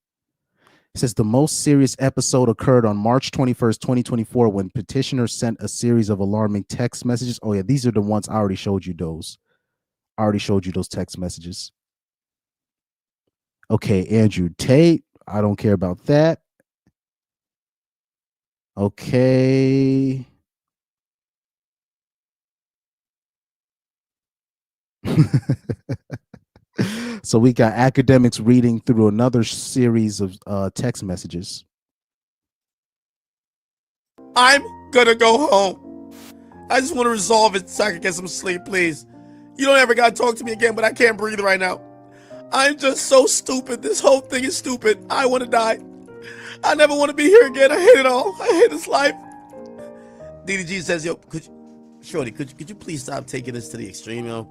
It says the most serious episode occurred on March 21st, 2024, when petitioner sent a series of alarming text messages. Oh, yeah, these are the ones I already showed you those. I already showed you those text messages. Okay, Andrew Tate. I don't care about that. Okay. So we got academics reading through another series of text messages. I'm gonna go home. I just want to resolve it so I can get some sleep, please. You don't ever gotta talk to me again, but I can't breathe right now. I'm just so stupid. This whole thing is stupid. I want to die. I never want to be here again. I hate it all. I hate this life. DDG says, yo, Shorty, could you please stop taking this to the extreme, yo?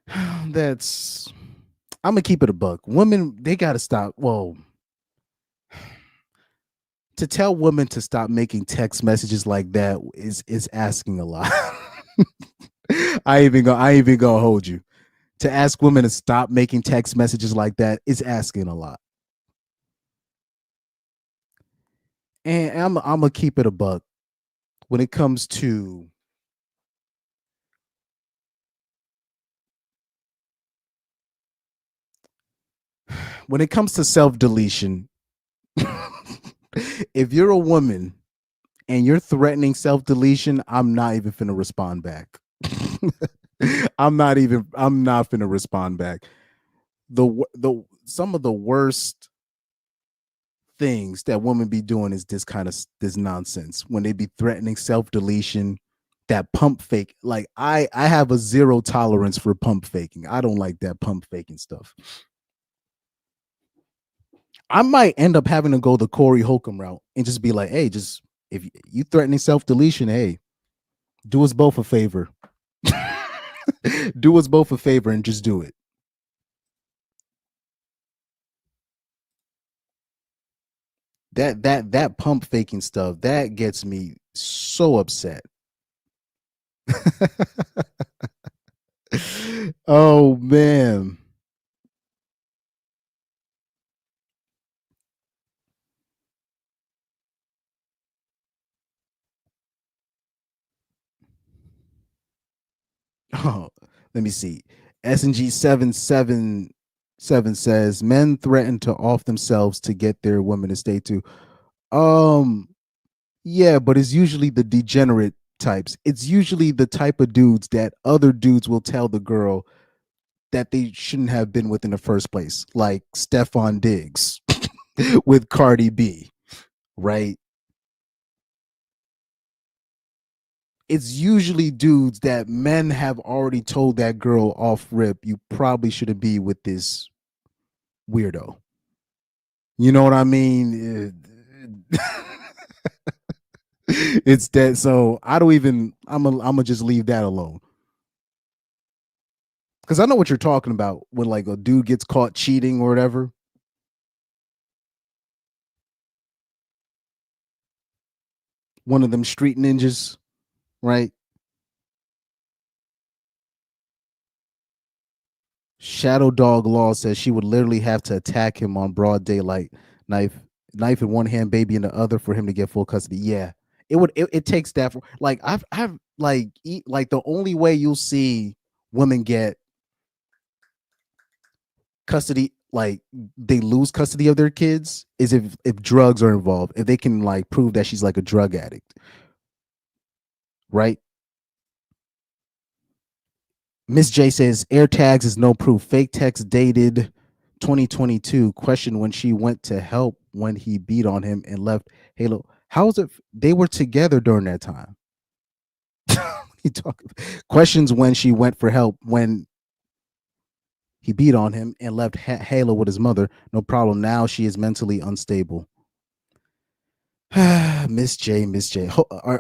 I'm gonna keep it a buck. Women, they gotta stop. Well, to tell women to stop making text messages like that is asking a lot. I ain't even gonna hold you. To ask women to stop making text messages like that is asking a lot. And I'm gonna keep it a buck when it comes to self-deletion. If you're a woman and you're threatening self-deletion, I'm not even finna respond back. I'm not finna respond back. Some of the worst things that women be doing is this nonsense when they be threatening self-deletion, that pump fake. Like I have a zero tolerance for pump faking. I don't like that pump faking stuff. I might end up having to go the Corey Holcomb route and just be like, hey, just if you threatening self-deletion, hey, do us both a favor. Do us both a favor and just do it. That pump faking stuff, that gets me so upset. Oh man. Oh, let me see. SNG 777 says men threaten to off themselves to get their women to stay too. Yeah, but it's usually the degenerate types. It's usually the type of dudes that other dudes will tell the girl that they shouldn't have been with in the first place, like Stefan Diggs with Cardi B, right? It's usually dudes that men have already told that girl off rip, you probably shouldn't be with this weirdo. You know what I mean? It's that. So I don't even. I'm gonna just leave that alone because I know what you're talking about when like a dude gets caught cheating or whatever. One of them street ninjas, right? Shadow Dog Law says she would literally have to attack him on broad daylight, knife in one hand, baby in the other, for him to get full custody. Yeah, it would. It takes that. For, like I've like like the only way you'll see women get custody, like they lose custody of their kids, is if drugs are involved. If they can like prove that she's like a drug addict, right? Miss J says air tags is no proof. Fake text dated 2022. Question when she went to help when he beat on him and left Halo. How is it they were together during that time? He talk questions when she went for help when he beat on him and left Halo with his mother. No problem. Now she is mentally unstable. Miss J.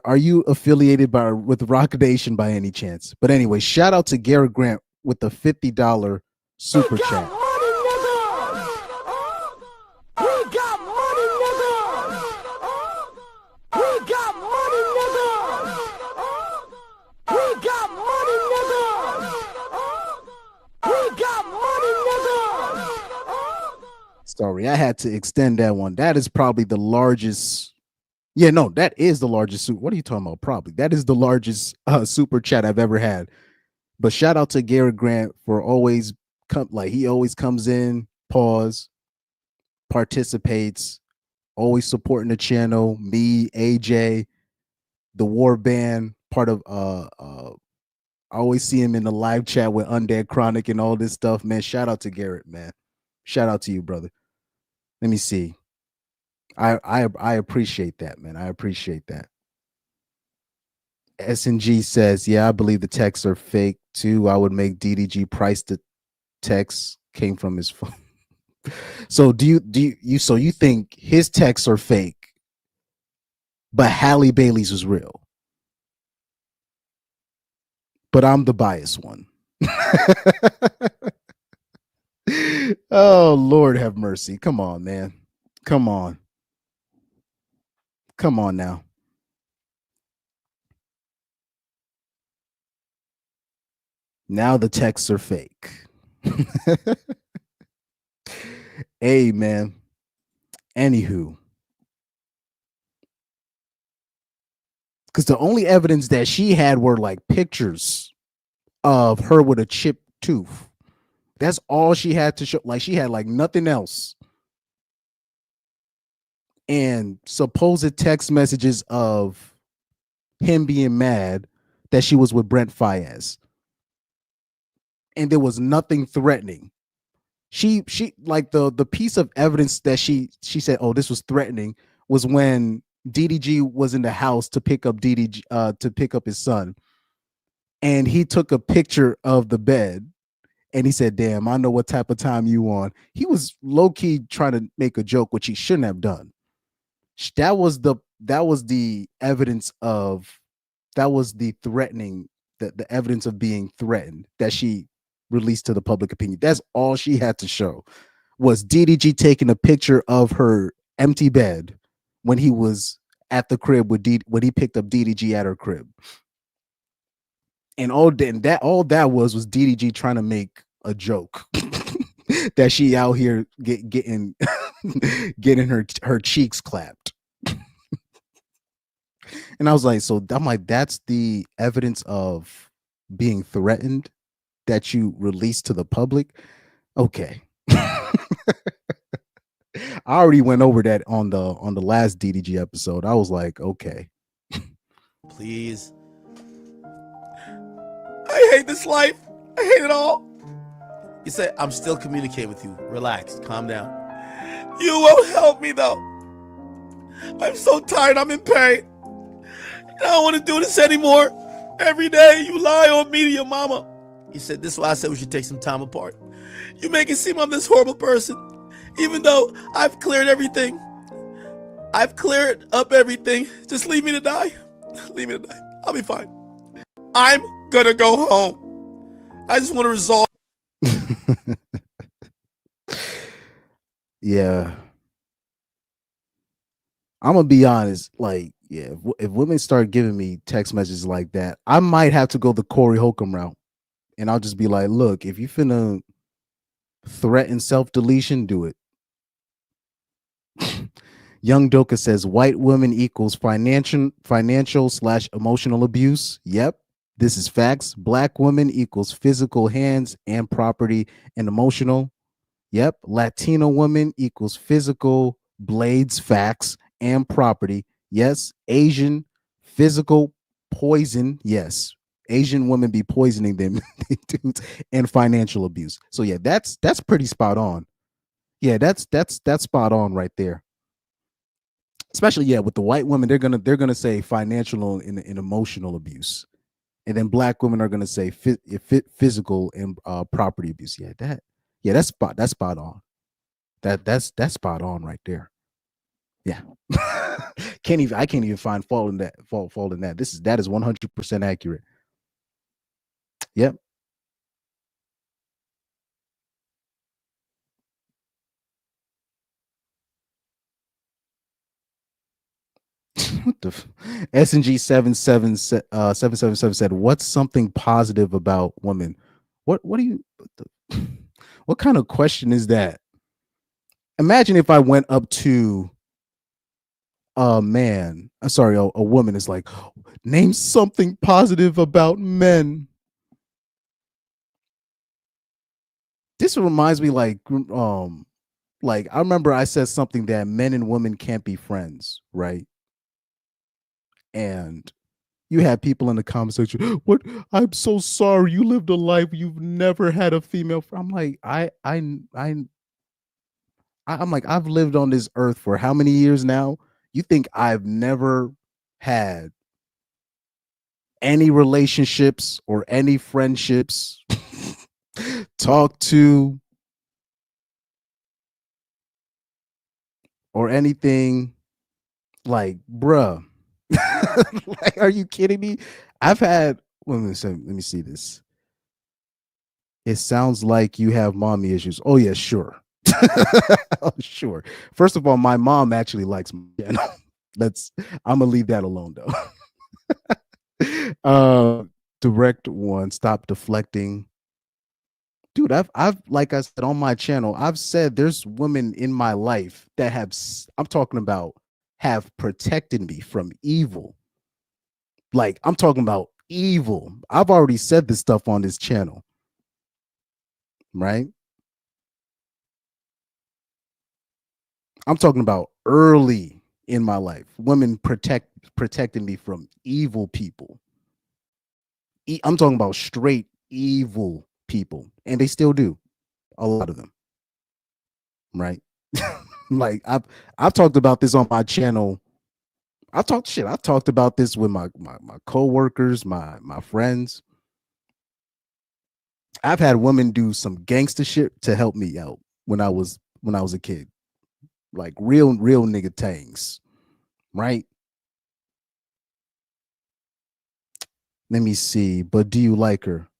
Are you affiliated with Rock Nation by any chance? But anyway, shout out to Garrett Grant with the $50 super chat. Sorry, I had to extend that one. That is probably the largest. Yeah, no, that is the largest. What are you talking about? Probably that is the largest super chat I've ever had. But shout out to Garrett Grant for always he always comes in, pause, participates, always supporting the channel. Me, AJ, the War Band, part of I always see him in the live chat with Undead Chronic and all this stuff, man. Shout out to Garrett, man. Shout out to you, brother. Let me see. I appreciate that, man. I appreciate that. SNG says, yeah, I believe the texts are fake too. I would make DDG price the text came from his phone. So do you think his texts are fake, but Halle Bailey's was real? But I'm the biased one. Oh, Lord have mercy. Come on, man. Come on. Come on now. Now the texts are fake. Hey, man. Anywho. Because the only evidence that she had were like pictures of her with a chipped tooth. That's all she had to show. Like she had like nothing else. And supposed text messages of him being mad that she was with Brent Fayez. And there was nothing threatening. She like the piece of evidence that she said, oh, this was threatening, was when DDG was in the house to pick up DDG to pick up his son. And he took a picture of the bed and he said, damn, I know what type of time you on. He was low-key trying to make a joke, which he shouldn't have done. That was the evidence of, that was the threatening, the evidence of being threatened that she released to the public opinion. That's all she had to show, was DDG taking a picture of her empty bed when he was at the crib with when he picked up DDG at her crib. And all that was DDG trying to make a joke that she out here getting her cheeks clapped. And I was like, so I'm like, that's the evidence of being threatened that you release to the public, okay. I already went over that on the last DDG episode. I was like, okay. Please. I hate this life. I hate it all. You say, I'm still communicating with you. Relax. Calm down. You won't help me, though. I'm so tired. I'm in pain. I don't want to do this anymore. Every day you lie on me to your mama. You said, this is why I said we should take some time apart. You make it seem I'm this horrible person. Even though I've cleared everything. I've cleared up everything. Just leave me to die. Leave me to die. I'll be fine. I'm gonna go home. I just want to resolve. Yeah. I'm gonna be honest. Like, yeah, if women start giving me text messages like that, I might have to go the Corey Holcomb route. And I'll just be like, look, if you finna threaten self-deletion, do it. Young Doka says white woman equals financial/emotional abuse. Yep, this is facts. Black woman equals physical hands and property and emotional. Yep, Latino woman equals physical blades, facts and property. Yes, Asian physical poison. Yes, Asian women be poisoning them dudes and financial abuse. So yeah, that's pretty spot on. Yeah, that's spot on right there. Especially, yeah, with the white women, they're gonna say financial and emotional abuse, and then black women are gonna say physical and property abuse. Yeah, that's spot on. That's spot on right there. Yeah, I can't even find fault in that. Fault in that. That is 100% accurate. Yep. What the SNG 777 said, what's something positive about women? What do you what kind of question is that? Imagine if I went up to a man, sorry, a woman is like, name something positive about men. This reminds me like I remember I said something that men and women can't be friends, right? And you had people in the comment section, what? I'm so sorry you lived a life you've never had a female friend. I'm like, I'm like, I've lived on this earth for how many years now? You think I've never had any relationships or any friendships, talk to, or anything? Like, bruh. Like, are you kidding me? I've had, let me see this. It sounds like you have mommy issues. Oh yeah, sure. Oh, sure. First of all, my mom actually likes my channel. I'm gonna leave that alone though. Direct one, stop deflecting. Dude, I've like I said on my channel, I've said there's women in my life that I'm talking about have protected me from evil. Like, I'm talking about evil. I've already said this stuff on this channel. Right? I'm talking about early in my life. Women protecting me from evil people. I'm talking about straight evil people. And they still do. A lot of them. Right? Like I've talked about this on my channel. I've talked about this with my co-workers, my friends. I've had women do some gangster shit to help me out when I was a kid. Like real nigga tangs. Right? Let me see. But do you like her?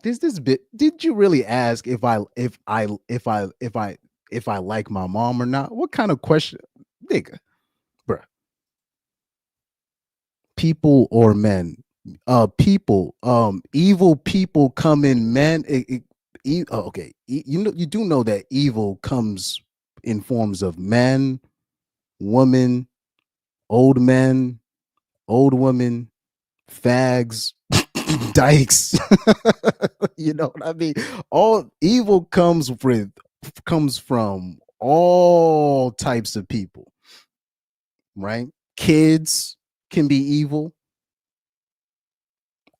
This bit. Did you really ask if I like my mom or not? What kind of question, nigga, bruh? People or men? People. Evil people come in men. Okay. You do know that evil comes in forms of men, woman, old men, old women, fags, dykes. You know what I mean? All evil comes from all types of people, right? Kids can be evil.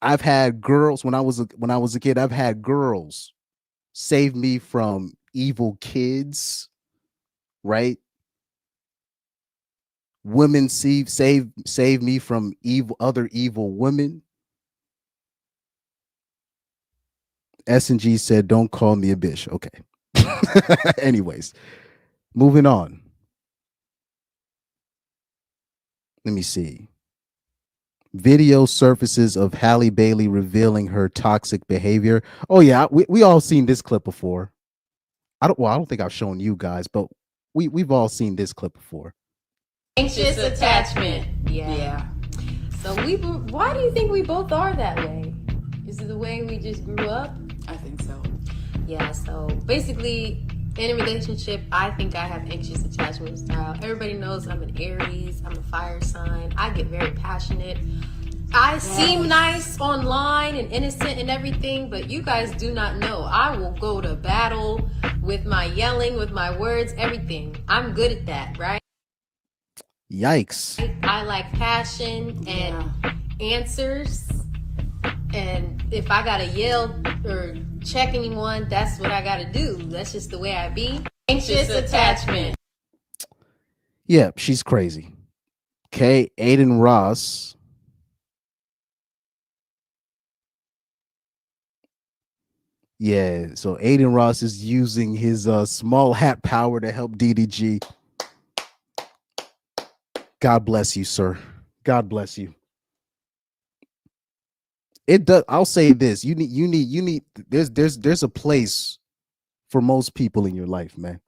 I've had girls when I was a kid. I've had girls save me from evil kids, right? Women save me from other evil women. S&G said, "Don't call me a bitch." Okay. Anyways, moving on. Let me see. Video surfaces of Halle Bailey revealing her toxic behavior. Oh yeah, we all seen this clip before. I don't think I've shown you guys, but we've all seen this clip before. Anxious attachment. Yeah. So why do you think we both are that way? Is it the way we just grew up? I think so. Yeah, so basically in a relationship, I think I have anxious attachment style. Everybody knows I'm an Aries, I'm a fire sign. I get very passionate. I seem nice online and innocent and everything, but you guys do not know. I will go to battle with my yelling, with my words, everything. I'm good at that, right? Yikes. I like passion and answers. And if I gotta yell or check anyone, that's what I gotta do. That's just the way I be. Anxious attachment. Yeah, she's crazy. Okay, Aiden Ross. Yeah, so Aiden Ross is using his small hat power to help DDG. God bless you, sir. God bless you. It does. I'll say this: you need. There's a place for most people in your life, man.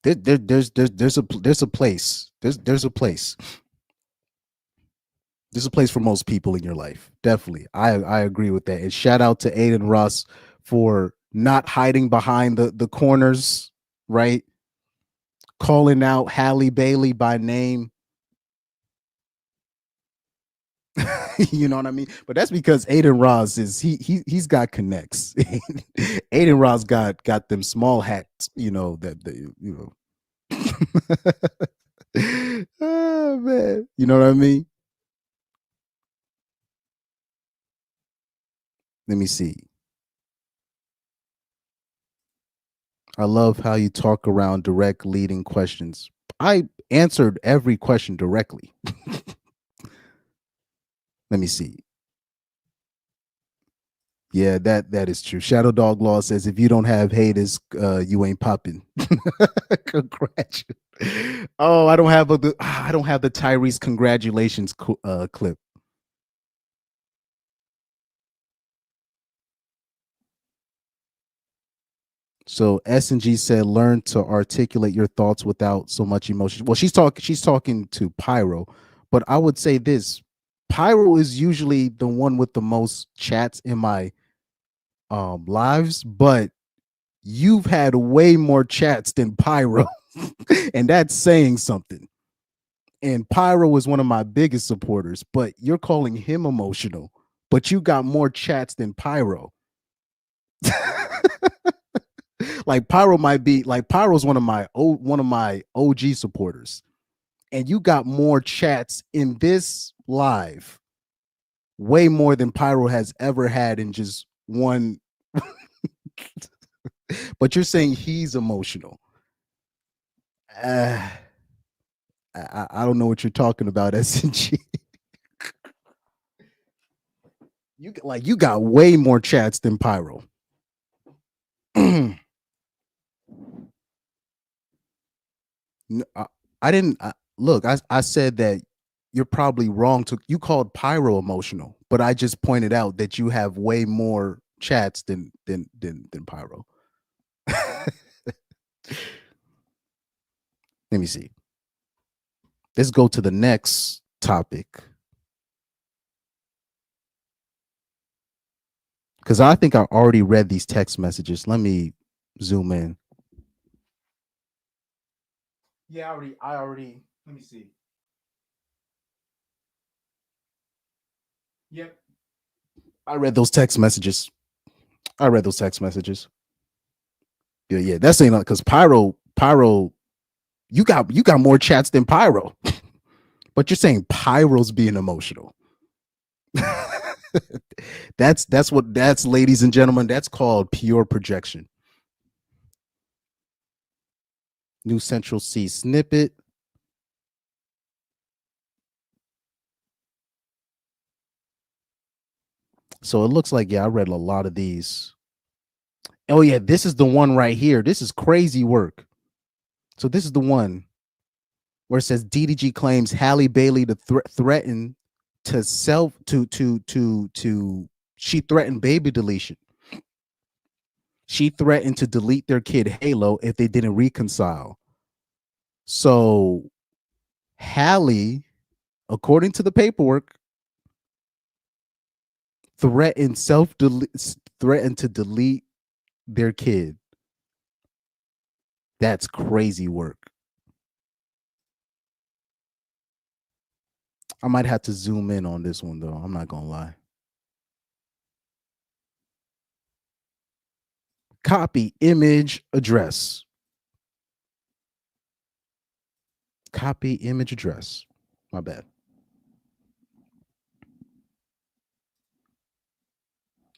There's a place. There's a place. There's a place for most people in your life. Definitely, I agree with that. And shout out to Aiden Ross for not hiding behind the corners, right? Calling out Halle Bailey by name. You know what I mean? But that's because Aiden Ross he's got connects. Aiden Ross got them small hats, you know, that you know. Oh man. You know what I mean? Let me see. I love how you talk around direct leading questions. I answered every question directly. Let me see. Yeah, that is true. Shadow Dog Law says if you don't have haters, you ain't popping. Congratulations. Oh, I don't have the Tyrese congratulations clip. So S&G said, learn to articulate your thoughts without so much emotion. Well, she's talking to Pyro, but I would say this: Pyro is usually the one with the most chats in my lives, but you've had way more chats than Pyro, and that's saying something. And Pyro is one of my biggest supporters, but you're calling him emotional, but you got more chats than Pyro. Like Pyro's one of my OG supporters, and you got more chats in this live, way more than Pyro has ever had in just one. But you're saying he's emotional. I don't know what you're talking about, SNG. You got way more chats than Pyro. No, I didn't look. I said that you're probably wrong. You called Pyro emotional, but I just pointed out that you have way more chats than Pyro. Let me see. Let's go to the next topic, because I think I already read these text messages. Let me zoom in. Yeah, I already. Let me see. Yep. I read those text messages. Yeah, that's ain't because Pyro, you got more chats than Pyro, but you're saying Pyro's being emotional. that's ladies and gentlemen, that's called pure projection. New Central C snippet. So it looks like, yeah, I read a lot of these. Oh yeah, this is the one right here. This is crazy work. So this is the one where it says DDG claims Halle Bailey to threaten to she threatened baby deletion. She threatened to delete their kid Halo if they didn't reconcile. So Halle, according to the paperwork, threatened to delete their kid. That's crazy work. I might have to zoom in on this one though. I'm not gonna lie. Copy image address. Copy image address. My bad.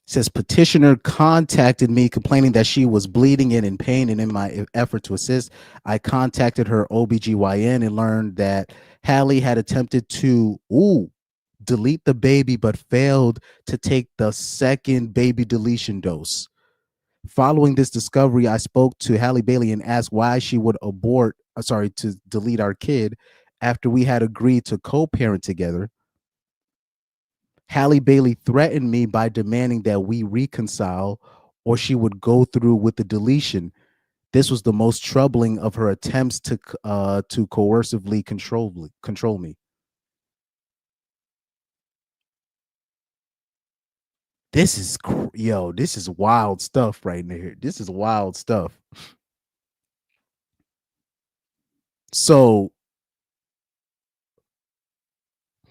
Says petitioner contacted me complaining that she was bleeding and in pain, and in my effort to assist, I contacted her OBGYN and learned that Halle had attempted to delete the baby but failed to take the second baby deletion dose. Following this discovery, I spoke to Halle Bailey and asked why she would to delete our kid after we had agreed to co-parent together. Halle Bailey threatened me by demanding that we reconcile or she would go through with the deletion. This was the most troubling of her attempts to coercively control me. This is this is wild stuff right here. This is wild stuff. So,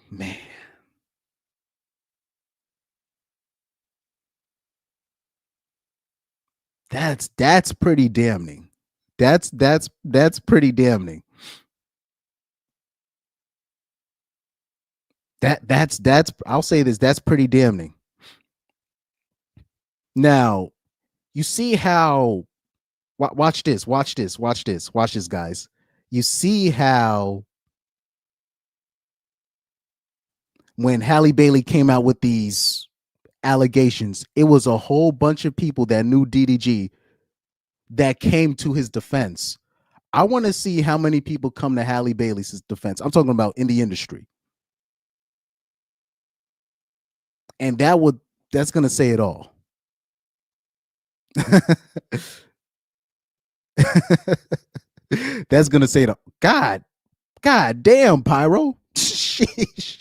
man, that's pretty damning. That's pretty damning. That's I'll say this, that's pretty damning. Now, you see how watch this, guys. You see how when Halle Bailey came out with these allegations, it was a whole bunch of people that knew DDG that came to his defense. I want to see how many people come to Halle Bailey's defense. I'm talking about in the industry. And that's going to say it all. That's going to say it all. God damn, Pyro. Sheesh.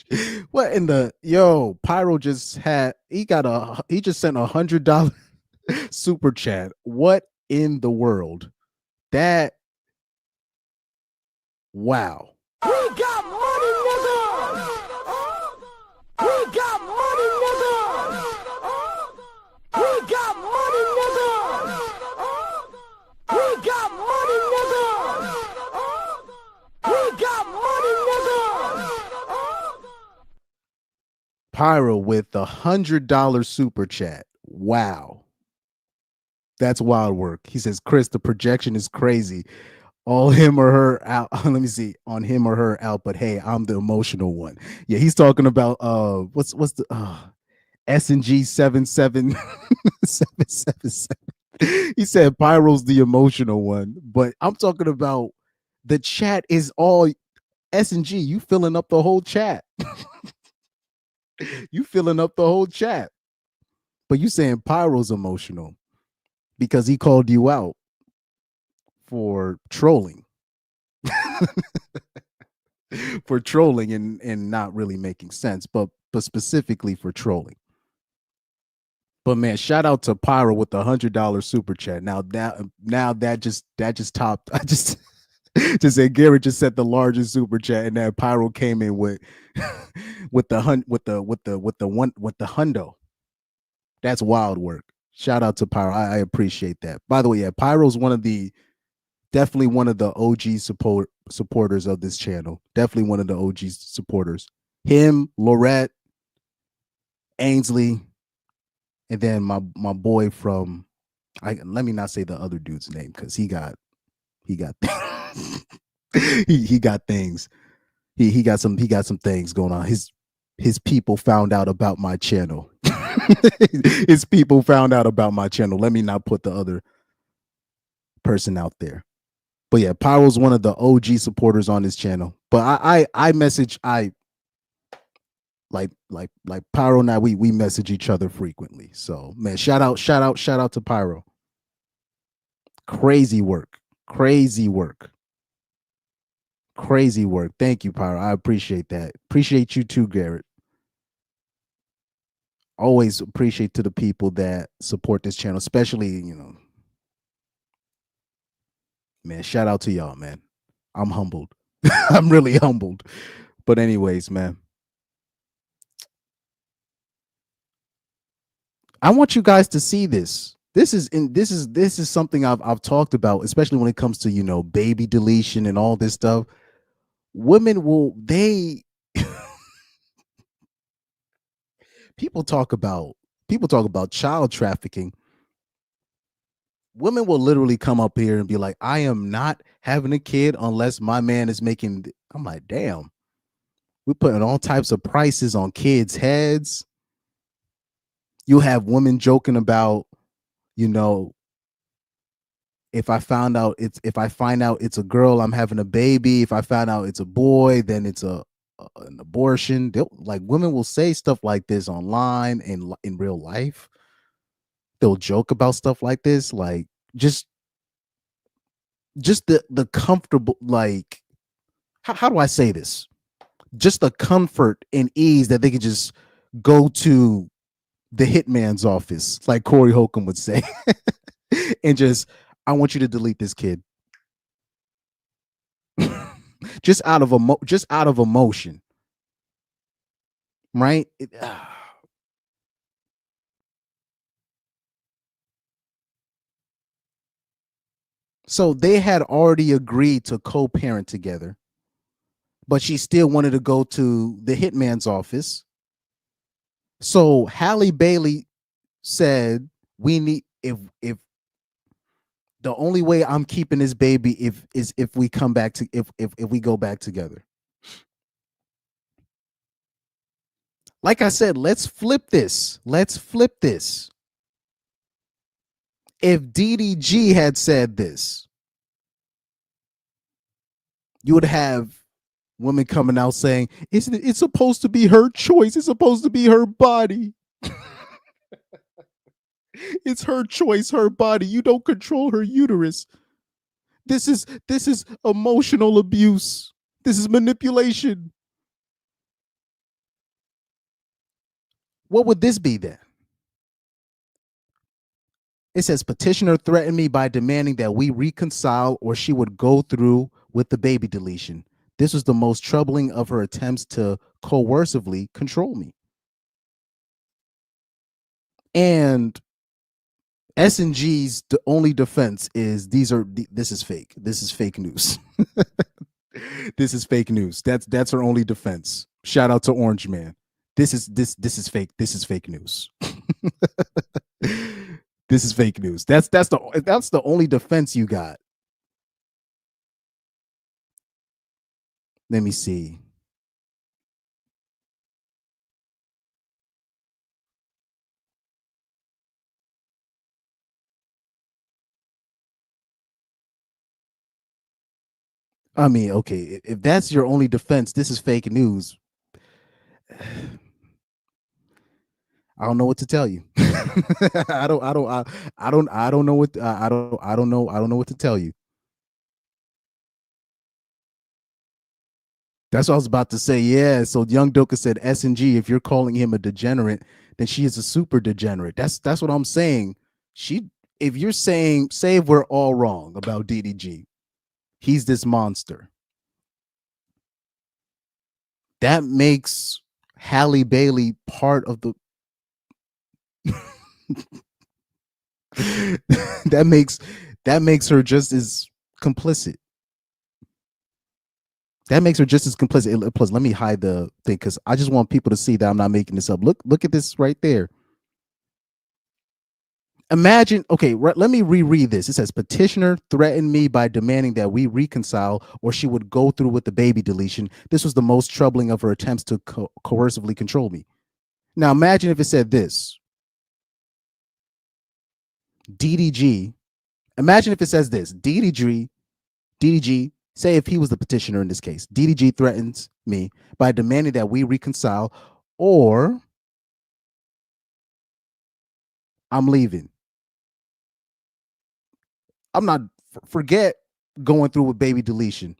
What in the Pyro just had he just sent $100 super chat. What in the world? That wow. We got money, nigga! We got money, nigga! We got money, nigga! We got money, nigga! We got money, nigga! Pyro with $100 super chat. Wow. That's wild work. He says, Chris, the projection is crazy. All him or her out. Let me see. On him or her out, but hey, I'm the emotional one. Yeah, he's talking about what's the S&G 77777. He said Pyro's the emotional one, but I'm talking about the chat is all S&G. You filling up the whole chat. You filling up the whole chat. But you saying Pyro's emotional because he called you out for trolling. For trolling and not really making sense, but specifically for trolling. But man, shout out to Pyro with the $100 super chat. Now that just topped. Just say Garrett just sent the largest super chat, and that Pyro came in with with the hundo. That's wild work. Shout out to Pyro. I appreciate that. By the way, yeah, Pyro's definitely one of the OG supporters of this channel. Definitely one of the OG supporters. Him, Lorette, Ainsley, and then my boy from let me not say the other dude's name because he got he got things. He got some things going on. His people found out about my channel. His people found out about my channel. Let me not put the other person out there. But yeah, Pyro's one of the OG supporters on this channel. But I message like Pyro and I we message each other frequently. So man, shout out to Pyro. Crazy work. Thank you, Pyro. I appreciate that. Appreciate you too, Garrett. Always appreciate to the people that support this channel, especially, man, shout out to y'all, man. I'm humbled. I'm really humbled. But anyways, man, I want you guys to see this. This is something I've talked about, especially when it comes to, baby deletion and all this stuff. Women people talk about child trafficking. Women will literally come up here and be like, I am not having a kid unless my man is making. I'm like, damn, we're putting all types of prices on kids' heads. You have women joking about, if I find out it's a girl, I'm having a baby. If I find out it's a boy, then it's an abortion. Like, women will say stuff like this online and in real life. They'll joke about stuff like this, like just the comfortable, like, how do I say this? Just the comfort and ease that they could just go to the hitman's office, like Corey Holcomb would say, and just, I want you to delete this kid. just out of emotion, right? So they had already agreed to co-parent together, but she still wanted to go to the hitman's office. So Halle Bailey said, we need, if the only way I'm keeping this baby is if we come back to if we go back together. Like I said, let's flip this. If DDG had said this, you would have women coming out saying, it's supposed to be her choice. It's supposed to be her body. It's her choice, her body. You don't control her uterus. This is emotional abuse. This is manipulation. What would this be then? It says, petitioner threatened me by demanding that we reconcile or she would go through with the baby deletion. This was the most troubling of her attempts to coercively control me. And S&G's only defense is this is fake. This is fake news. This is fake news. That's her only defense. Shout out to Orange Man. This is fake. This is fake news. This is fake news. That's the only defense you got. Let me see. I mean, okay, if that's your only defense, this is fake news. I don't know what to tell you. I don't know what to tell you. That's what I was about to say. Yeah. So Young Doka said, S&G, if you're calling him a degenerate, then she is a super degenerate. That's what I'm saying. If you're saying, say if we're all wrong about DDG, He's this monster. That makes Halle Bailey part of the that makes her just as complicit. That makes her just as complicit. Plus, let me hide the thing because I just want people to see that I'm not making this up. Look at this right there. Imagine, okay, let me reread this. It says, petitioner threatened me by demanding that we reconcile or she would go through with the baby deletion. This was the most troubling of her attempts to coercively control me. Now, imagine if it said this. DDG, imagine if it says this. DDG, say if he was the petitioner in this case, DDG threatens me by demanding that we reconcile or I'm leaving. I'm not, forget going through with baby deletion.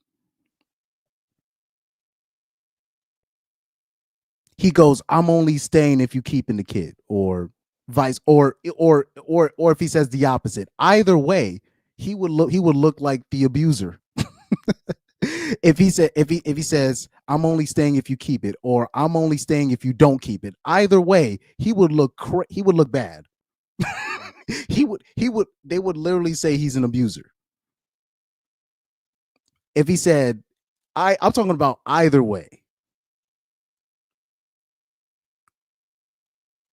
He goes, I'm only staying if you keeping the kid, or vice, or if he says the opposite. Either way, he would look like the abuser. if he says, I'm only staying if you keep it, or I'm only staying if you don't keep it. Either way, he would look bad. They would literally say he's an abuser. If he said, I'm talking about either way.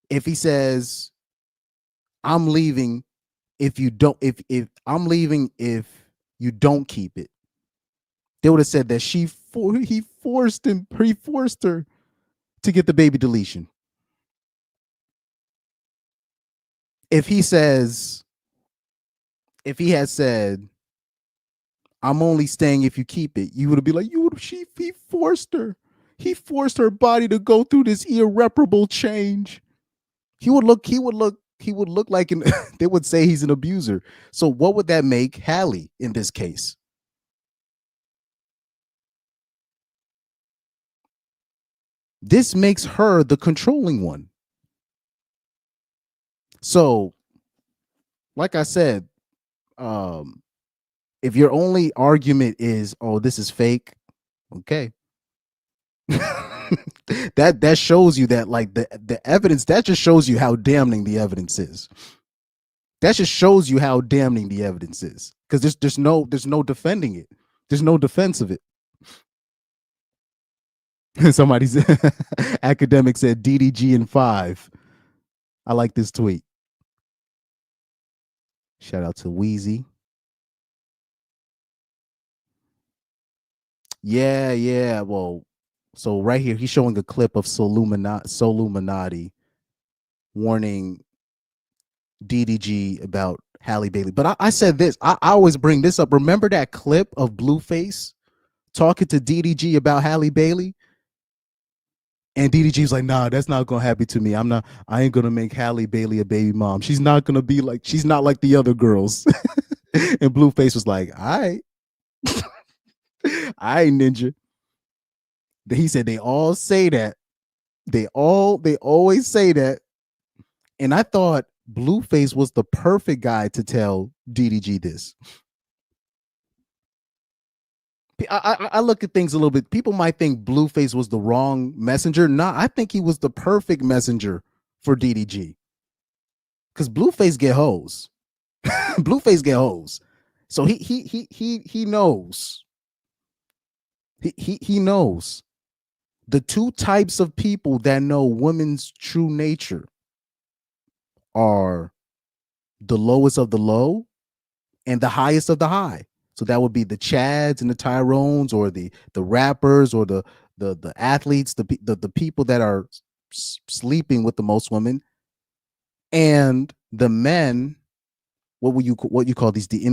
If he says, I'm leaving if you don't, if I'm leaving if you don't keep it, they would have said that he forced her to get the baby deletion. If he had said, I'm only staying if you keep it, you would be like, he forced her. He forced her body to go through this irreparable change. He would look like they would say he's an abuser. So what would that make Halle in this case? This makes her the controlling one. So, like I said, if your only argument is, oh, this is fake, okay. that shows you that, like, the evidence, that just shows you how damning the evidence is. That just shows you how damning the evidence is, because there's no defending it. There's no defense of it. Somebody's academic said DDG in 5. I like this tweet. Shout out to Wheezy. Yeah. Well, so right here, he's showing a clip of Soluminati warning DDG about Halle Bailey. But I said this. I always bring this up. Remember that clip of Blueface talking to DDG about Halle Bailey? And DDG's like, nah, that's not gonna happen to me. I ain't gonna make Halle Bailey a baby mom. She's not like the other girls. And Blueface was like, all right. I ain't ninja. He said they all say that. They always say that. And I thought Blueface was the perfect guy to tell DDG this. I look at things a little bit. People might think Blueface was the wrong messenger. Nah, I think he was the perfect messenger for DDG. Because Blueface get hoes. Blueface get hoes. So he knows. He knows the two types of people that know women's true nature are the lowest of the low and the highest of the high. So that would be the Chads and the Tyrones, or the rappers, or the athletes, the people that are sleeping with the most women, and the men. What you call these? The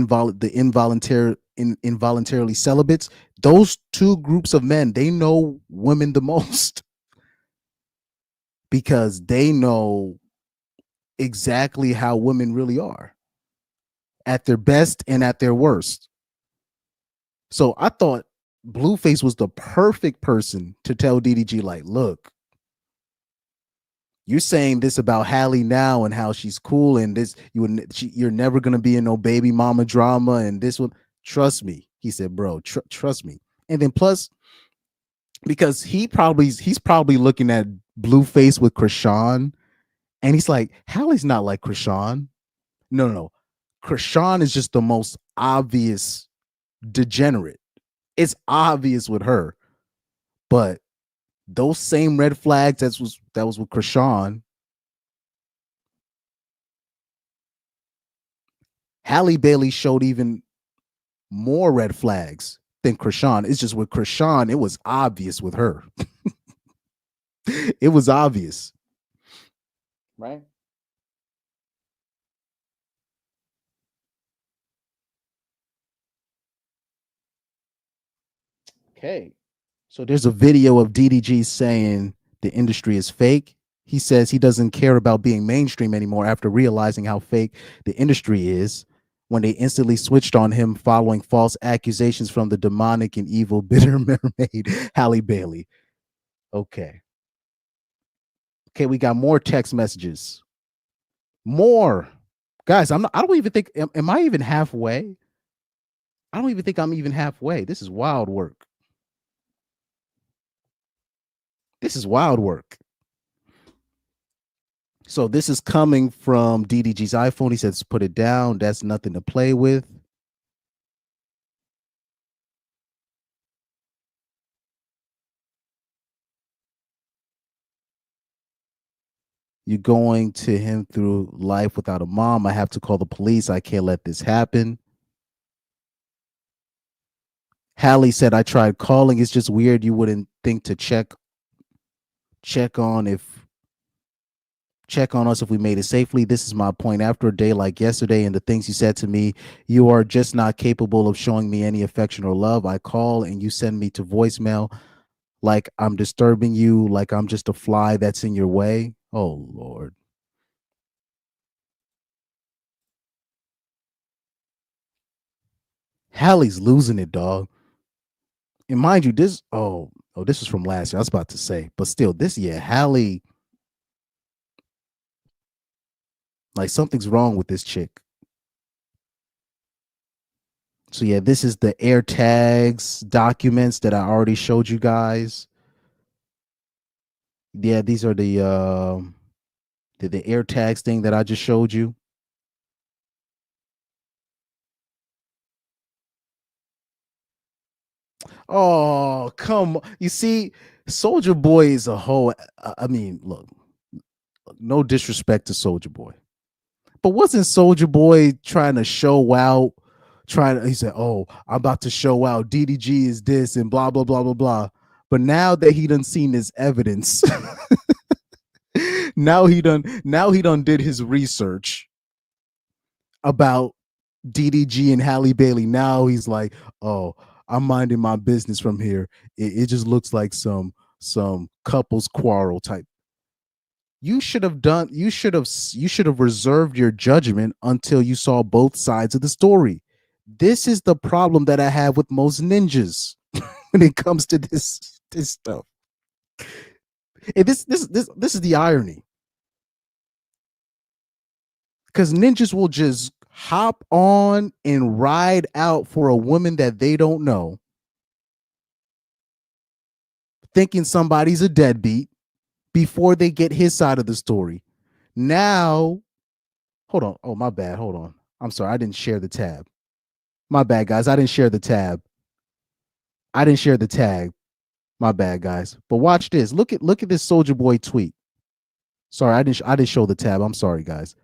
involuntarily celibates. Those two groups of men, they know women the most because they know exactly how women really are at their best and at their worst. So I thought Blueface was the perfect person to tell DDG, like, look, you're saying this about Halle now and how she's cool and this, you're never going to be in no baby mama drama and this one. Trust me, He said, bro, trust me. And then plus, because he's probably looking at Blueface with Krishan, and he's like, Halle's not like Krishan. No. Krishan is just the most obvious degenerate. It's obvious with her. But those same red flags that was with Krishan, Halle Bailey showed even more red flags than Krishan. It's just with Krishan, it was obvious with her. It was obvious. Right? Okay. So there's a video of DDG saying the industry is fake. He says he doesn't care about being mainstream anymore after realizing how fake the industry is when they instantly switched on him following false accusations from the demonic and evil bitter mermaid, Halle Bailey. Okay. Okay, we got more text messages. More. Guys, I don't even think, am I even halfway? I don't even think I'm even halfway. This is wild work. This is wild work. So this is coming from DDG's iPhone. He says, put it down. That's nothing to play with. You're going to him through life without a mom. I have to call the police. I can't let this happen. Halle said, I tried calling. It's just weird. You wouldn't think to check on us if we made it safely. This is my point. After a day like yesterday and the things you said to me, you are just not capable of showing me any affection or love. I call and you send me to voicemail like I'm disturbing you, like I'm just a fly that's in your way. Oh, Lord. Halle's losing it, dog. And mind you, this is from last year. I was about to say, but still, this year, Halle, like something's wrong with this chick. So yeah, this is the air tags documents that I already showed you guys. Yeah, these are the air tags thing that I just showed you. Oh, come on. You see, Soldier Boy is a whole. I mean, look, no disrespect to Soldier Boy, but wasn't Soldier Boy trying to show out? He said, "Oh, I'm about to show out. DDG is this and blah blah blah blah blah." But now that he done seen this evidence, now he done did his research about DDG and Halle Bailey. Now he's like, "Oh, I'm minding my business from here. It just looks like some couples quarrel type." You should have reserved your judgment until you saw both sides of the story. This is the problem that I have with most ninjas when it comes to this stuff. And this is the irony. Because ninjas will just hop on and ride out for a woman that they don't know, thinking somebody's a deadbeat before they get his side of the story. Now, hold on. Oh, my bad. Hold on. I'm sorry. I didn't share the tab. My bad, guys. I didn't share the tab. I didn't share the tag. My bad, guys. But watch this. Look at this Soldier Boy tweet. Sorry, I didn't show the tab. I'm sorry, guys.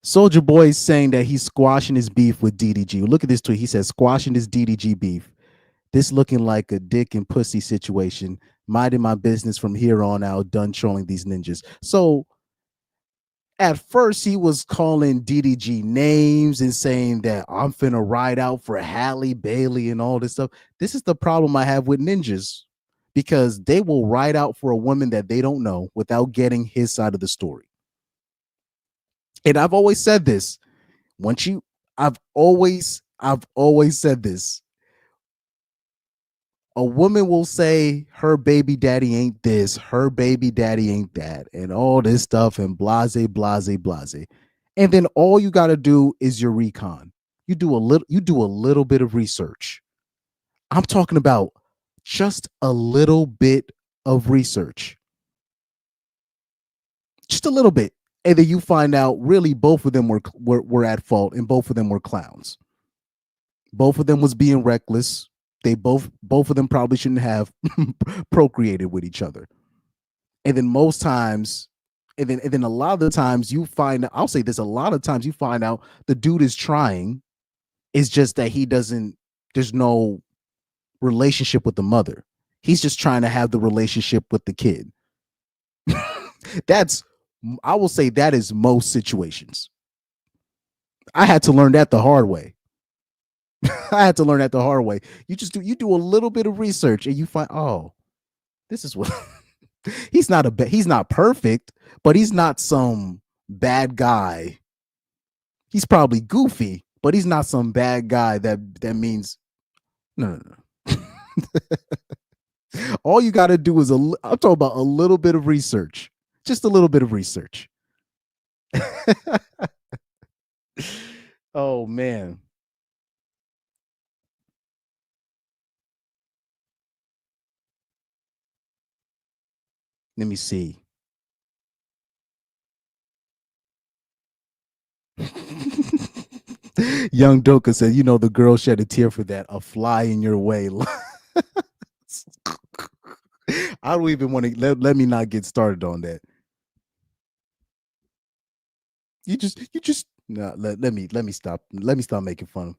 Soldier Boy is saying that he's squashing his beef with DDG. Look at this tweet. He says, squashing his DDG beef. This looking like a dick and pussy situation. Minding my business from here on out. Done trolling these ninjas. So at first he was calling DDG names and saying that I'm finna ride out for Halle Bailey and all this stuff. This is the problem I have with ninjas, because they will ride out for a woman that they don't know without getting his side of the story. And I've always said this. I've always said this. A woman will say her baby daddy ain't this, her baby daddy ain't that, and all this stuff, and blase, blase, blase. And then all you got to do is your recon. You do a little bit of research. I'm talking about just a little bit of research. Just a little bit. And then you find out really both of them were at fault and both of them were clowns. Both of them was being reckless. They both of them probably shouldn't have procreated with each other. And then most times, and then a lot of the times you find, I'll say this, a lot of times you find out the dude is trying. It's just that there's no relationship with the mother. He's just trying to have the relationship with the kid. I will say that is most situations. I had to learn that the hard way. You do a little bit of research and you find, oh, this is what he's not perfect, but he's not some bad guy. He's probably goofy, but he's not some bad guy that means no. All you got to do is I'm talking about a little bit of research. Just a little bit of research. Oh man. Let me see. Young Doka said, you know, the girl shed a tear for that. A fly in your way. I don't even want to let me not get started on that. You just no, let me stop. Let me stop making fun.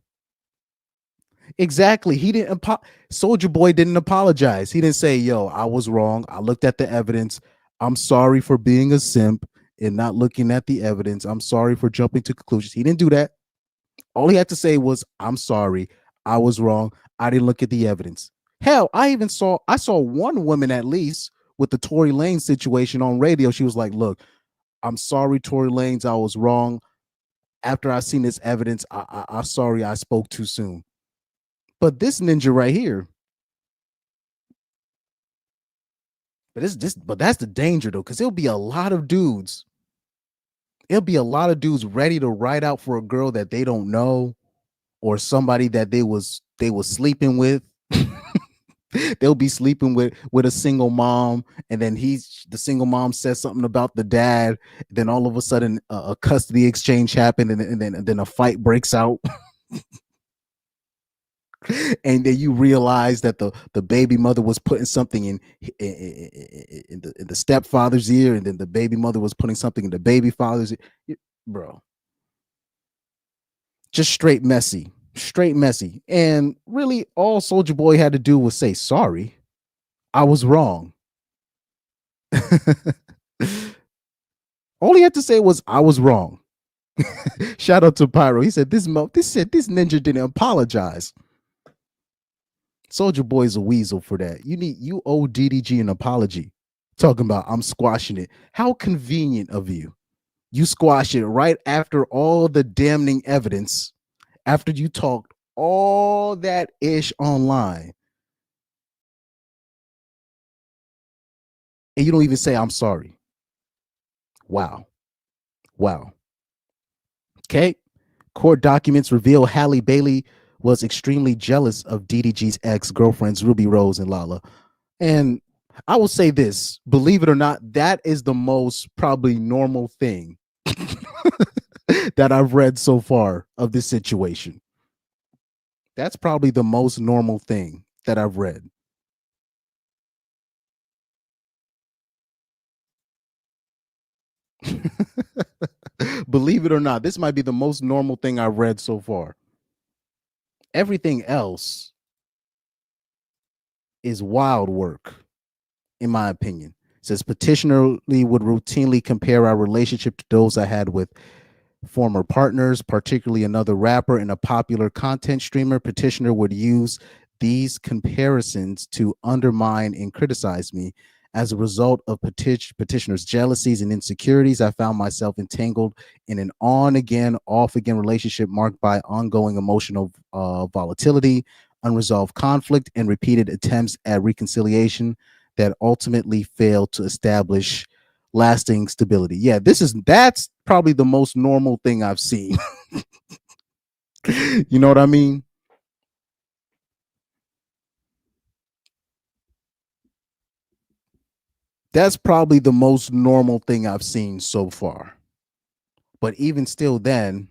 Exactly. He didn't Soldier Boy didn't apologize. He didn't say, yo, I was wrong. I looked at the evidence. I'm sorry for being a simp and not looking at the evidence. I'm sorry for jumping to conclusions. He didn't do that. All he had to say was, I'm sorry. I was wrong. I didn't look at the evidence. Hell, I saw one woman at least with the Tory Lanez situation on radio. She was like, look, I'm sorry, Tory Lanez. I was wrong. After I seen this evidence, I'm sorry I spoke too soon. But this ninja right here, but that's the danger though, because there'll be a lot of dudes. It'll be a lot of dudes ready to ride out for a girl that they don't know, or somebody that they was sleeping with. They'll be sleeping with a single mom, and then the single mom says something about the dad. Then all of a sudden, a custody exchange happened, and then a fight breaks out. And then you realize that the baby mother was putting something in the stepfather's ear, and then the baby mother was putting something in the baby father's ear. Bro, just straight messy. And really all Soldier Boy had to do was say, sorry, I was wrong. All he had to say was, I was wrong. Shout out to Pyro. He said this ninja didn't apologize. Soldier Boy's a weasel for that. You owe DDG an apology. Talking about I'm squashing it. How convenient of you. You squash it right after all the damning evidence, after you talked all that ish online. And you don't even say I'm sorry. Wow. Okay. Court documents reveal Halle Bailey was extremely jealous of DDG's ex-girlfriends, Ruby Rose and Lala. And I will say this, believe it or not, that is the most probably normal thing that I've read so far of this situation. That's probably the most normal thing that I've read. Believe it or not, this might be the most normal thing I've read so far. Everything else is wild work, in my opinion. It says petitioner would routinely compare our relationship to those I had with former partners, particularly another rapper and a popular content streamer. Petitioner would use these comparisons to undermine and criticize me. As a result of petitioner's jealousies and insecurities, I found myself entangled in an on-again, off-again relationship marked by ongoing emotional volatility, unresolved conflict, and repeated attempts at reconciliation that ultimately failed to establish lasting stability. Yeah, that's probably the most normal thing I've seen. You know what I mean? That's probably the most normal thing I've seen so far. But even still, then,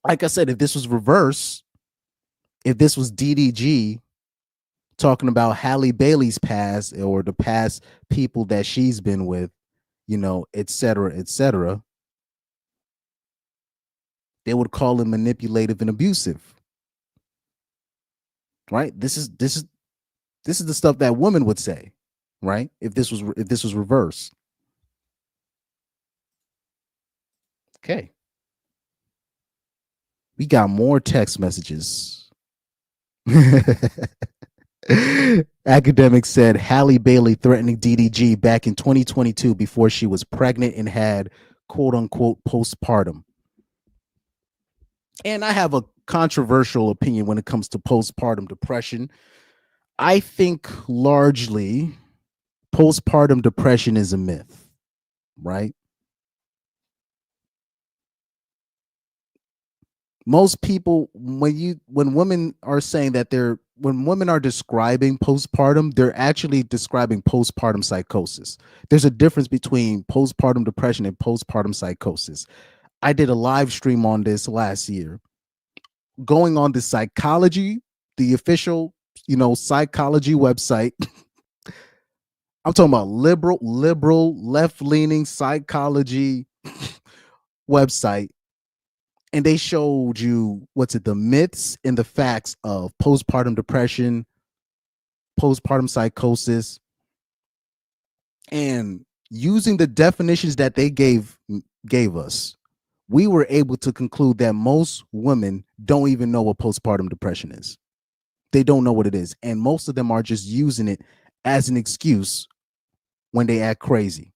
like I said, if this was reverse, if this was DDG talking about Halle Bailey's past or the past people that she's been with, you know, et cetera, they would call him manipulative and abusive. Right? This is the stuff that women would say, right? If this was reverse. Okay. We got more text messages. Academic said Halle Bailey threatening DDG back in 2022 before she was pregnant and had quote unquote postpartum. And I have a controversial opinion when it comes to postpartum depression. I think largely postpartum depression is a myth, right? Most people, when women are saying that when women are describing postpartum, they're actually describing postpartum psychosis. There's a difference between postpartum depression and postpartum psychosis. I did a live stream on this last year, going on the psychology, the official, psychology website. I'm talking about liberal, left-leaning psychology website. And they showed you the myths and the facts of postpartum depression, postpartum psychosis, and using the definitions that they gave us, we were able to conclude that most women don't even know what postpartum depression is. They don't know what it is. And most of them are just using it as an excuse when they act crazy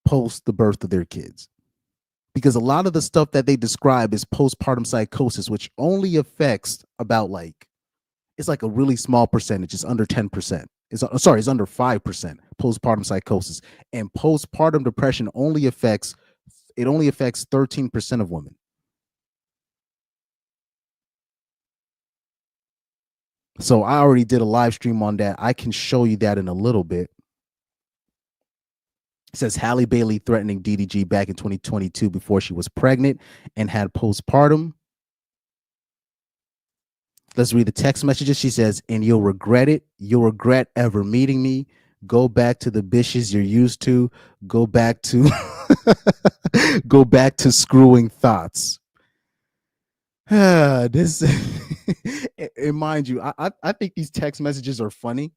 post the birth of their kids. Because a lot of the stuff that they describe is postpartum psychosis, which only affects about it's like a really small percentage. It's under 10%. It's under 5% postpartum psychosis. And postpartum depression only affects 13% of women. So I already did a live stream on that. I can show you that in a little bit. It says Halle Bailey threatening DDG back in 2022 before she was pregnant and had postpartum. Let's read the text messages. She says, and you'll regret it. You'll regret ever meeting me. Go back to the bitches you're used to. Go back to screwing thoughts. This and mind you, I think these text messages are funny.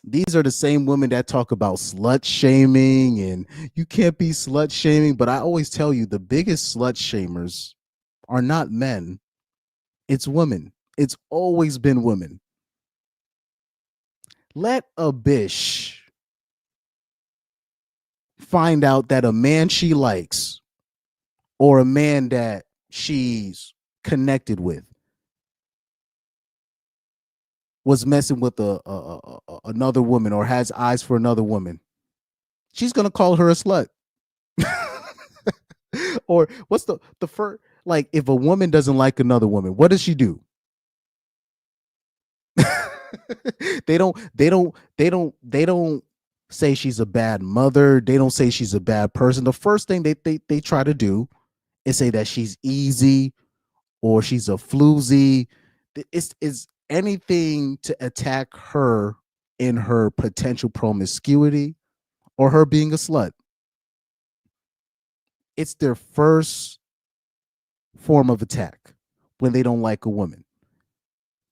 These are the same women that talk about slut shaming and you can't be slut shaming. But I always tell you, the biggest slut shamers are not men. It's women. It's always been women. Let a bitch find out that a man she likes or a man that she's connected with was messing with another woman or has eyes for another woman. She's gonna call her a slut. Or what's the first, if a woman doesn't like another woman, what does she do? They don't say she's a bad mother. They don't say she's a bad person. The first thing they try to do is say that she's easy or she's a floozy. It's anything to attack her in her potential promiscuity or her being a slut. It's their first form of attack when they don't like a woman,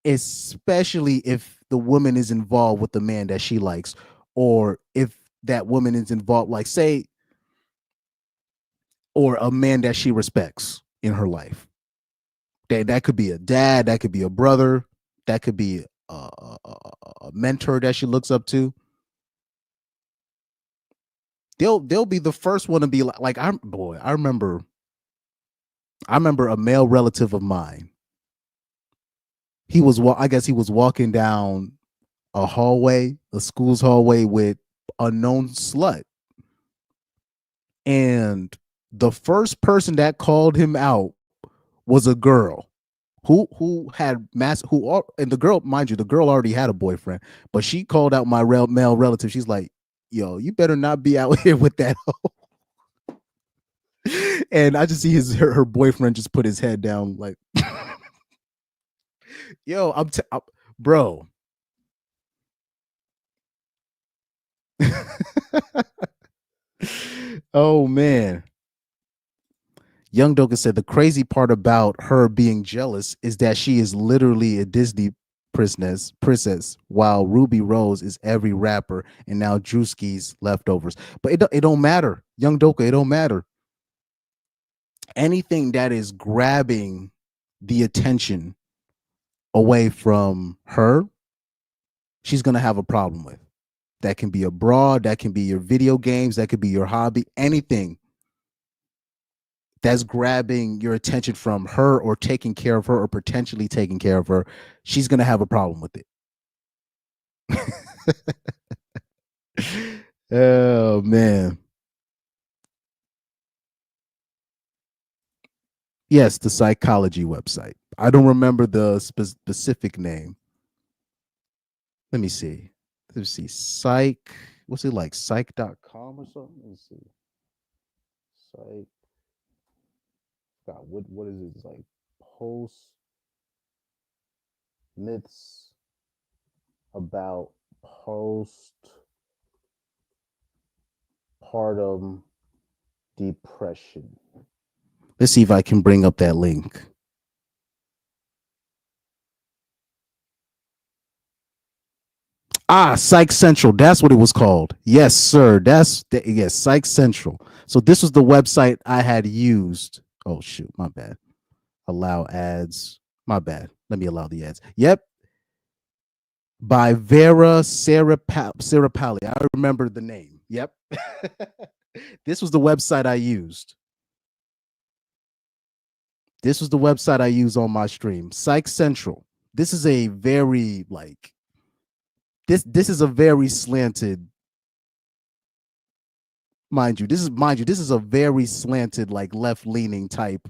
especially if the woman is involved with the man that she likes, or if that woman is involved, or a man that she respects in her life. That could be a dad, that could be a brother, that could be a mentor that she looks up to. They'll be the first one to be I remember a male relative of mine. He was walking down a school's hallway with a known slut. And The first person that called him out was a girl who had and the girl, mind you, the girl already had a boyfriend, but she called out my male relative. She's like, "Yo, you better not be out here with that hoe." And I just see her boyfriend just put his head down, like, "Yo, bro." Oh man. Young Doka said the crazy part about her being jealous is that she is literally a Disney princess, while Ruby Rose is every rapper and now Drewski's leftovers. But it don't matter, Young Doka. It don't matter. Anything that is grabbing the attention away from her, she's gonna have a problem with. That can be abroad. That can be your video games. That could be your hobby. Anything that's grabbing your attention from her or taking care of her or potentially taking care of her, she's going to have a problem with it. Oh, man. Yes, the psychology website. I don't remember the specific name. Let me see. Psych. What's it like? Psych.com or something? Let me see. Psych. God, what is it? It's like post myths about postpartum depression. Let's see if I can bring up that link. Psych Central. That's what it was called. Yes, sir. Yes, Psych Central. So this was the website I had used. Oh shoot, my bad. Allow ads. My bad. Let me allow the ads. Yep. By Vera Sarapali. I remember the name. Yep. This was the website I used. This was the website I use on my stream. Psych Central. This is a very this is a very slanted, mind you, this is a very slanted, like left-leaning type,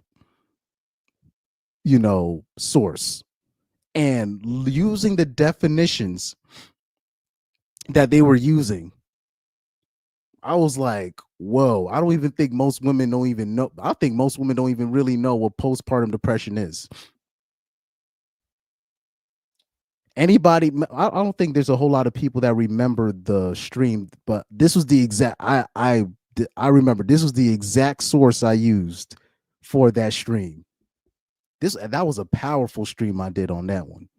source. And using the definitions that they were using, I was like, whoa, I don't even think most women don't even know. I think most women don't even really know what postpartum depression is. Anybody, I don't think there's a whole lot of people that remember the stream, but this was the exact, I remember this was the exact source I used for that stream. That was a powerful stream I did on that one.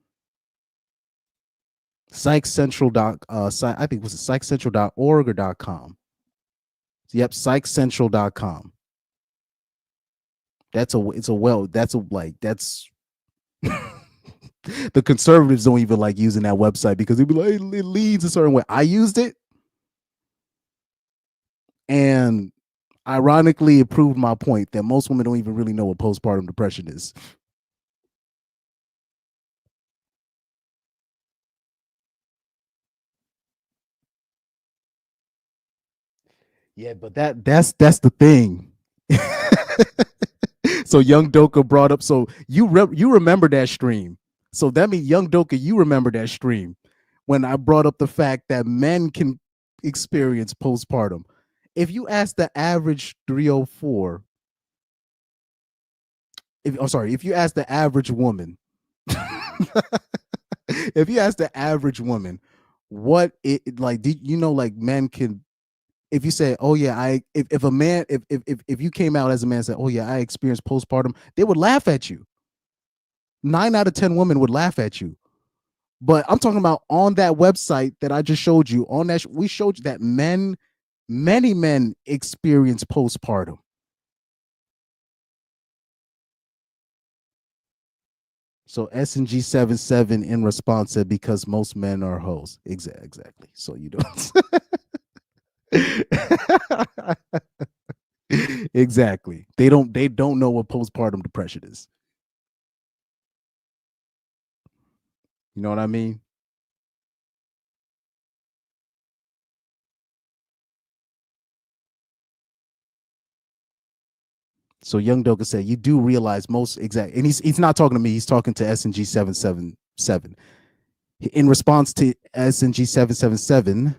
Psych Central I think it was psychcentral.org or .com. Yep, psychcentral.com. That's the conservatives don't even like using that website because they'd be like, it leads a certain way. I used it, and ironically, it proved my point that most women don't even really know what postpartum depression is. Yeah, but that's the thing. So Young Doka brought up. So you remember that stream. So that means Young Doka, you remember that stream when I brought up the fact that men can experience postpartum. If you ask the average 304, if you ask the average woman, if you ask the average woman, what it like, did you know, like, men can, if you say, oh yeah, if a man, if you came out as a man and said, oh yeah, I experienced postpartum, they would laugh at you. 9 out of 10 women would laugh at you. But I'm talking about on that website that I just showed you, on that, we showed you that many men experience postpartum. So SNG77 in response said, because most men are hoes. Exactly. So you don't. Exactly. They don't know what postpartum depression is. You know what I mean? So Young Doka said, you do realize most exact, and he's not talking to me, he's talking to SNG 777. In response to SNG 777,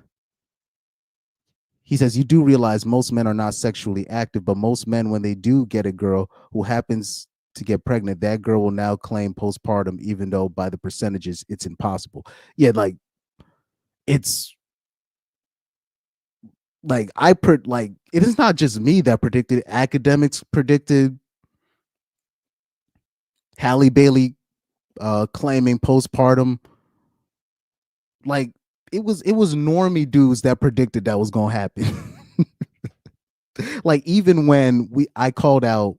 he says, you do realize most men are not sexually active, but most men, when they do get a girl who happens to get pregnant, that girl will now claim postpartum, even though by the percentages, it's impossible. Yeah, like, it's like, it is not just me that predicted, academics predicted, Halle Bailey claiming postpartum. Like, it was normie dudes that predicted that was gonna happen. Like, even when I called out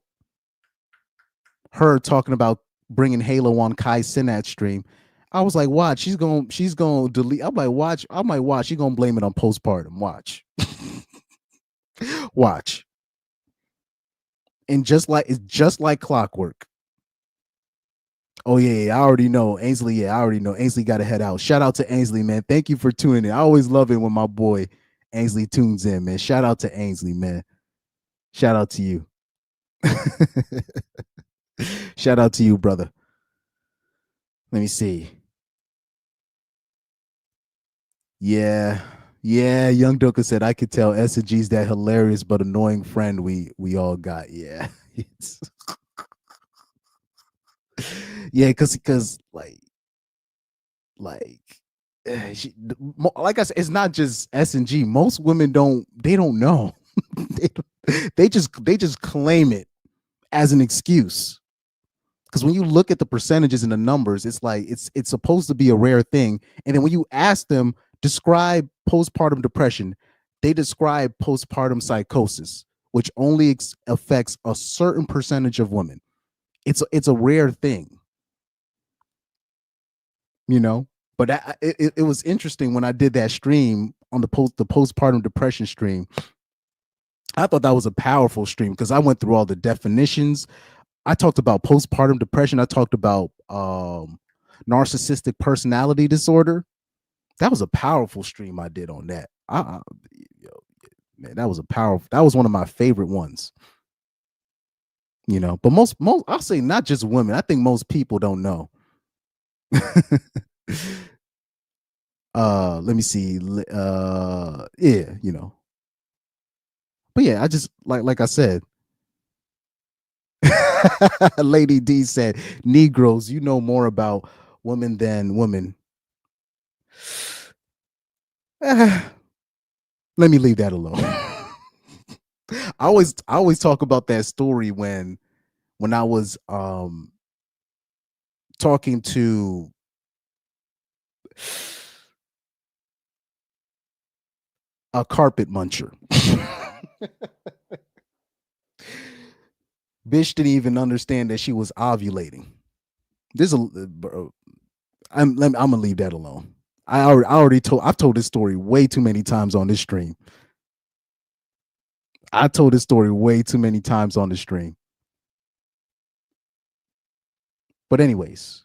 her talking about bringing Halo on Kai Cenat stream, I was like, watch, she's gonna delete. I'm like, watch, she's gonna blame it on postpartum. Watch. Watch. And it's just like clockwork. Oh yeah, I already know. Ainsley, yeah, I already know. Ainsley got to head out. Shout out to Ainsley, man. Thank you for tuning in. I always love it when my boy Ainsley tunes in, man. Shout out to Ainsley, man. Shout out to you. Shout out to you, brother. Let me see. Yeah. Young Doka said, I could tell S&G's that hilarious but annoying friend we all got. Yeah. Yeah, because like I said, it's not just S&G. Most women don't know. they just claim it as an excuse. Because when you look at the percentages and the numbers, it's like it's supposed to be a rare thing. And then when you ask them, describe postpartum depression, they describe postpartum psychosis, which only affects a certain percentage of women. It's a rare thing, you know. But it was interesting when I did that stream on the postpartum depression stream. I thought that was a powerful stream because I went through all the definitions. I talked about postpartum depression. I talked about narcissistic personality disorder. That was a powerful stream I did on that. Man, that was one of my favorite ones. You know, but most I'll say not just women. I think most people don't know. Let me see. Yeah, you know. But yeah, I just like I said. Lady D said, Negroes, you know more about women than women. Let me leave that alone. I always talk about that story when I was talking to a carpet muncher. Bitch didn't even understand that she was ovulating. I'm gonna leave that alone. I've told this story way too many times on this stream. I told this story way too many times on the stream. But anyways,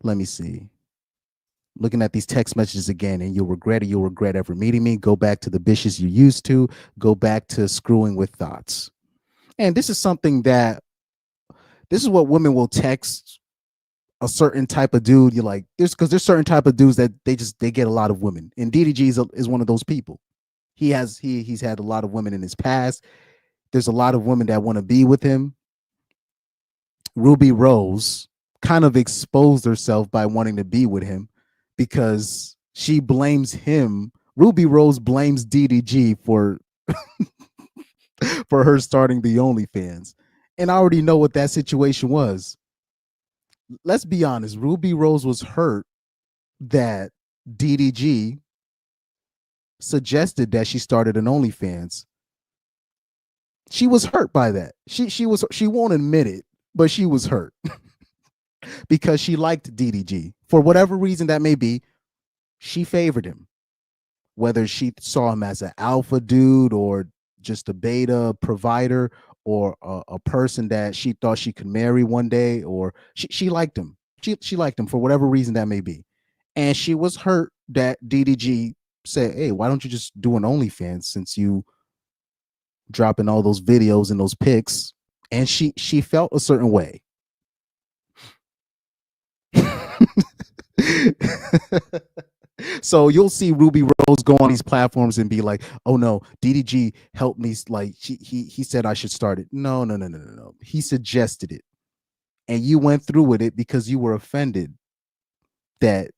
let me see. Looking at these text messages again, and you'll regret it. You'll regret ever meeting me. Go back to the bitches you used to. Go back to screwing with thoughts. And this is something this is what women will text a certain type of dude. You're like, there's certain type of dudes that they get a lot of women. And DDG is one of those people. He's had a lot of women in his past. There's a lot of women that want to be with him. Ruby Rose kind of exposed herself by wanting to be with him because she blames him. Ruby Rose blames DDG for her starting the OnlyFans. And I already know what that situation was. Let's be honest. Ruby Rose was hurt that DDG suggested that she started an OnlyFans. She was hurt by that. She won't admit it, but she was hurt because she liked DDG. For whatever reason that may be, she favored him. Whether she saw him as an alpha dude or just a beta provider or a person that she thought she could marry one day, or she liked him. She liked him for whatever reason that may be. And she was hurt that DDG said, hey, why don't you just do an OnlyFans since you dropping all those videos and those pics, and she felt a certain way. So you'll see Ruby Rose go on these platforms and be like, "Oh no, DDG helped me. Like he said I should start it." No. He suggested it, and you went through with it because you were offended that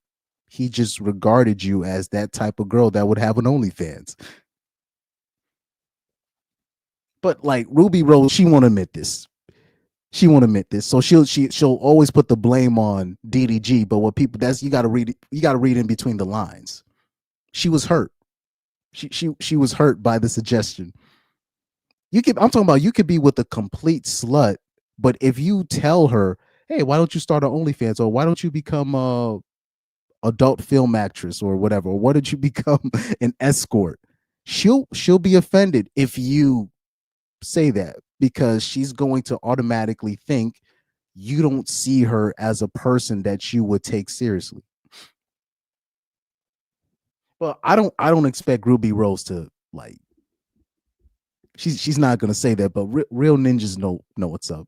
he just regarded you as that type of girl that would have an OnlyFans. But like Ruby Rose, she won't admit this. So she'll always put the blame on DDG. But what people you got to read in between the lines. She was hurt. She was hurt by the suggestion. I'm talking about you could be with a complete slut, but if you tell her, "Hey, why don't you start an OnlyFans, or why don't you become a adult film actress or whatever, or why don't you become an escort?" She'll be offended if you say that, because she's going to automatically think you don't see her as a person that you would take seriously. Well, I don't expect Ruby Rose to like. She's not gonna say that, but real ninjas know what's up.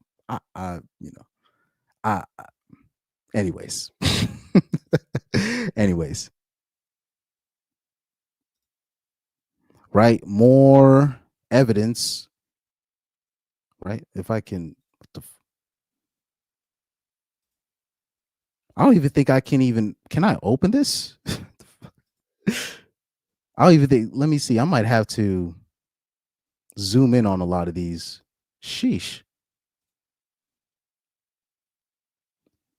Anyways. Anyways. Right, more evidence. Right, if I can. I don't even think I can I open this? I don't even think. Let me see. I might have to zoom in on a lot of these. Sheesh.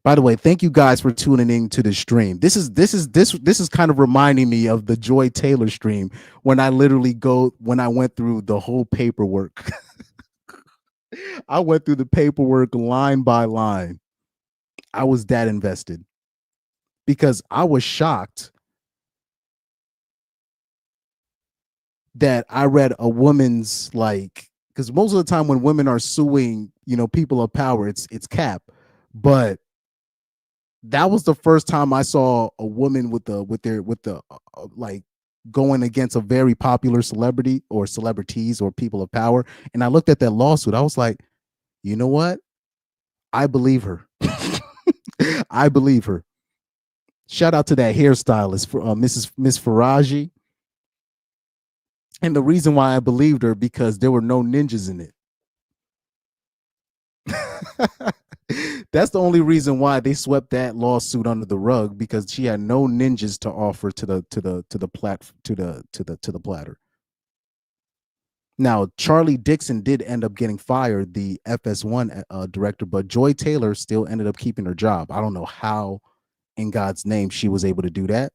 By the way, thank you guys for tuning in to the stream. This is kind of reminding me of the Joy Taylor stream when I went through the whole paperwork. I went through the paperwork line by line. I was that invested because I was shocked that I read a woman's, like, because most of the time when women are suing, people of power, it's cap. But that was the first time I saw a woman with the like going against a very popular celebrity or celebrities or people of power. And I looked at that lawsuit. I was like, you know what? I believe her. I believe her. Shout out to that hairstylist, for Miss Faraji. And the reason why I believed her, because there were no ninjas in it. That's the only reason why they swept that lawsuit under the rug, because she had no ninjas to offer to the platter. Now, Charlie Dixon did end up getting fired, the FS1 director, but Joy Taylor still ended up keeping her job. I don't know how in God's name she was able to do that.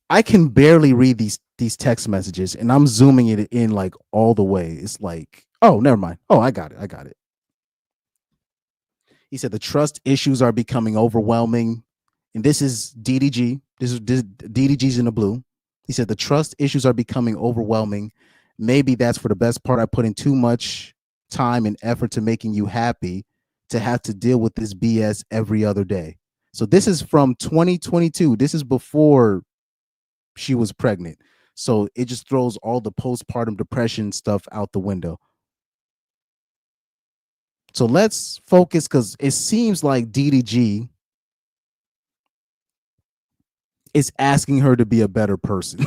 I can barely read these text messages, and I'm zooming it in like all the way. It's like, oh, never mind. Oh, I got it. He said the trust issues are becoming overwhelming. And this is DDG. This DDG's in the blue. He said the trust issues are becoming overwhelming. Maybe that's for the best part. I put in too much time and effort to making you happy to have to deal with this BS every other day. So this is from 2022. This is before she was pregnant. So it just throws all the postpartum depression stuff out the window. So let's focus, because it seems like DDG is asking her to be a better person.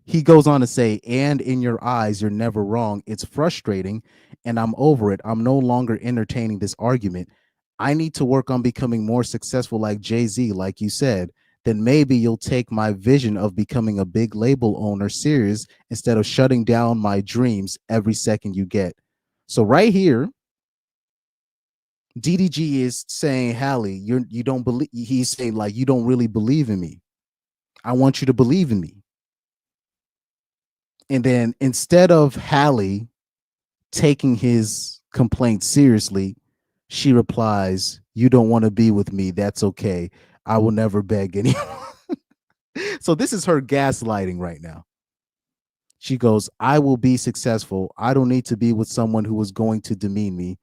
He goes on to say, and in your eyes, you're never wrong. It's frustrating, and I'm over it. I'm no longer entertaining this argument. I need to work on becoming more successful like Jay-Z, like you said. Then maybe you'll take my vision of becoming a big label owner serious instead of shutting down my dreams every second you get. So right here, DDG is saying, Halle, you don't believe. He's saying, like, you don't really believe in me. I want you to believe in me. And then instead of Halle taking his complaint seriously, she replies, you don't want to be with me. That's okay. I will never beg anyone. So this is her gaslighting right now. She goes, I will be successful. I don't need to be with someone who is going to demean me.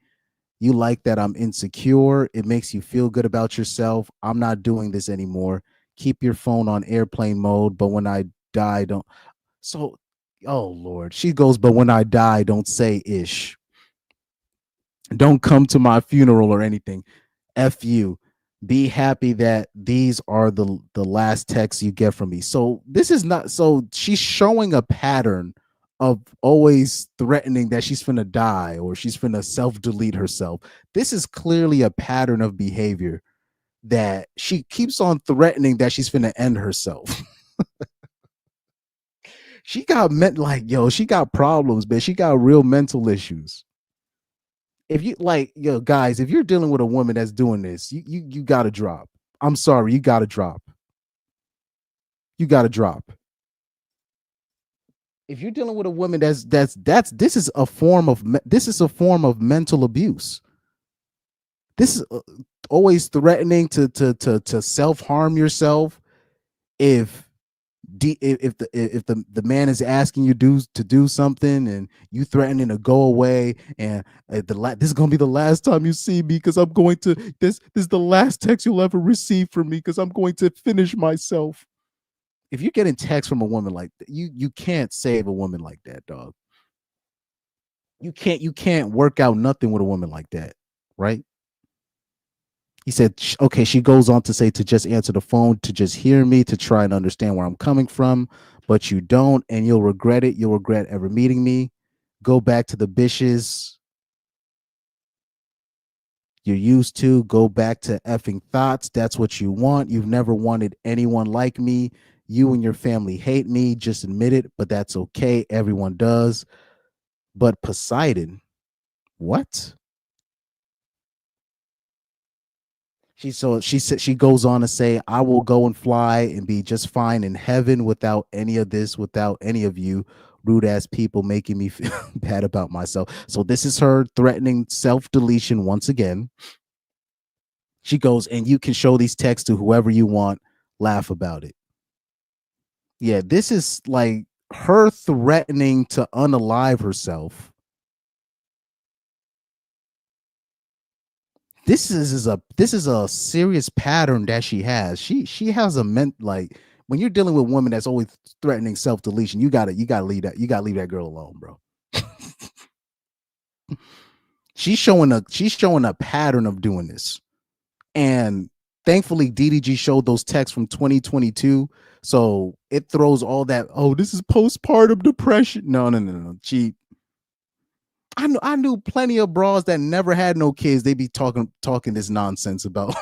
You like that I'm insecure. It makes you feel good about yourself. I'm not doing this anymore. Keep your phone on airplane mode, but when I die, don't. So, oh Lord. She goes, but when I die, don't say ish. Don't come to my funeral or anything. F you. Be happy that these are the last texts you get from me. So this is not, so she's showing a pattern of always threatening that she's finna die or she's finna self-delete herself. This is clearly a pattern of behavior that she keeps on threatening that she's finna end herself. She got she got problems, man. She got real mental issues. If you like, guys, if you're dealing with a woman that's doing this, you gotta drop. I'm sorry, you gotta drop. You gotta drop. If you're dealing with a woman this is a form of mental abuse. This is always threatening to self-harm yourself. If the man is asking you to do something and you threatening to go away and this is gonna be the last time you see me because I'm going to this is the last text you'll ever receive from me because I'm going to finish myself. If you're getting text from a woman like that, you can't save a woman like that, dog. You can't work out nothing with a woman like that, right? He said, okay, she goes on to say to just answer the phone, to just hear me, to try and understand where I'm coming from, but you don't, and you'll regret it. You'll regret ever meeting me. Go back to the bitches you're used to. Go back to effing thoughts. That's what you want. You've never wanted anyone like me. You and your family hate me. Just admit it, but that's okay. Everyone does. But Poseidon, what? She said she goes on to say, I will go and fly and be just fine in heaven without any of this, without any of you rude ass people making me feel bad about myself. So this is her threatening self-deletion once again. She goes, and you can show these texts to whoever you want, laugh about it. Yeah, this is like her threatening to unalive herself. This is a serious pattern that she has. She has a when you're dealing with women that's always threatening self-deletion, you gotta leave that girl alone, bro. she's showing a pattern of doing this. And thankfully DDG showed those texts from 2022. So it throws all that, oh, this is postpartum depression. No. I knew plenty of bras that never had no kids. They be talking this nonsense about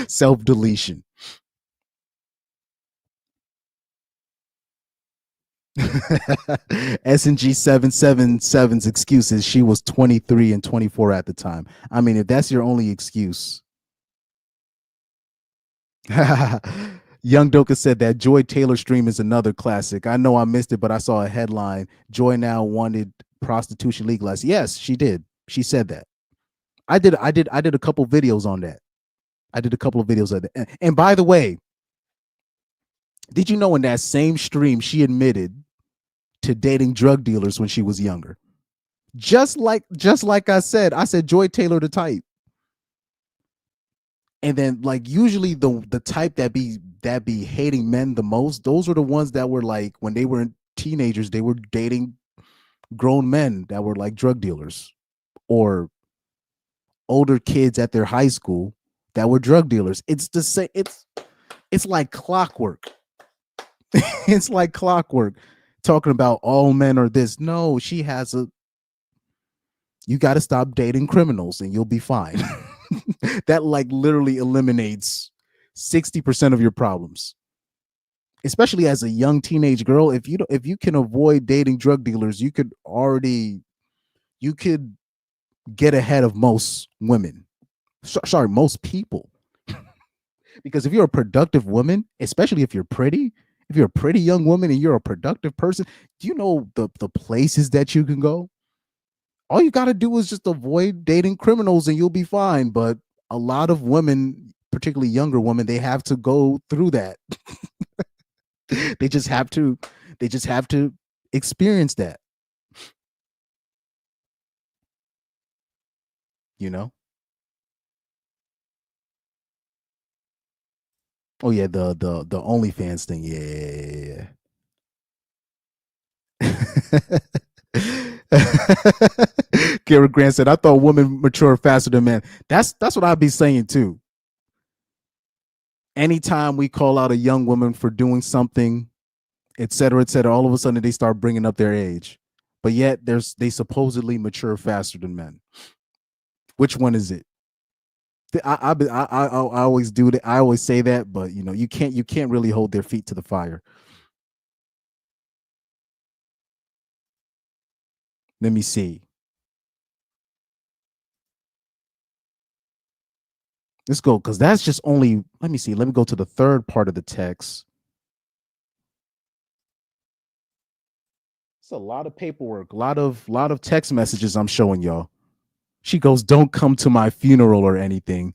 self-deletion. S&G 777's excuses, she was 23 and 24 at the time. I mean, if that's your only excuse. Young Doka said that Joy Taylor stream is another classic. I know I missed it, but I saw a headline. Joy now wanted prostitution legalized. Yes, she did. She said that. I did a couple videos on that. I did a couple of videos of that. And by the way, did you know in that same stream she admitted to dating drug dealers when she was younger? Just like I said Joy Taylor the type. And then like usually the type that be hating men the most, those were the ones that were like when they were teenagers, they were dating grown men that were like drug dealers or older kids at their high school that were drug dealers. It's the same. It's like clockwork. It's like clockwork. Talking about all men are this. No, she has you got to stop dating criminals and you'll be fine. That like literally eliminates 60% of your problems. Especially as a young teenage girl, if you can avoid dating drug dealers, you could get ahead of most women. Sorry, most people. Because if you're a productive woman, especially if you're a pretty young woman and you're a productive person, do you know the places that you can go? All you got to do is just avoid dating criminals and you'll be fine. But a lot of women, particularly younger women, they have to go through that. They just have to experience that. you know. Oh yeah, the OnlyFans thing. Yeah. Kara Grant said, "I thought women mature faster than men." That's what I'd be saying too. Anytime we call out a young woman for doing something, et cetera, all of a sudden they start bringing up their age. But yet they supposedly mature faster than men. Which one is it? I always do that. I always say that, but you know, you can't really hold their feet to the fire. Let me see. Let's go, because that's just only, let me see. Let me go to the third part of the text. It's a lot of paperwork, a lot of text messages I'm showing y'all. She goes, "Don't come to my funeral or anything."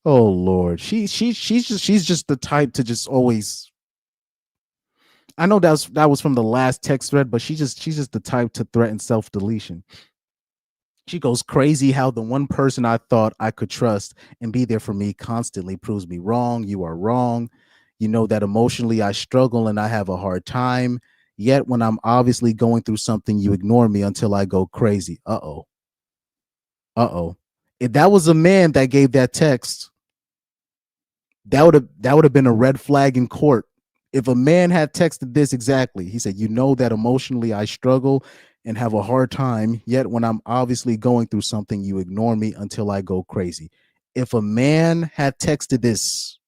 Oh Lord. She's just the type to just always, I know that was from the last text thread, but she's just the type to threaten self-deletion. She goes, "Crazy how the one person I thought I could trust and be there for me constantly proves me wrong. You are wrong. You know that emotionally I struggle and I have a hard time. Yet when I'm obviously going through something, you ignore me until I go crazy." Uh-oh. Uh-oh. If that was a man that gave that text, that would have been a red flag in court. If a man had texted this exactly, he said, "You know that emotionally I struggle and have a hard time, yet when I'm obviously going through something, you ignore me until I go crazy." If a man had texted this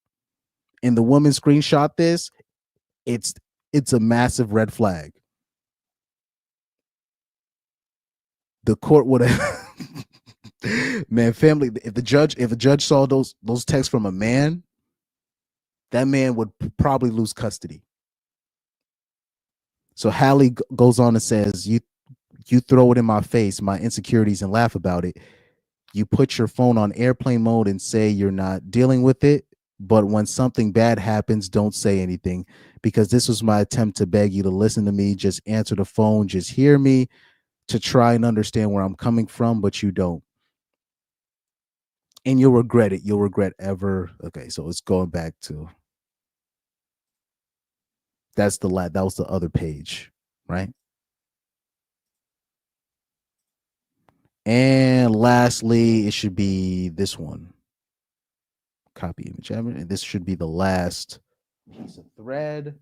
and the woman screenshot this, it's a massive red flag. The court would have man, family, if the judge saw those texts from a man, that man would probably lose custody. So Halle goes on and says, you throw it in my face, my insecurities, and laugh about it. You put your phone on airplane mode and say you're not dealing with it. But when something bad happens, don't say anything, because this was my attempt to beg you to listen to me. Just answer the phone. Just hear me, to try and understand where I'm coming from, but you don't. And you'll regret it. You'll regret ever. Okay, so it's going back to, that was the other page, right? And lastly, it should be this one. Copy image, and this should be the last piece of thread,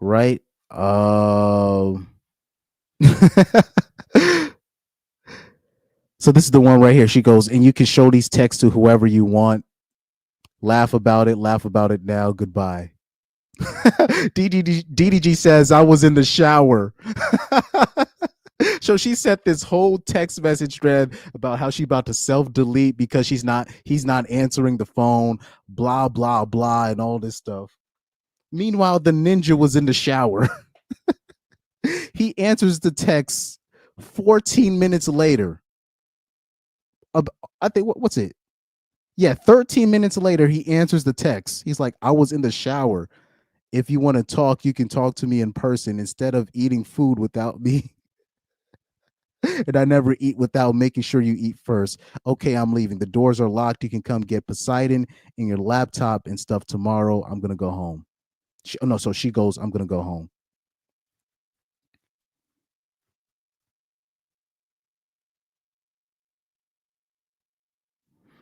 right? So this is the one right here. She goes, "And you can show these texts to whoever you want. Laugh about it now. Goodbye." DDG says, "I was in the shower." So she sent this whole text message thread about how she about to self-delete because he's not answering the phone, blah, blah, blah, and all this stuff. Meanwhile, the ninja was in the shower. He answers the text 14 minutes later. I think, what's it? Yeah, 13 minutes later, he answers the text. He's like, "I was in the shower. If you want to talk, you can talk to me in person instead of eating food without me." And I never eat without making sure you eat first. Okay, I'm leaving. The doors are locked. You can come get Poseidon and your laptop and stuff tomorrow. I'm going to go home. So she goes, "I'm going to go home."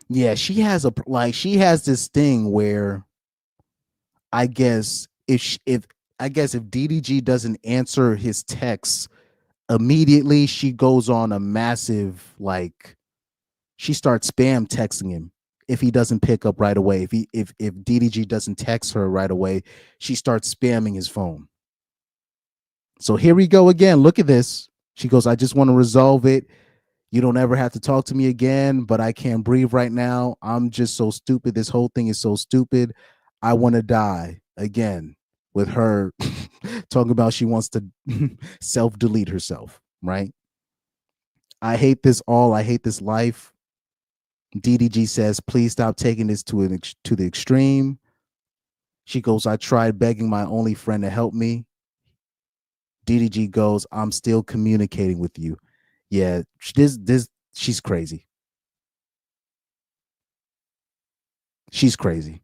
Yeah, she has this thing where I guess if DDG doesn't answer his texts immediately, she goes on a massive, like, she starts spam texting him if he doesn't pick up right away. If DDG doesn't text her right away, she starts spamming his phone. So here we go again. Look at this. She goes, "I just want to resolve it. You don't ever have to talk to me again, but I can't breathe right now. I'm just so stupid. This whole thing is so stupid. I want to die." Again, with her talking about she wants to self-delete herself, right? "I hate this all. I hate this life." DDG says, "Please stop taking this to the extreme." She goes, "I tried begging my only friend to help me. DDG goes, I'm still communicating with you. Yeah, she's crazy. She's crazy.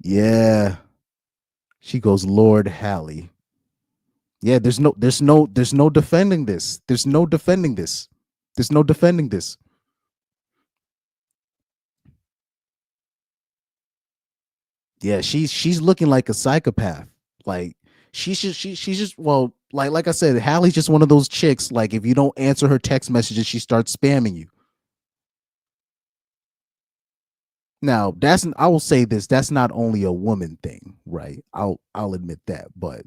Yeah. She goes, Lord Halle. Yeah, there's no defending this. There's no defending this. There's no defending this. Yeah, she's looking like a psychopath. Like she's just, well, like I said, Hallie's just one of those chicks. Like if you don't answer her text messages, she starts spamming you. Now I will say this, that's not only a woman thing, right? I'll admit that, but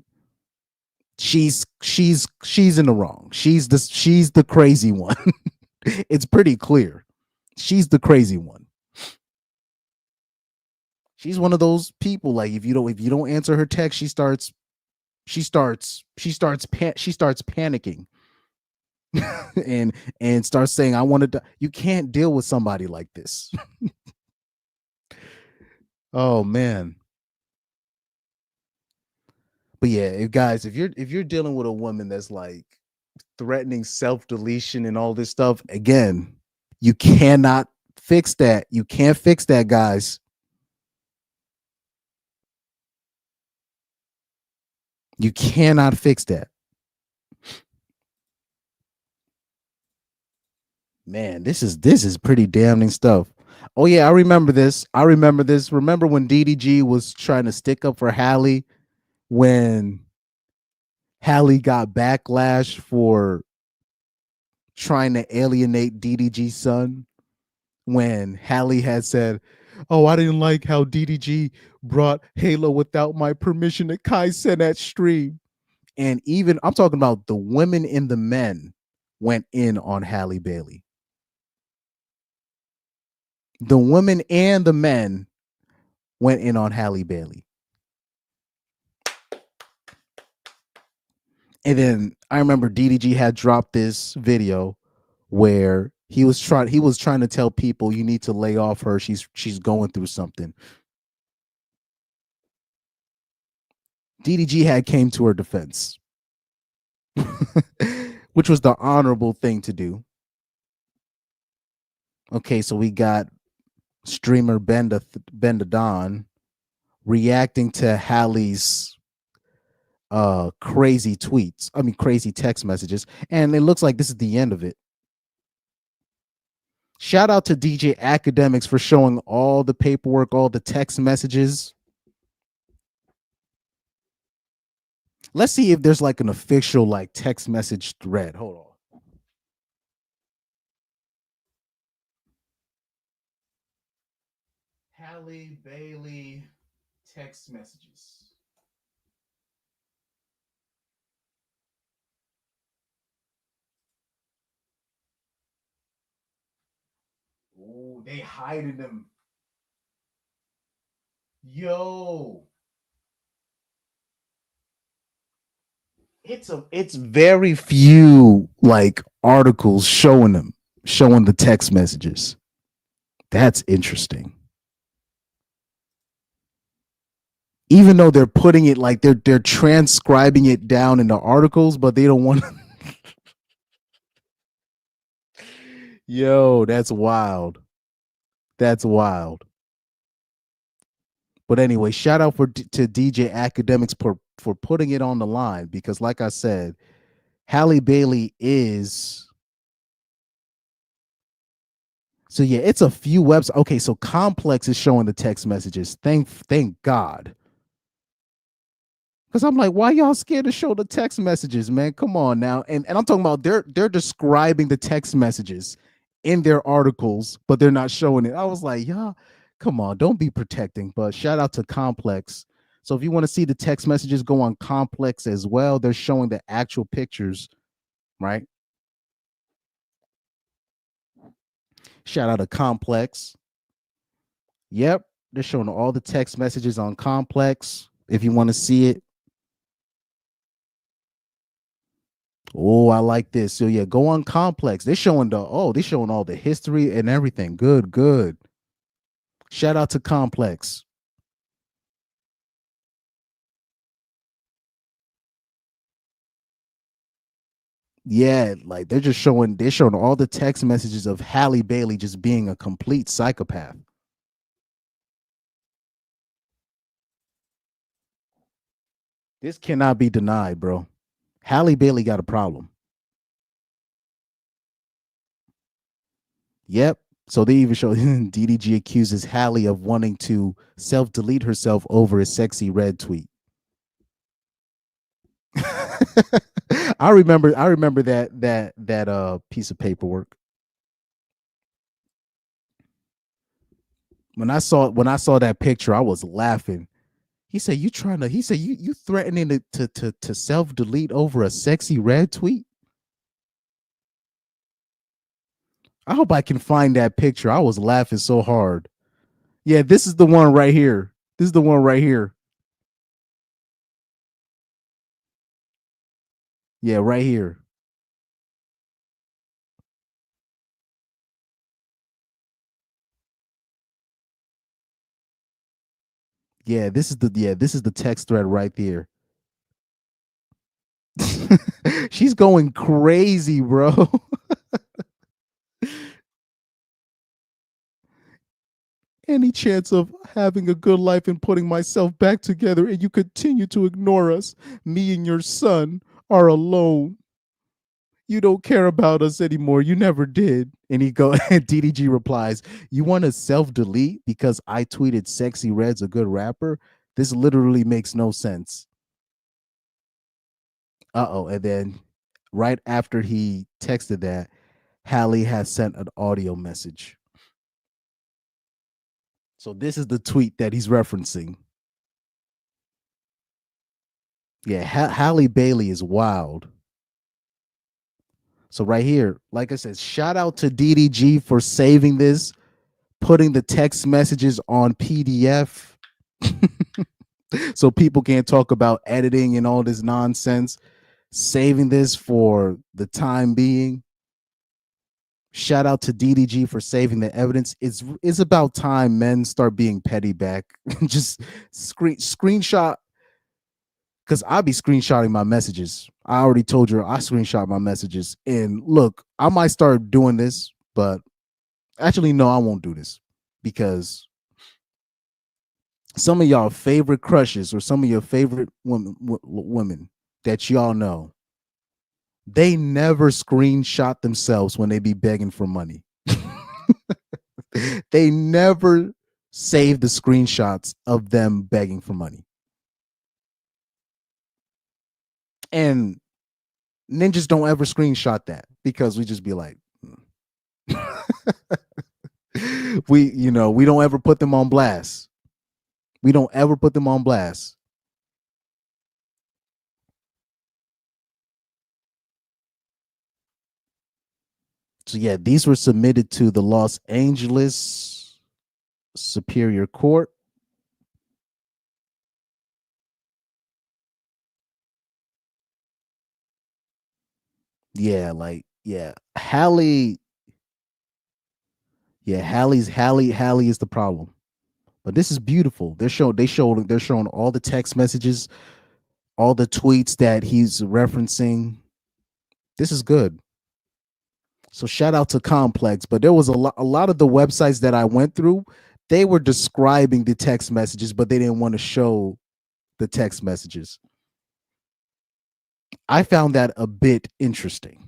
she's in the wrong. She's the crazy one. It's pretty clear. She's the crazy one. She's one of those people, like if you don't answer her text, she starts panicking. and starts saying, I wanted to. You can't deal with somebody like this. Oh man. But yeah, if you're dealing with a woman that's like threatening self-deletion and all this stuff, again, you cannot fix that. You can't fix that, guys. You cannot fix that. Man, this is pretty damning stuff. Oh yeah, I remember this. Remember when DDG was trying to stick up for Halle when Halle got backlash for trying to alienate DDG's son? When Halle had said, "Oh, I didn't like how DDG brought Halo without my permission to Kai Cenat stream." And even I'm talking about the women and the men went in on Halle Bailey. The women and the men went in on Halle Bailey. And then I remember DDG had dropped this video where he was trying to tell people, you need to lay off her. She's going through something. DDG had came to her defense, which was the honorable thing to do. Okay, so we got streamer Benda Don reacting to Halle's crazy tweets. I mean, crazy text messages. And it looks like this is the end of it. Shout out to DJ Academics for showing all the paperwork, all the text messages. Let's see if there's like an official like text message thread. Hold on. Halle Bailey text messages. Oh, they hiding them. Yo. It's very few like articles showing the text messages. That's interesting. Even though they're putting it like they're transcribing it down into articles, but they don't want to. Yo, that's wild. That's wild. But anyway, shout out to DJ Academics for putting it on the line, because like I said, Halle Bailey is. So yeah, it's a few websites. Okay, so Complex is showing the text messages. Thank God. Because I'm like, why y'all scared to show the text messages, man? Come on now. And I'm talking about they're describing the text messages in their articles, but they're not showing it. I was like, y'all, come on, don't be protecting. But shout out to Complex. So if you want to see the text messages, go on Complex as well. They're showing the actual pictures, right? Shout out to Complex. Yep, they're showing all the text messages on Complex if you want to see it. Oh, I like this. So yeah, go on Complex. They're showing all the history and everything. Good. Shout out to Complex. Yeah, like they're showing all the text messages of Halle Bailey just being a complete psychopath. This cannot be denied, bro. Halle Bailey got a problem. Yep. So they even show DDG accuses Halle of wanting to self-delete herself over a sexy red tweet. I remember that piece of paperwork. When I saw that picture, I was laughing. He said, you threatening to self-delete over a sexy red tweet? I hope I can find that picture. I was laughing so hard. Yeah, this is the one right here. This is the one right here. Yeah, right here. Yeah, this is the text thread right there. She's going crazy, bro. Any chance of having a good life and putting myself back together, and you continue to ignore us. Me and your son are alone. You don't care about us anymore. You never did. And DDG replies, you want to self-delete because I tweeted Sexy Red's a good rapper? This literally makes no sense. Uh-oh. And then right after he texted that, Halle has sent an audio message. So this is the tweet that he's referencing. Yeah, Halle Bailey is wild. So right here, like I said, shout out to DDG for saving this, putting the text messages on PDF so people can't talk about editing and all this nonsense, saving this for the time being. Shout out to DDG for saving the evidence. It's about time men start being petty back. Just screenshot, because I'll be screenshotting my messages. I already told you I screenshot my messages. And look, I might start doing this, but actually, no, I won't do this, because some of y'all favorite crushes or some of your favorite women that y'all know, they never screenshot themselves when they be begging for money. They never save the screenshots of them begging for money. And ninjas don't ever screenshot that, because we just be like, we don't ever put them on blast. We don't ever put them on blast. So yeah, these were submitted to the Los Angeles Superior Court. Yeah, Halle. Yeah, Halle is the problem. But this is beautiful. They're showing all the text messages, all the tweets that he's referencing. This is good. So shout out to Complex. But there was a lot of the websites that I went through, they were describing the text messages, but they didn't want to show the text messages. I found that a bit interesting.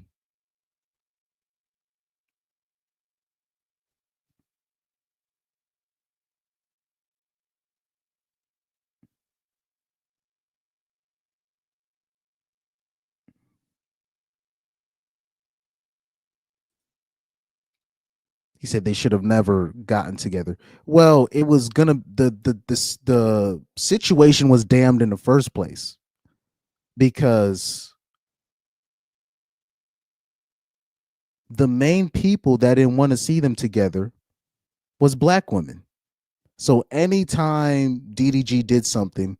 He said they should have never gotten together. Well, it was gonna the situation was damned in the first place, because the main people that didn't want to see them together was black women. So anytime DDG did something,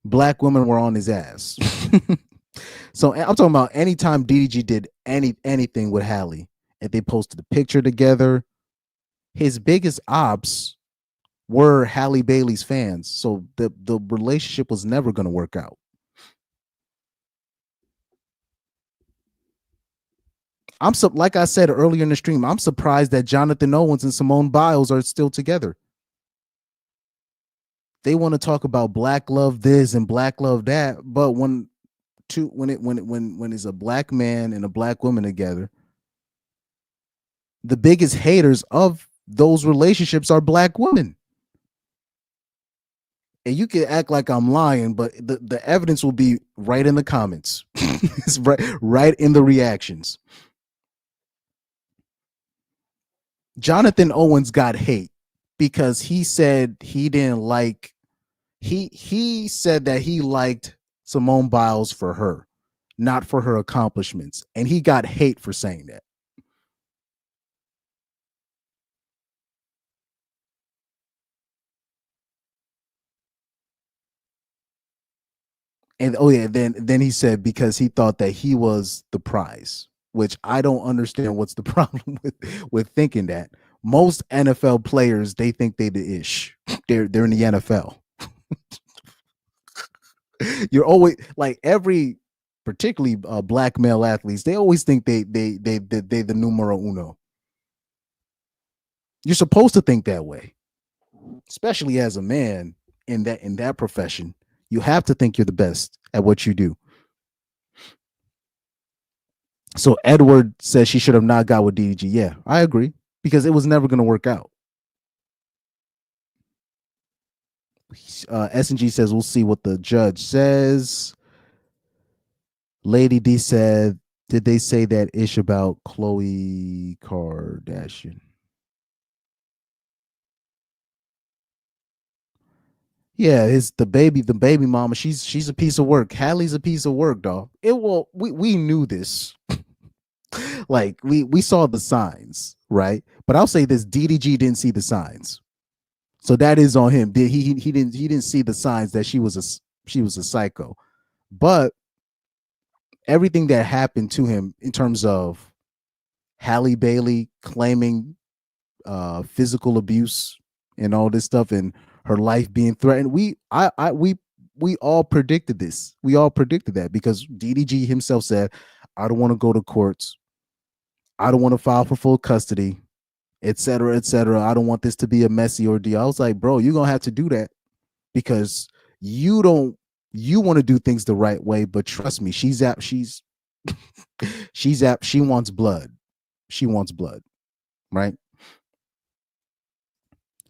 black women were on his ass. So I'm talking about anytime DDG did anything with Halle, and they posted a picture together, his biggest ops were Halle Bailey's fans. So the relationship was never going to work out. Like I said earlier in the stream, I'm surprised that Jonathan Owens and Simone Biles are still together. They want to talk about black love this and black love that, but when it's a black man and a black woman together, the biggest haters of those relationships are black women. And you can act like I'm lying, but the evidence will be right in the comments. It's right in the reactions. Jonathan Owens got hate because he said he didn't like he said that he liked Simone Biles for her, not for her accomplishments, and he got hate for saying that. And then he said because he thought that he was the prize, which I don't understand what's the problem with thinking that. Most NFL players, they think they the ish. They're in the NFL. You're always like every, particularly black male athletes, they always think they the numero uno. You're supposed to think that way, especially as a man in that profession. You have to think you're the best at what you do. So Edward says she should have not got with DDG. Yeah, I agree, because it was never going to work out. S&G says we'll see what the judge says. Lady D said, did they say that ish about Khloe Kardashian? Yeah, it's the baby mama. She's a piece of work. Hallie's a piece of work, dog. We knew this. Like we saw the signs, right? But I'll say this: DDG didn't see the signs, so that is on him. He didn't see the signs that she was a psycho. But everything that happened to him in terms of Halle Bailey claiming physical abuse and all this stuff, and her life being threatened, we all predicted this. We all predicted that, because DDG himself said, I don't want to go to courts. I don't want to file for full custody, et cetera, et cetera. I don't want this to be a messy ordeal. I was like, bro, you're going to have to do that, because you want to do things the right way. But trust me, she wants blood. She wants blood, right?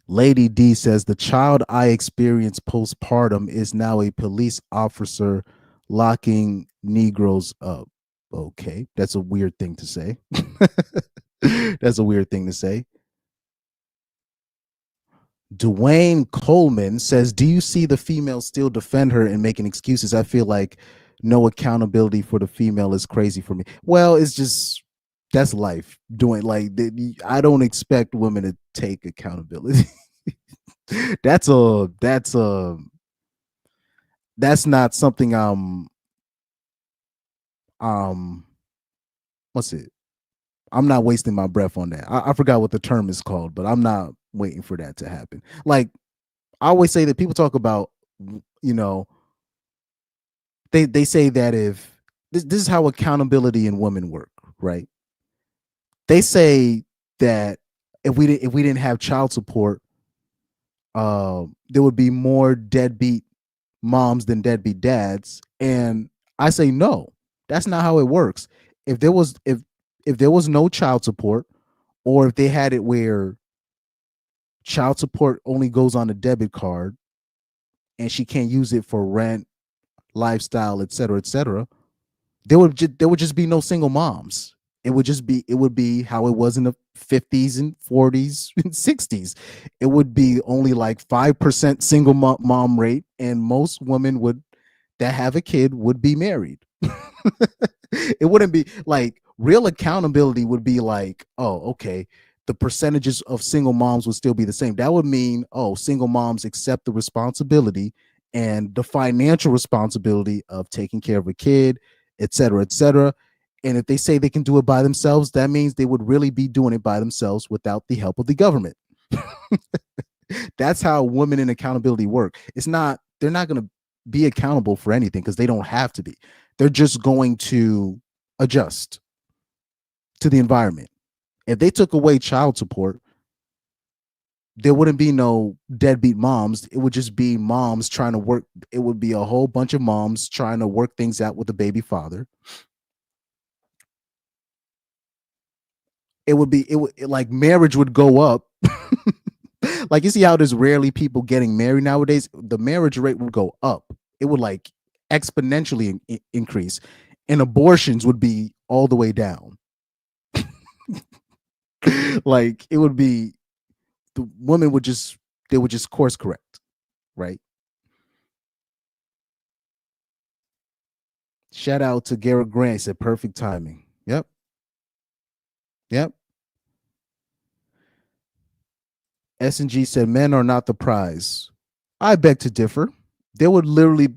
Lady D says the child I experienced postpartum is now a police officer locking Negroes up. Okay, that's a weird thing to say. That's a weird thing to say. Dwayne Coleman says, do you see the female still defend her and making excuses? I feel like no accountability for the female is crazy for me. Well, it's just, that's life. I don't expect women to take accountability. That's not something what's it? I'm not wasting my breath on that. I forgot what the term is called, but I'm not waiting for that to happen. Like I always say that people talk about, they say that if this is how accountability in women work, right? They say that if we didn't have child support, there would be more deadbeat moms than deadbeat dads. And I say no, that's not how it works. If there was no child support, or if they had it where child support only goes on a debit card and she can't use it for rent, lifestyle, et cetera, there would just be no single moms. It would be how it was in the 50s and 40s and 60s. It would be only like 5% single mom rate, and most women that have a kid would be married. It wouldn't be like real accountability would be like, oh, okay, the percentages of single moms would still be the same. That would mean, oh, single moms accept the responsibility and the financial responsibility of taking care of a kid, et cetera, And if they say they can do it by themselves, that means they would really be doing it by themselves without the help of the government. That's how women in accountability work. It's not, they're not going to be accountable for anything because they don't have to be. They're just going to adjust to the environment. If they took away child support, there wouldn't be no deadbeat moms. It would just be moms trying to work. It would be a whole bunch of moms trying to work things out with the baby father. It would be, like marriage would go up. Like, you see how there's rarely people getting married nowadays? The marriage rate would go up. It would like exponentially increase, and abortions would be all the way down. Like, it would be, the woman would just, they would just course correct, right? Shout out to Garrett Grant, said perfect timing. Yep. S&G said men are not the prize. I beg to differ. There would literally,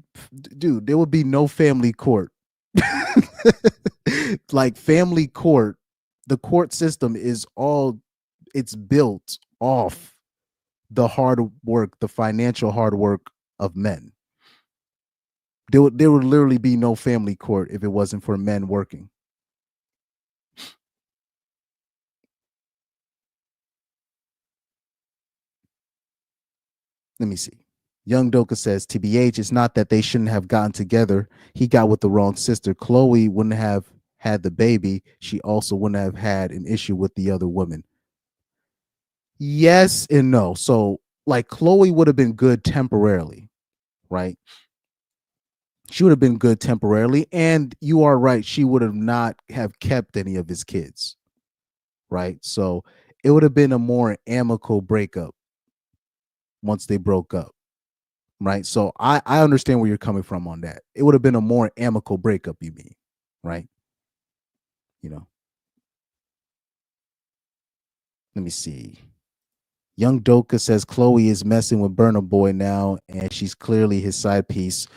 dude, there would be no family court. Like, family court, the court system is all, it's built off the hard work, the financial hard work of men. There would literally be no family court if it wasn't for men working. Let me see. Young Doka says, TBH, it's not that they shouldn't have gotten together. He got with the wrong sister. Chloe wouldn't have had the baby. She also wouldn't have had an issue with the other woman. Yes and no. So, like, Chloe would have been good temporarily, right? She would have been good temporarily. And you are right. She would have not have kept any of his kids, right? So it would have been a more amicable breakup once they broke up, right? So I understand where you're coming from on that. It would have been a more amicable breakup, you mean, right? You know. Let me see. Young Doka says Chloe is messing with Burna Boy now, and she's clearly his side piece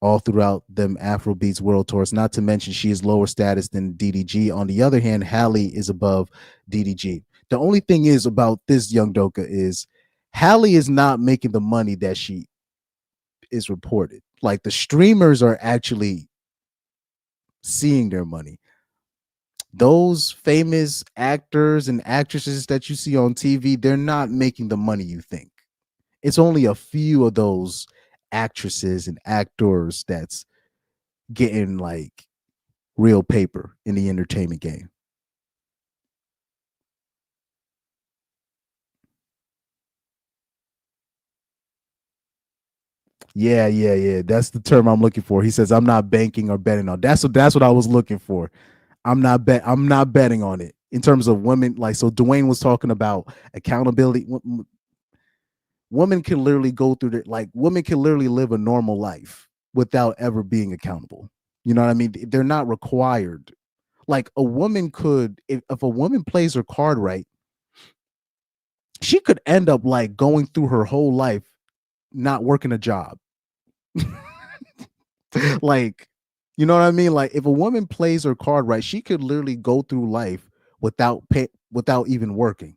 all throughout them Afrobeats world tours. Not to mention she is lower status than DDG. On the other hand, Halle is above DDG. The only thing is about this, Young Doka, is Halle is not making the money that she is reported. Like, the streamers are actually seeing their money. Those famous actors and actresses that you see on TV, they're not making the money you think. It's only a few of those actresses and actors that's getting like real paper in the entertainment game. Yeah. That's the term I'm looking for. He says, I'm not banking or betting on. That's what I was looking for. I'm not betting on it in terms of women. Like, so Dwayne was talking about accountability. Women can literally go through the, like, women can literally live a normal life without ever being accountable. You know what I mean? They're not required. Like, a woman could, if a woman plays her card right, she could end up like going through her whole life not working a job. Like, you know what I mean? Like, if a woman plays her card right, she could literally go through life without even working.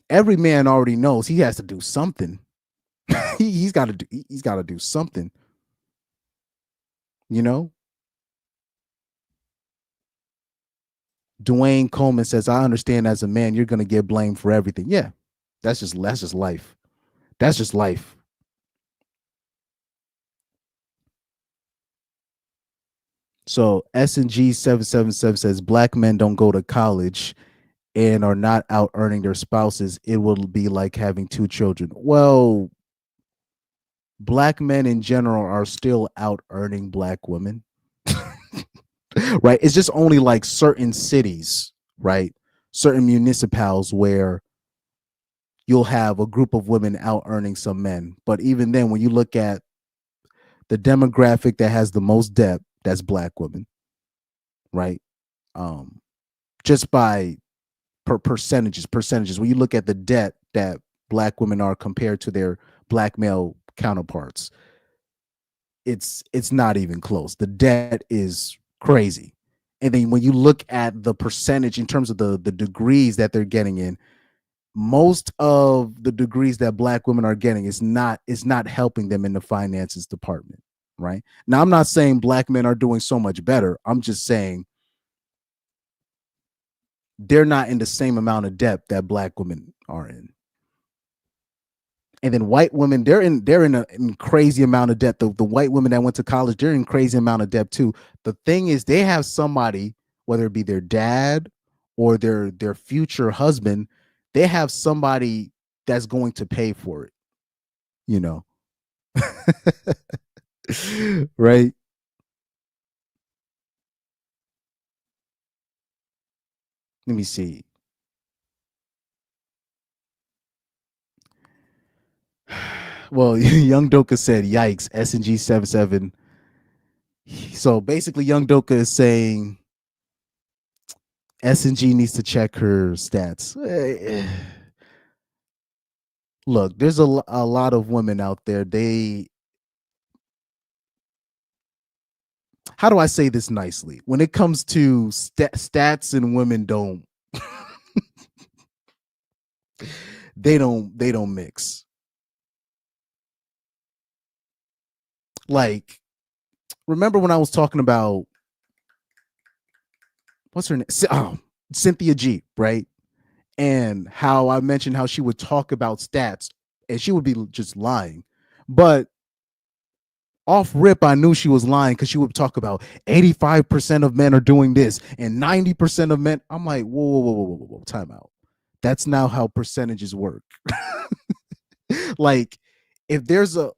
Every man already knows he has to do something. he's got to do something. You know? Dwayne Coleman says, I understand as a man, you're going to get blamed for everything. Yeah, that's just life. That's just life. So S&G 777 says, black men don't go to college and are not out earning their spouses. It will be like having 2 children. Well, black men in general are still out earning black women. Right? It's just only like certain cities, right? Certain municipalities where you'll have a group of women out earning some men. But even then, when you look at the demographic that has the most debt, that's black women, right? Just by percentages. When you look at the debt that black women are compared to their black male counterparts, it's not even close. The debt is crazy. And then when you look at the percentage in terms of the degrees that they're getting in, most of the degrees that black women are getting is not helping them in the finances department, right? Now, I'm not saying black men are doing so much better. I'm just saying they're not in the same amount of debt that black women are in. And then white women, they're in a crazy amount of debt. The white women that went to college, they're in crazy amount of debt too. The thing is, they have somebody, whether it be their dad or their future husband, they have somebody that's going to pay for it, you know. Right? Let me see. Well, Young Doka said, "Yikes!" SNG 77. So basically, Young Doka is saying SNG needs to check her stats. Look, there's a lot of women out there. How do I say this nicely? When it comes to stats and women, they don't mix. Like, remember when I was talking about what's her name? Cynthia G, right? And how I mentioned how she would talk about stats and she would be just lying. But off rip, I knew she was lying because she would talk about 85% of men are doing this and 90% of men. I'm like, whoa, time out. That's not how percentages work. Like, if there's a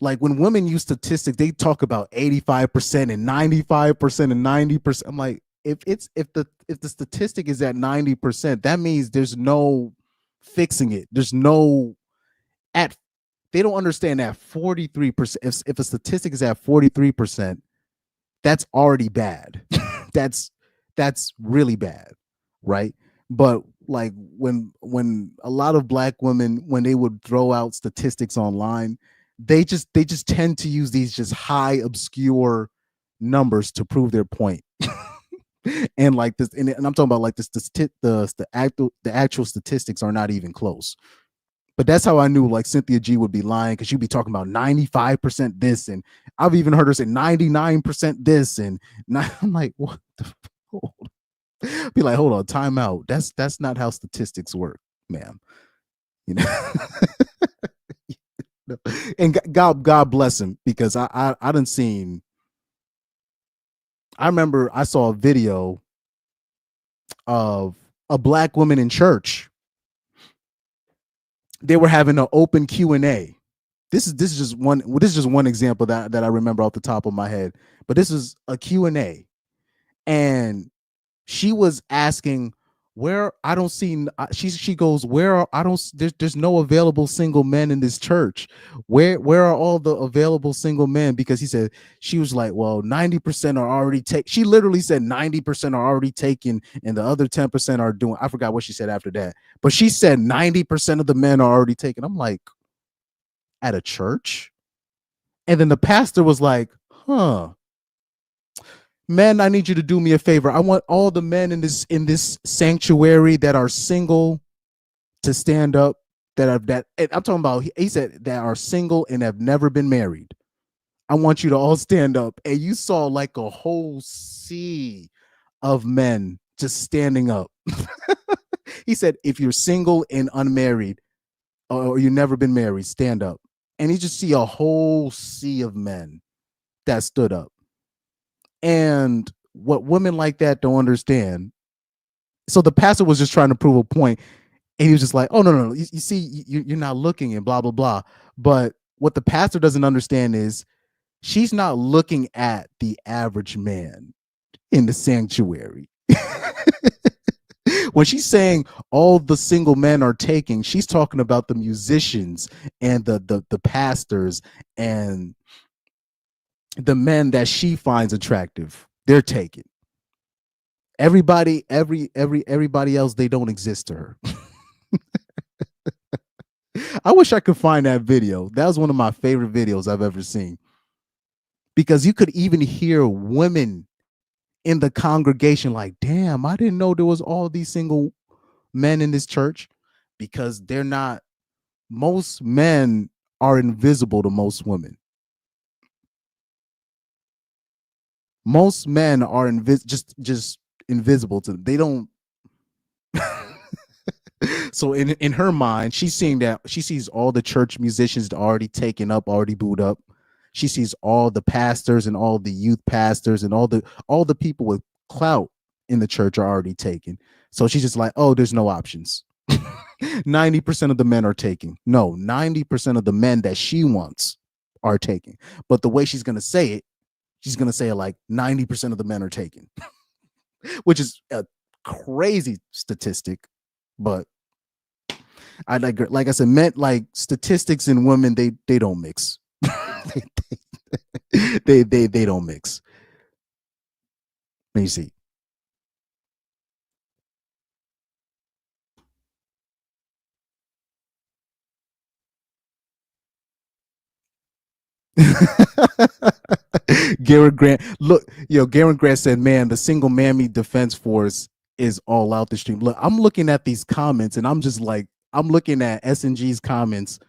like when women use statistics, they talk about 85% and 95% and 90%. I'm like, if the statistic is at 90%, that means there's no fixing it. There's no they don't understand that 43%. If a statistic is at 43%, that's already bad. that's really bad, right? But like when a lot of black women, when they would throw out statistics online, they just tend to use these just high obscure numbers to prove their point. And like this, and I'm talking about like the actual statistics are not even close. But that's how I knew like Cynthia G would be lying, because she'd be talking about 95% this, and I've even heard her say 99% this, and I'm like, what the be like, hold on, time out. That's not how statistics work, ma'am. You know. And God bless him, because I done seen. I remember I saw a video of a black woman in church. They were having an open Q&A. This is just one example that I remember off the top of my head. But this is a Q&A, and she was asking where I don't see. She goes, where are, I don't. There's no available single men in this church. Where are all the available single men? Because she was like, well, 90% are already taken. She literally said 90% are already taken, and the other 10% are doing. I forgot what she said after that, but she said 90% of the men are already taken. I'm like, at a church? And then the pastor was like, huh. Men, I need you to do me a favor. I want all the men in this sanctuary that are single to stand up. I'm talking about, he said, that are single and have never been married. I want you to all stand up. And you saw like a whole sea of men just standing up. He said, if you're single and unmarried, or you've never been married, stand up. And you just see a whole sea of men that stood up. And what women like that don't understand. So the pastor was just trying to prove a point, and he was just like, oh, no. You see, you're not looking, and blah, blah, blah. But what the pastor doesn't understand is she's not looking at the average man in the sanctuary. When she's saying all the single men are taking, she's talking about the musicians and the pastors and the men that she finds attractive. They're taken. Everybody else, they don't exist to her. I wish I could find that video. That was one of my favorite videos I've ever seen. Because you could even hear women in the congregation like, damn, I didn't know there was all these single men in this church, because they're not, most men are invisible to most women. Most men are just invisible to them. They don't. So in her mind, she's seeing that, she sees all the church musicians already taken up, already booed up. She sees all the pastors and all the youth pastors and all the people with clout in the church are already taken. So she's just like, oh, there's no options. 90% of the men are taken. No, 90% of the men that she wants are taken. But the way she's gonna say it, she's gonna say it like 90% of the men are taken, which is a crazy statistic. But I like I said, men, like statistics and women, they don't mix. they don't mix. Let me see. Garrett Grant, look, Garrett Grant said, man, the single mammy defense force is all out the stream. Look, I'm looking at these comments and I'm just like, I'm looking at SNG's comments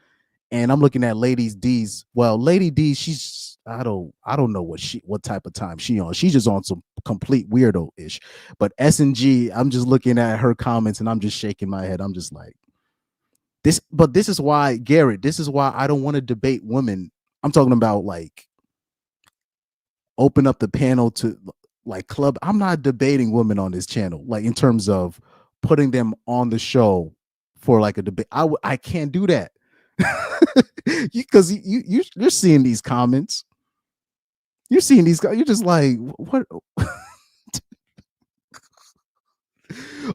and I'm looking at Lady D's. Well, Lady D, she's, I don't know what type of time she on. She's just on some complete weirdo ish. But SNG, I'm just looking at her comments and I'm just shaking my head. I'm just like, this is why, Garrett, this is why I don't want to debate women. I'm talking about like open up the panel to like club. I'm not debating women on this channel, like in terms of putting them on the show for like a debate. I can't do that. Because you're seeing these comments. You're seeing these guys. You're just like, what?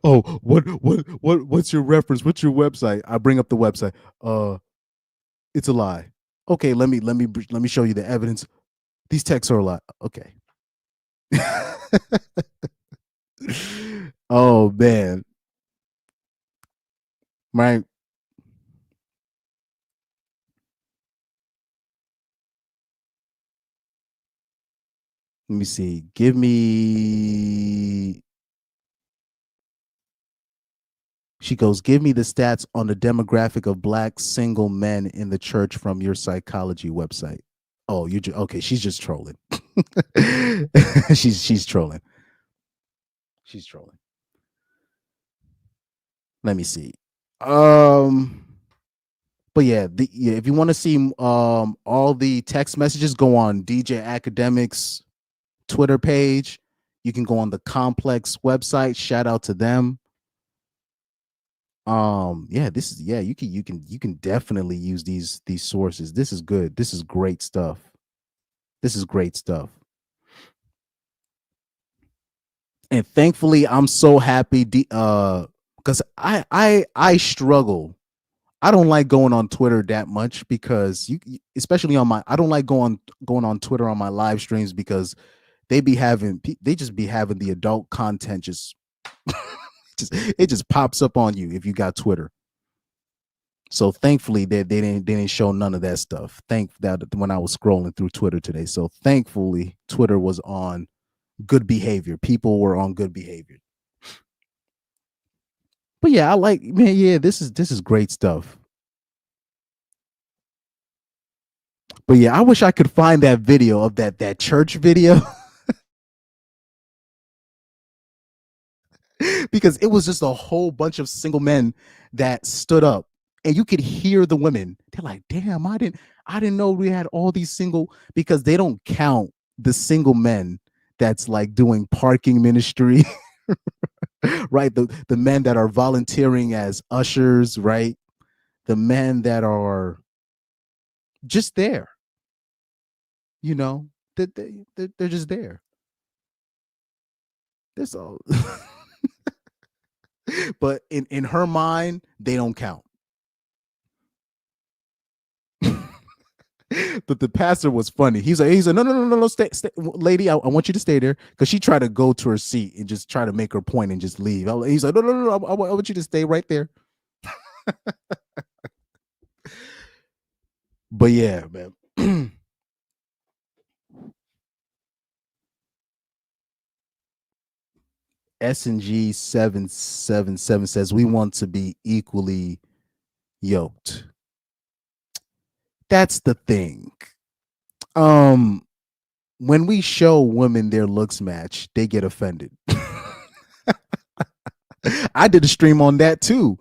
Oh, what's your reference? What's your website? I bring up the website. It's a lie. Okay, let me show you the evidence. These texts are a lie. Okay. Oh man. Right. Let me see. Give me. She goes, give me the stats on the demographic of black single men in the church from your psychology website. Oh, you're okay. She's just trolling. she's trolling. She's trolling. Let me see. But yeah, if you want to see all the text messages, go on DJ Academics Twitter page. You can go on the Complex website. Shout out to them. Yeah, you can definitely use these sources. This is good. This is great stuff. And thankfully I'm so happy because I struggle. I don't like going on Twitter that much because especially on my, I don't like going on Twitter on my live streams because they just be having the adult content just it just pops up on you if you got Twitter. So thankfully they didn't show none of that stuff. Thank that when I was scrolling through Twitter today. So thankfully Twitter was on good behavior. People were on good behavior. But yeah, I like, man, yeah, this is great stuff. But yeah, I wish I could find that video of that church video. Because it was just a whole bunch of single men that stood up and you could hear the women. They're like, damn, I didn't know we had all these single, because they don't count the single men that's like doing parking ministry, right? The men that are volunteering as ushers, right? The men that are just there, they're just there. That's all. But in her mind, they don't count. But the pastor was funny. He's like, no, stay, lady, I want you to stay there, because she tried to go to her seat and just try to make her point and just leave. He's like, no, I want you to stay right there. But yeah, man. S&G 777 says we want to be equally yoked. That's the thing. When we show women their looks match, they get offended. I did a stream on that too.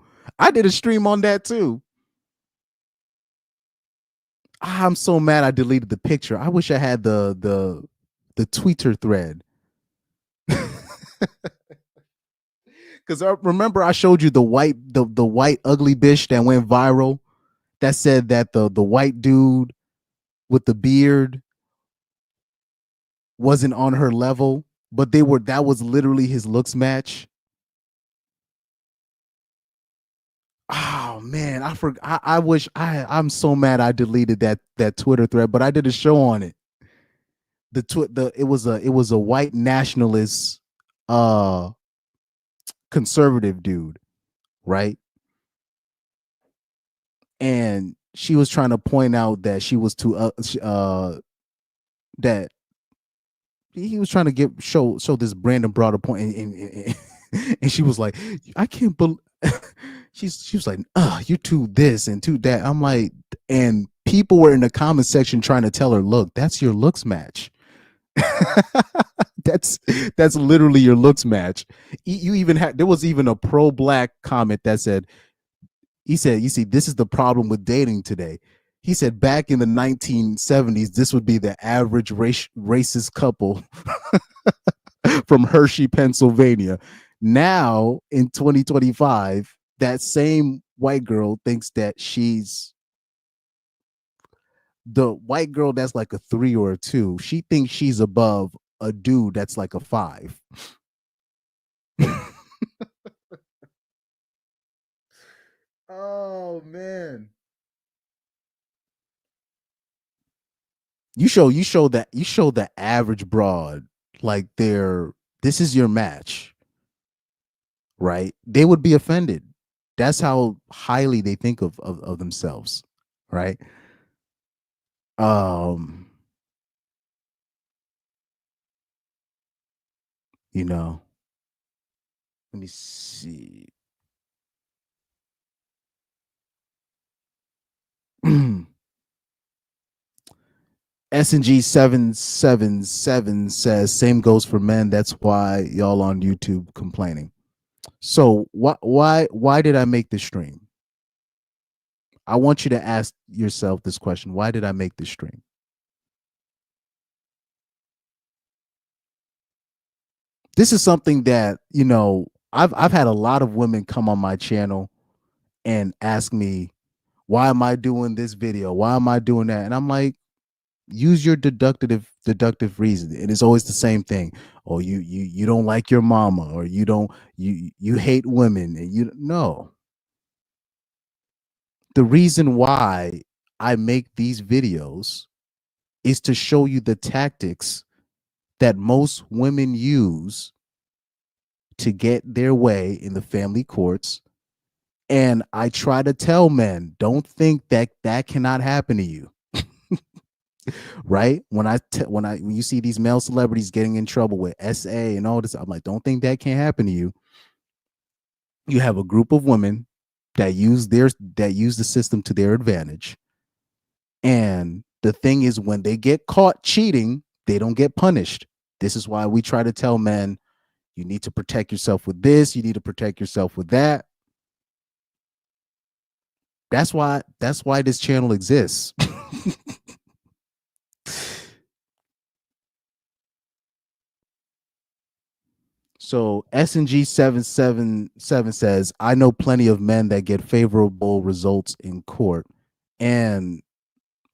I'm so mad I deleted the picture. I wish I had the Twitter thread. Because remember I showed you the white ugly bitch that went viral that said that the white dude with the beard wasn't on her level, but that was literally his looks match. Oh man, I forgot. I wish I'm so mad I deleted that Twitter thread, but I did a show on it. It was a white nationalist conservative dude, right? And she was trying to point out that she was too that he was trying to show this Brandon Broader point, and she was like, I can't believe. She was like, you're too this and too that. I'm like, and people were in the comment section trying to tell her, look, that's your looks match. that's literally your looks match. You even had, there was even a pro-black comment that said, he said, you see, this is the problem with dating today. He said back in the 1970s, this would be the average racist couple from Hershey, Pennsylvania. Now in 2025, that same white girl thinks that she's the white girl that's like a 3 or a 2. She thinks she's above a dude that's like a 5. Oh man. You show the average broad like this is your match, right? They would be offended. That's how highly they think of themselves, right? You know, let me see. S&G 777 says same goes for men. That's why y'all on YouTube complaining. So why did I make this stream? I want you to ask yourself this question. Why did I make this stream? This is something that, you know, I've had a lot of women come on my channel and ask me, why am I doing this video? Why am I doing that? And I'm like, use your deductive reason. And it's always the same thing. Or you don't like your mama, or you hate women, and you no. The reason why I make these videos is to show you the tactics that most women use to get their way in the family courts. And I try to tell men, don't think that cannot happen to you. Right? When you see these male celebrities getting in trouble with SA and all this, I'm like, don't think that can't happen to you. You have a group of women that use the system to their advantage. And the thing is, when they get caught cheating, they don't get punished. This is why we try to tell men, you need to protect yourself with this, you need to protect yourself with that. That's why this channel exists. So S&G 777 says, I know plenty of men that get favorable results in court. And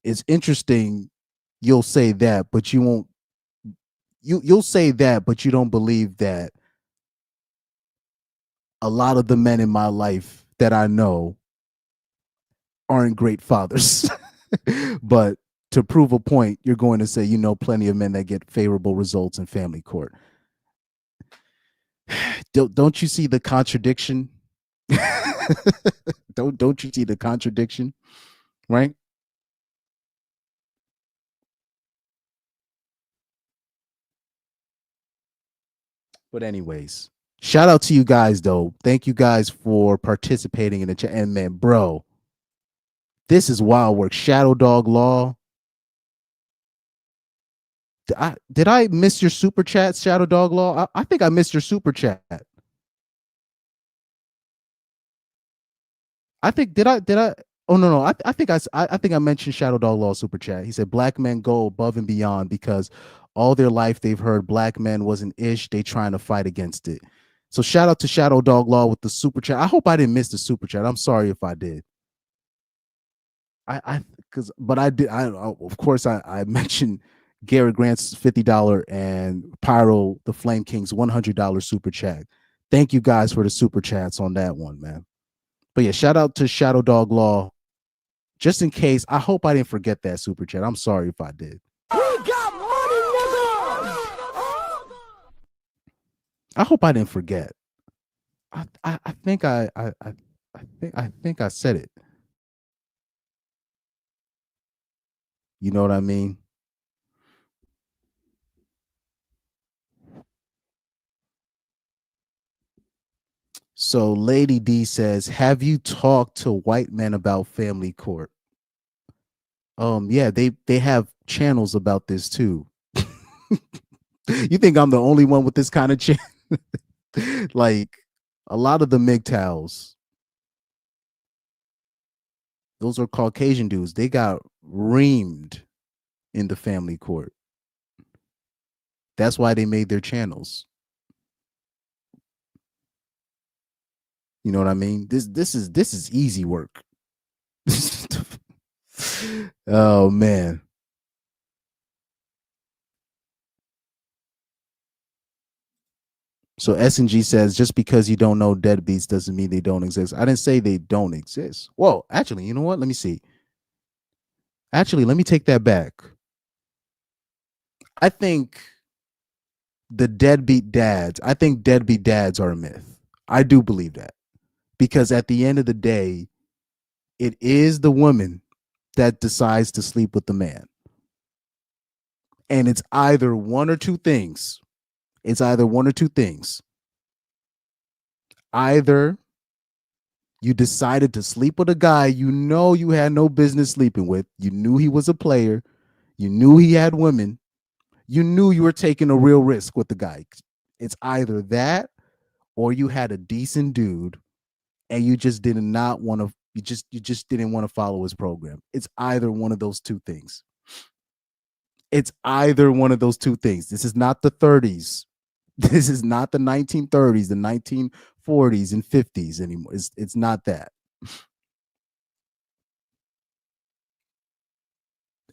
it's interesting, you'll say that, but you won't. You'll say that, but you don't believe that a lot of the men in my life that I know aren't great fathers. But to prove a point, you're going to say, you know, plenty of men that get favorable results in family court. Don't you see the contradiction? Don't you see the contradiction, right? But anyways, shout out to you guys though. Thank you guys for participating in the chat. And man, bro, this is wild work. Shadow Dog Law. Did I miss your super chat, Shadow Dog Law? I think I missed your super chat. I think did I? Oh no. I think I mentioned Shadow Dog Law super chat. He said black men go above and beyond because all their life they've heard black men was an ish. They trying to fight against it. So shout out to Shadow Dog Law with the super chat. I hope I didn't miss the super chat. I'm sorry if I did. But I did. Of course I mentioned Garrett Grant's $50 and Pyro the Flame King's $100 super chat. Thank you guys for the super chats on that one, man. But yeah, shout out to Shadow Dog Law. Just in case, I hope I didn't forget that super chat. I'm sorry if I did. We got money, nigga! I hope I didn't forget. I think I think I said it. You know what I mean? So Lady D says, have you talked to white men about family court? Yeah, they have channels about this too. You think I'm the only one with this kind of channel? Like a lot of the MGTOWs, those are Caucasian dudes. They got reamed in the family court. That's why they made their channels. You know what I mean? This is easy work. Oh man. So S&G says just because you don't know deadbeats doesn't mean they don't exist. I didn't say they don't exist. Well, actually, you know what? Let me see. Actually, let me take that back. I think deadbeat dads are a myth. I do believe that. Because at the end of the day, it is the woman that decides to sleep with the man. And it's either one or two things. Either you decided to sleep with a guy you know you had no business sleeping with. You knew he was a player. You knew he had women. You knew you were taking a real risk with the guy. It's either that or you had a decent dude and you just did not want to, you just didn't want to follow his program. It's either one of those two things. This is not the 30s. This is not the 1930s, the 1940s and 50s anymore. It's not that.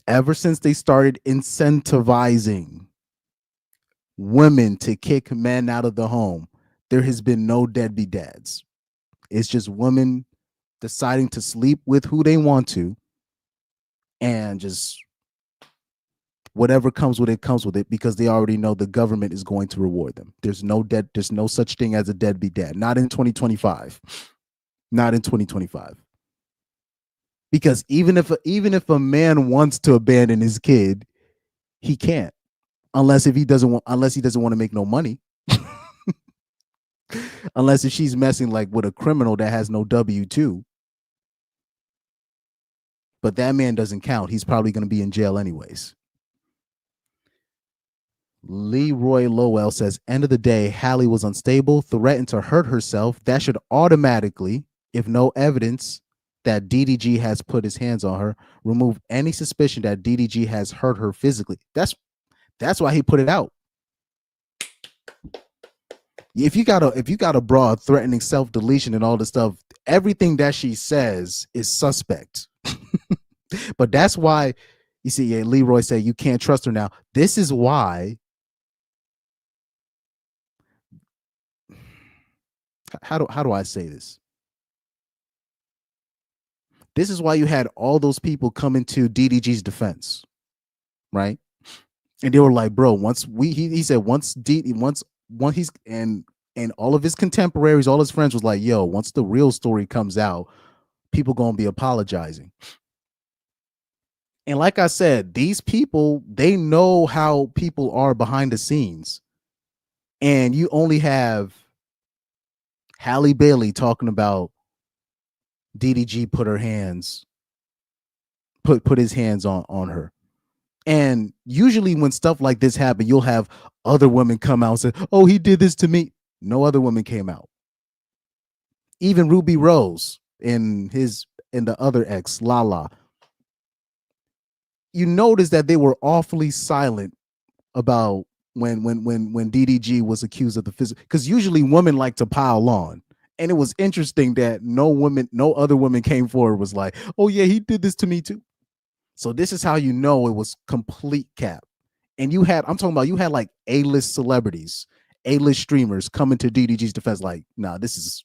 Ever since they started incentivizing women to kick men out of the home, there has been no deadbeat dads. It's just women deciding to sleep with who they want to, and just whatever comes with it because they already know the government is going to reward them. There's no such thing as a deadbeat dad. Not in 2025. Not in 2025. Because even if a man wants to abandon his kid, he can't. Unless he doesn't want to make no money. Unless if she's messing like with a criminal that has no W-2. But that man doesn't count. He's probably going to be in jail anyways. Leroy Lowell says, end of the day, Halle was unstable, threatened to hurt herself. That should automatically, if no evidence that DDG has put his hands on her, remove any suspicion that DDG has hurt her physically. That's why he put it out. If you got a broad threatening self-deletion and all this stuff, everything that she says is suspect. But that's why you see, yeah, Leroy said you can't trust her now. This is why. How do I say this? This is why you had all those people come into DDG's defense, right? And they were like, bro, he said once he's and all of his contemporaries, all his friends was like, yo, once the real story comes out, people gonna be apologizing. And like I said, these people, they know how people are behind the scenes. And you only have Halle Bailey talking about DDG put his hands on her. And usually when stuff like this happen, you'll have other women come out and say, "Oh, he did this to me." No other woman came out. Even Ruby Rose and the other ex, Lala. You notice that they were awfully silent about when DDG was accused of the physical, because usually women like to pile on. And it was interesting that no other woman came forward was like, "Oh yeah, he did this to me too." So this is how you know it was complete cap. And you had like A-list celebrities, A-list streamers coming to DDG's defense like, "Nah, this is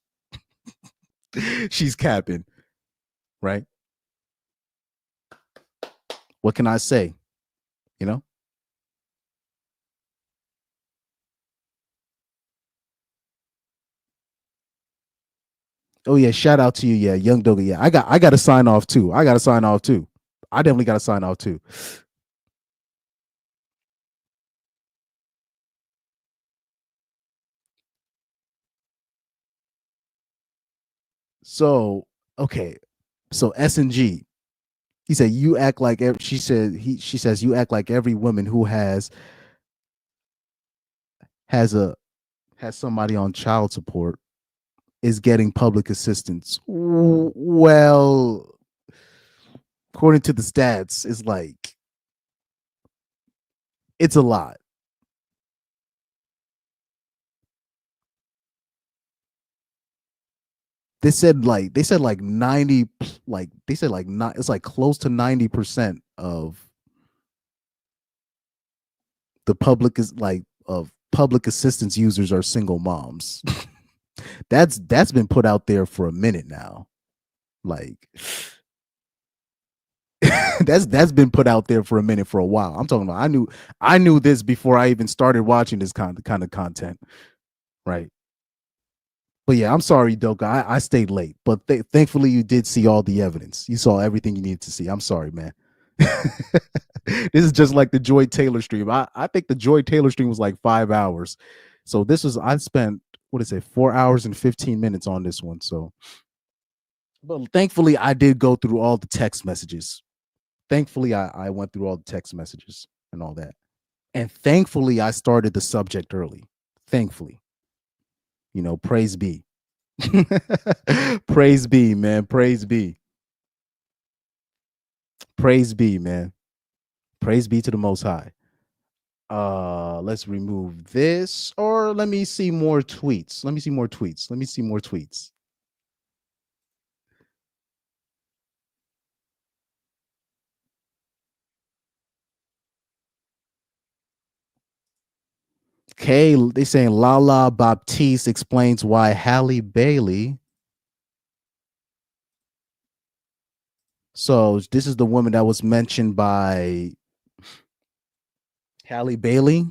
she's capping." Right? What can I say? You know? Oh yeah, shout out to you. Yeah, Young Doga. Yeah, I got to sign off too. I definitely got to sign off too. So, okay. So S&G, he said you act like she says you act like every woman who has somebody on child support is getting public assistance. Well, according to the stats, it's like it's a lot. They said like 90, like they said like not, it's like close to 90% of the public is like of public assistance users are single moms. That's been put out there for a minute now. Like that's been put out there for a minute, for a while. I'm talking about I knew this before I even started watching this kind of content, right? But yeah, I'm sorry, Doka. I stayed late, but thankfully you did see all the evidence. You saw everything you needed to see. I'm sorry, man. This is just like the Joy Taylor stream. I think the Joy Taylor stream was like 5 hours. So I spent, 4 hours and 15 minutes on this one. So, but thankfully I did go through all the text messages. Thankfully I went through all the text messages and all that. And thankfully I started the subject early. Thankfully. Praise be. Praise be, man. Praise be. Praise be, man. Praise be to the Most High. Let's remove this, or let me see more tweets. Let me see more tweets. Okay, they saying Lala Baptiste explains why Halle Bailey. So this is the woman that was mentioned by Halle Bailey.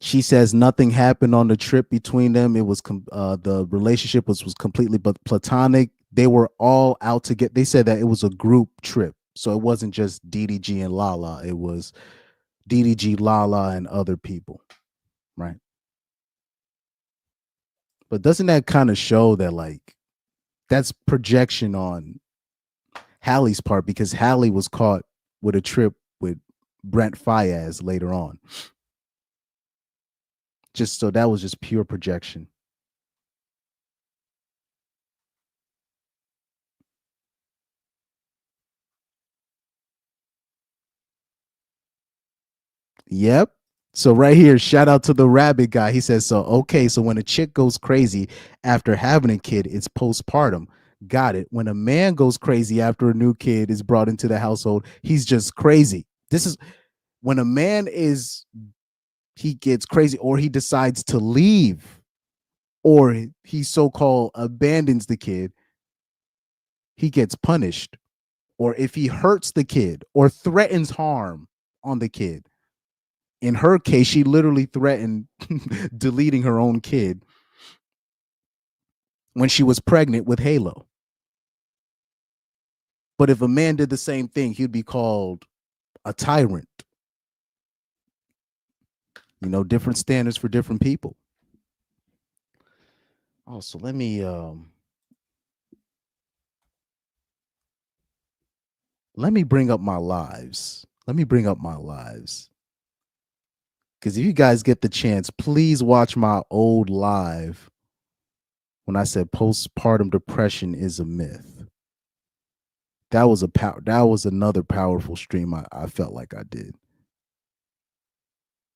She says nothing happened on the trip between them. It was the relationship was completely platonic. They were all out to get. They said that it was a group trip, so it wasn't just DDG and Lala. It was DDG, Lala, and other people, right? But doesn't that kind of show that like that's projection on Halle's part, because Halle was caught with a trip with Brent Fayez later on. Just so that was just pure projection. Yep. So right here, shout out to the rabbit guy. He says, so when a chick goes crazy after having a kid, it's postpartum. Got it. When a man goes crazy after a new kid is brought into the household, he's just crazy. This is when a man he gets crazy, or he decides to leave, or he so-called abandons the kid, he gets punished. Or if he hurts the kid or threatens harm on the kid. In her case, she literally threatened deleting her own kid when she was pregnant with Halo. But if a man did the same thing, he'd be called a tyrant. different standards for different people. Also, let me bring up my lives. Because if you guys get the chance, please watch my old live when I said postpartum depression is a myth. That was another powerful stream I felt like I did.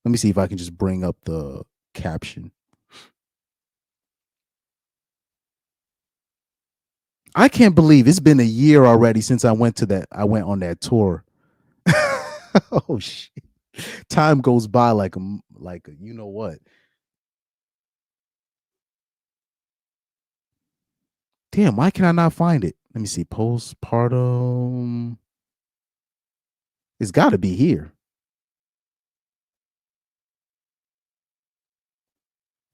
Let me see if I can just bring up the caption. I can't believe it's been a year already since I went on that tour. Oh shit. Time goes by like a you know what? Damn, why can I not find it? Let me see. Postpartum. It's got to be here.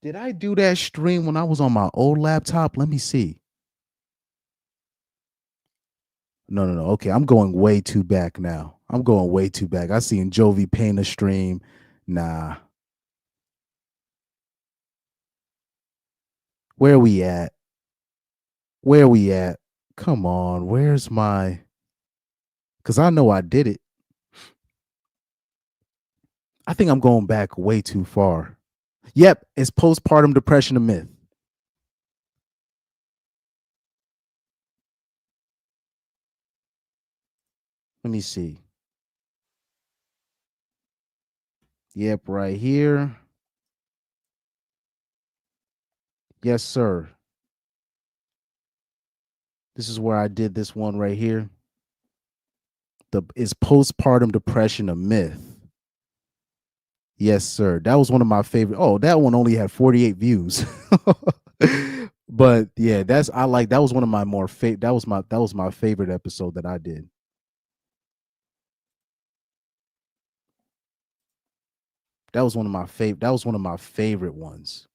Did I do that stream when I was on my old laptop? Let me see. No. Okay, I'm going way too back now. I seen Jovi paint a stream. Nah. Where we at? Come on, where's my... Because I know I did it. I think I'm going back way too far. Yep, it's postpartum depression a myth. Let me see. Yep, right here. Yes, sir. This is where I did this one right here. Is postpartum depression a myth? Yes, sir. That was one of my favorite. Oh, that one only had 48 views. But yeah, that was one of my more that was my favorite episode that I did. That was one of my favorite ones.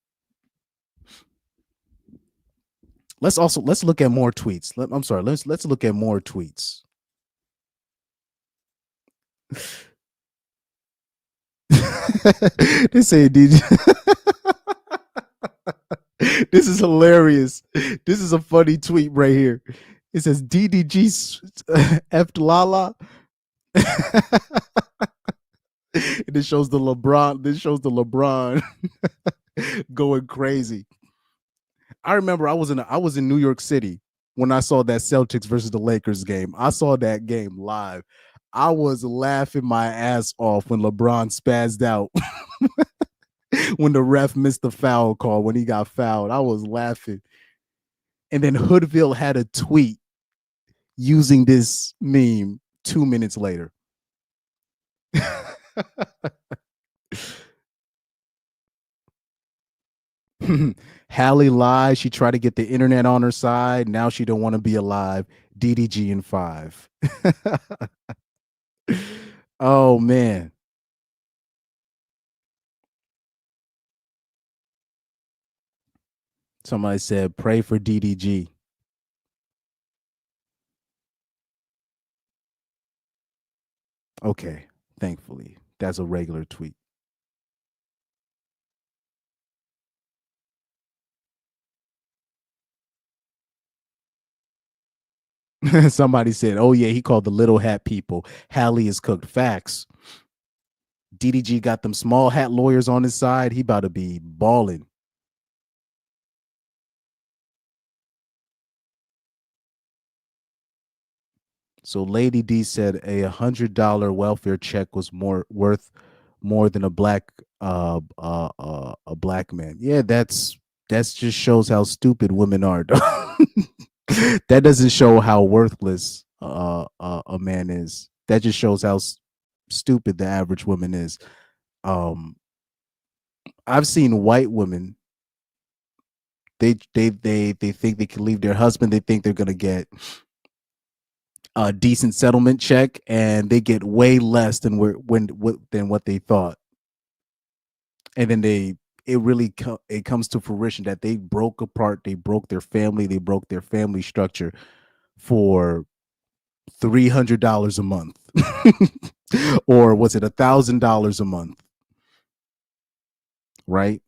Let's look at more tweets. Let's look at more tweets. They say DJ. This is hilarious. This is a funny tweet right here. It says DDG F Lala. And this shows the LeBron. Going crazy. I remember I was in New York City when I saw that Celtics versus the Lakers game. I saw that game live. I was laughing my ass off when LeBron spazzed out. When the ref missed the foul call, when he got fouled, I was laughing. And then Hoodville had a tweet using this meme 2 minutes later. Halle lies. She tried to get the internet on her side. Now she don't want to be alive. DDG in 5. Oh, man. Somebody said, pray for DDG. Okay, thankfully. That's a regular tweet. Somebody said, oh, yeah, he called the little hat people. Halle is cooked. Facts. DDG got them small hat lawyers on his side. He about to be balling. So Lady D said a $100 welfare check was worth more than a black man. Yeah, that's just shows how stupid women are. That doesn't show how worthless a man is. That just shows how stupid the average woman is. I've seen white women. They think they can leave their husband. They think they're gonna get a decent settlement check, and they get way less than what they thought. And then it comes to fruition that they broke apart. They broke their family. They broke their family structure for $300 a month, or was it $1,000 a month? right?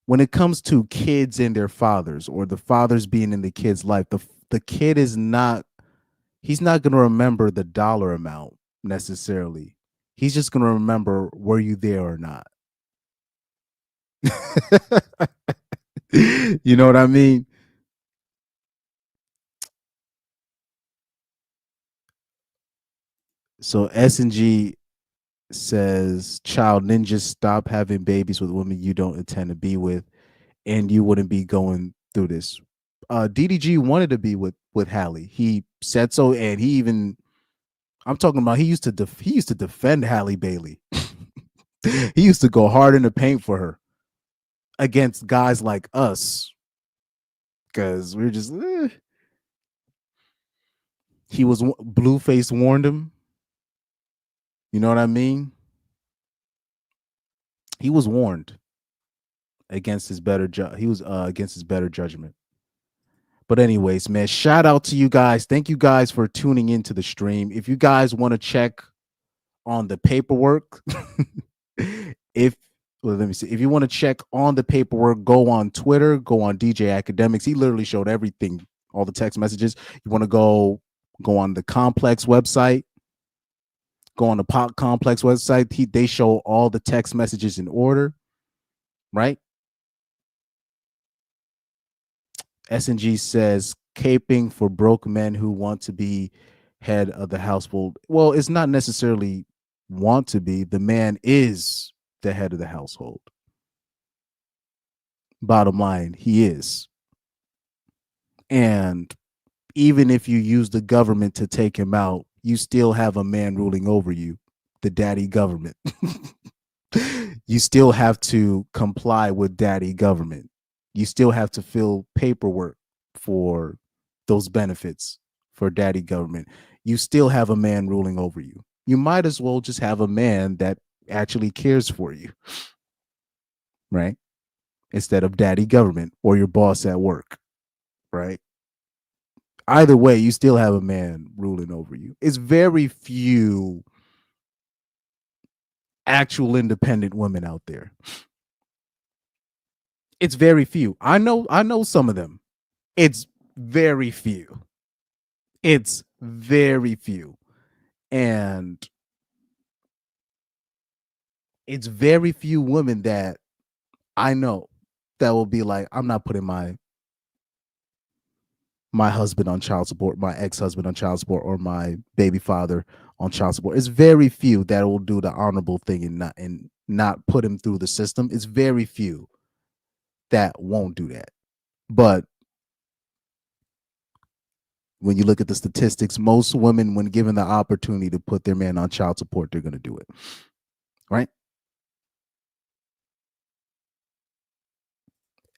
When it comes to kids and their fathers, or the fathers being in the kid's life, the kid is not, he's not going to remember the dollar amount necessarily. He's just going to remember, were you there or not? You know what I mean? So S&G says, child ninjas, stop having babies with women you don't intend to be with, and you wouldn't be going through this. DDG wanted to be with Halle. He said so, and he even, I'm talking about, he used to defend Halle Bailey. He used to go hard in the paint for her against guys like us, because we are just he was, Blueface warned him. You know what I mean? He was warned against his better he was against his better judgment. But anyways, man, shout out to you guys. Thank you guys for tuning into the stream. If you guys want to check on the paperwork, let me see. If you want to check on the paperwork, go on Twitter, go on DJ Academics. He literally showed everything, all the text messages. You want to go on the Complex website, go on the Pop Complex website. They show all the text messages in order, right? S&G says, caping for broke men who want to be head of the household. Well, it's not necessarily want to be. The man is the head of the household. Bottom line, he is. And even if you use the government to take him out, you still have a man ruling over you, the daddy government. You still have to comply with daddy government. You still have to fill paperwork for those benefits for daddy government. You still have a man ruling over you. You might as well just have a man that actually cares for you, right? Instead of daddy government or your boss at work, right? Either way, you still have a man ruling over you. It's very few actual independent women out there. It's very few. I know some of them. It's very few. It's very few. And it's very few women that I know that will be like, I'm not putting my husband on child support, my ex-husband on child support, or my baby father on child support. It's very few that will do the honorable thing and not put him through the system. It's very few that won't do that. But when you look at the statistics, most women, when given the opportunity to put their man on child support, they're going to do it. Right?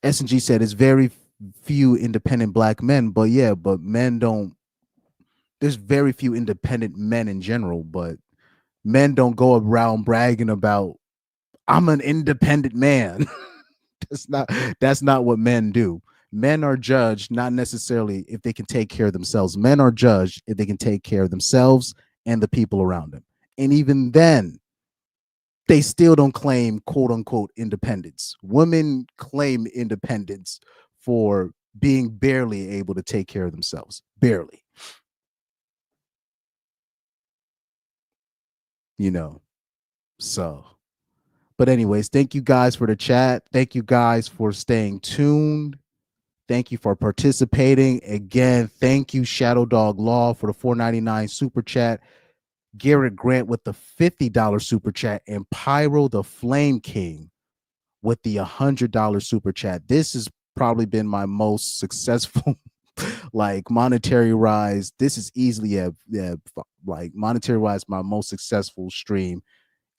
S&G said it's very few independent black men, but yeah, but men don't, there's very few independent men in general, but men don't go around bragging about, I'm an independent man. That's not what men do. Men are judged not necessarily if they can take care of themselves. Men are judged if they can take care of themselves and the people around them. And even then, they still don't claim quote unquote independence. Women claim independence for being barely able to take care of themselves. Barely. You know, so. But anyways, thank you guys for the chat. Thank you guys for staying tuned. Thank you for participating. Again, thank you, Shadow Dog Law, for the $4.99 super chat. Garrett Grant with the $50 super chat, and Pyro the Flame King with the $100 super chat. This has probably been my most successful, like monetary rise. This is easily like monetary wise my most successful stream.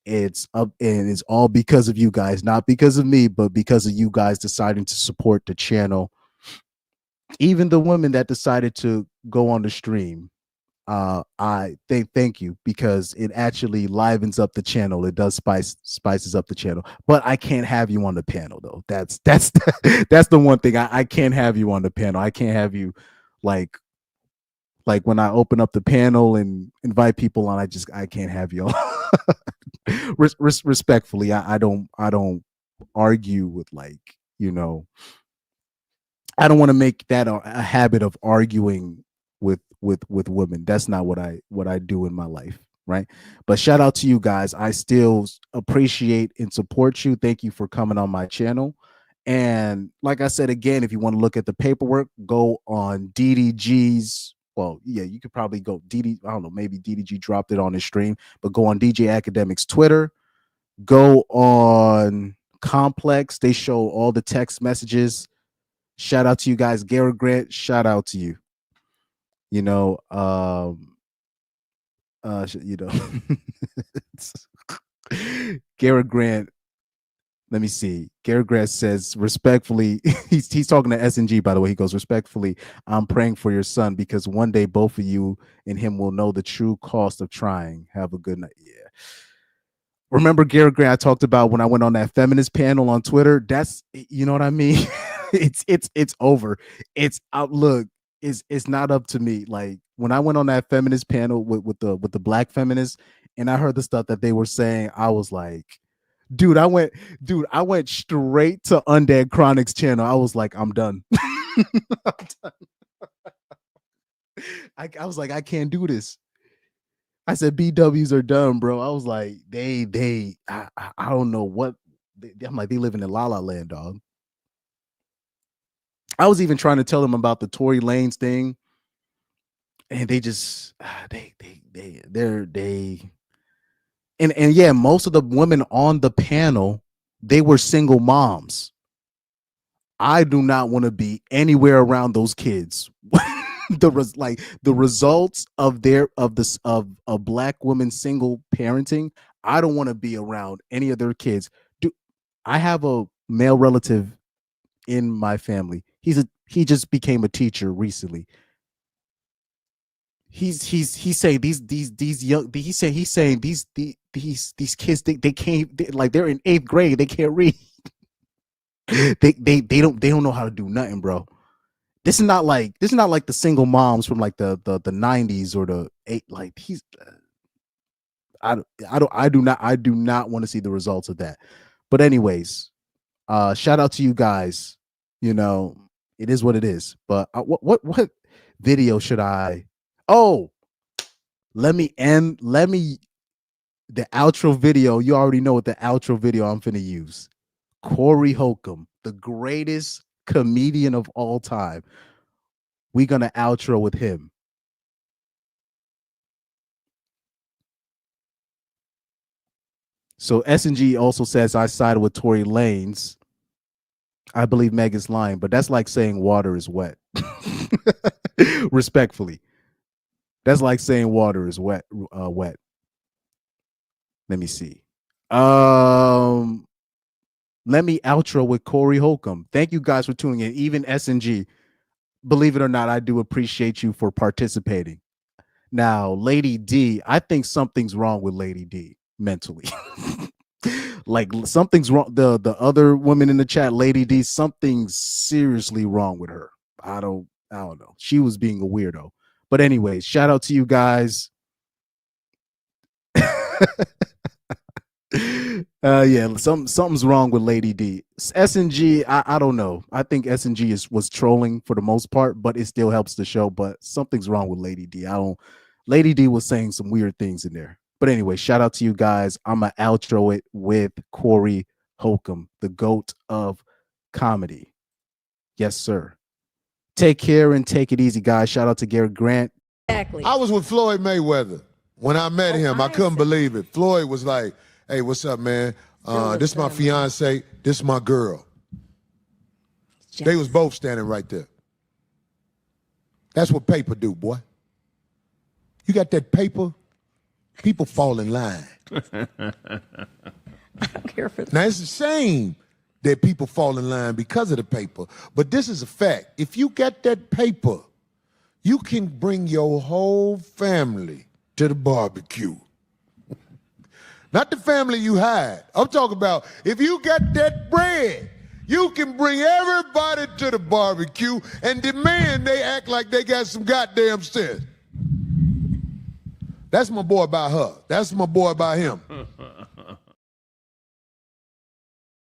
It's up, and it's all because of you guys, not because of me, but because of you guys deciding to support the channel. Even the women that decided to go on the stream, I thank you, because it actually livens up the channel. It does spices up the channel. But I can't have you on the panel though. That's that's the one thing. I can't have you on the panel. I can't have you like when I open up the panel and invite people on, I can't have you on. Respectfully, I don't argue with, like, I don't want to make that a habit of arguing with women. That's not what I do in my life, right? But shout out to you guys. I still appreciate and support you. Thank you for coming on my channel. And like I said again, if you want to look at the paperwork, go on DDG's. Well, yeah, you could probably go I don't know, maybe DDG dropped it on his stream, but go on DJ Academics Twitter. Go on Complex. They show all the text messages. Shout out to you guys. Garrett Grant, shout out to you. You know, Garrett Grant, let me see. Garrett Grant says, respectfully, he's talking to SNG, by the way. He goes, respectfully, I'm praying for your son because one day both of you and him will know the true cost of trying. Have a good night. Yeah. Remember Garrett Grant I talked about when I went on that feminist panel on Twitter? That's, you know what I mean? It's over. It's out. Look, it's not up to me. Like when I went on that feminist panel with the black feminists and I heard the stuff that they were saying, I was like, Dude, I went straight to Undead Chronic's channel. I was like, I'm done. I'm done. I was like, I can't do this. I said, BWs are done, bro. I was like, I don't know what. I'm like, they living in La La Land, dog. I was even trying to tell them about the Tory Lanez thing, and they just And yeah, most of the women on the panel, they were single moms. I do not want to be anywhere around those kids. The results of black women single parenting, I don't want to be around any of their kids. I have a male relative in my family. He just became a teacher recently. He's saying these kids they can't, like, they're in 8th grade, they can't read. they don't know how to do nothing, bro. This is not like the single moms from like the 90s or the 8, like I do not want to see the results of that. But anyways, shout out to you guys. You know, it is what it is. But what video should I? Oh, let me the outro video. You already know what the outro video I'm finna use. Corey Holcomb, the greatest comedian of all time. We're gonna outro with him. So S&G also says I sided with Tory Lanez. I believe Meg is lying, but that's like saying water is wet. Respectfully. That's like saying water is wet. Wet. Let me see. Let me outro with Corey Holcomb. Thank you guys for tuning in. Even S&G, believe it or not, I do appreciate you for participating. Now, Lady D, I think something's wrong with Lady D mentally. Like something's wrong. The other woman in the chat, Lady D, something's seriously wrong with her. I don't know. She was being a weirdo. But anyways, shout out to you guys. Yeah, something's wrong with Lady D. S&G, I don't know. I think S&G was trolling for the most part, but it still helps the show. But something's wrong with Lady D. Lady D was saying some weird things in there. But anyway, shout out to you guys. I'm gonna outro it with Corey Holcomb, the GOAT of comedy. Yes, sir. Take care and take it easy, guys. Shout out to Garrett Grant. Exactly. I was with Floyd Mayweather. When I met him, I couldn't believe it. Floyd was like, hey, what's up, man? This my fiance, this my girl. They was both standing right there. That's what paper do, boy. You got that paper, people fall in line. I don't care for that. Now, it's a shame that people fall in line because of the paper, but this is a fact. If you got that paper, you can bring your whole family to the barbecue. Not the family you had. I'm talking about if you got that bread, you can bring everybody to the barbecue and demand they act like they got some goddamn sense. That's my boy by her. That's my boy by him.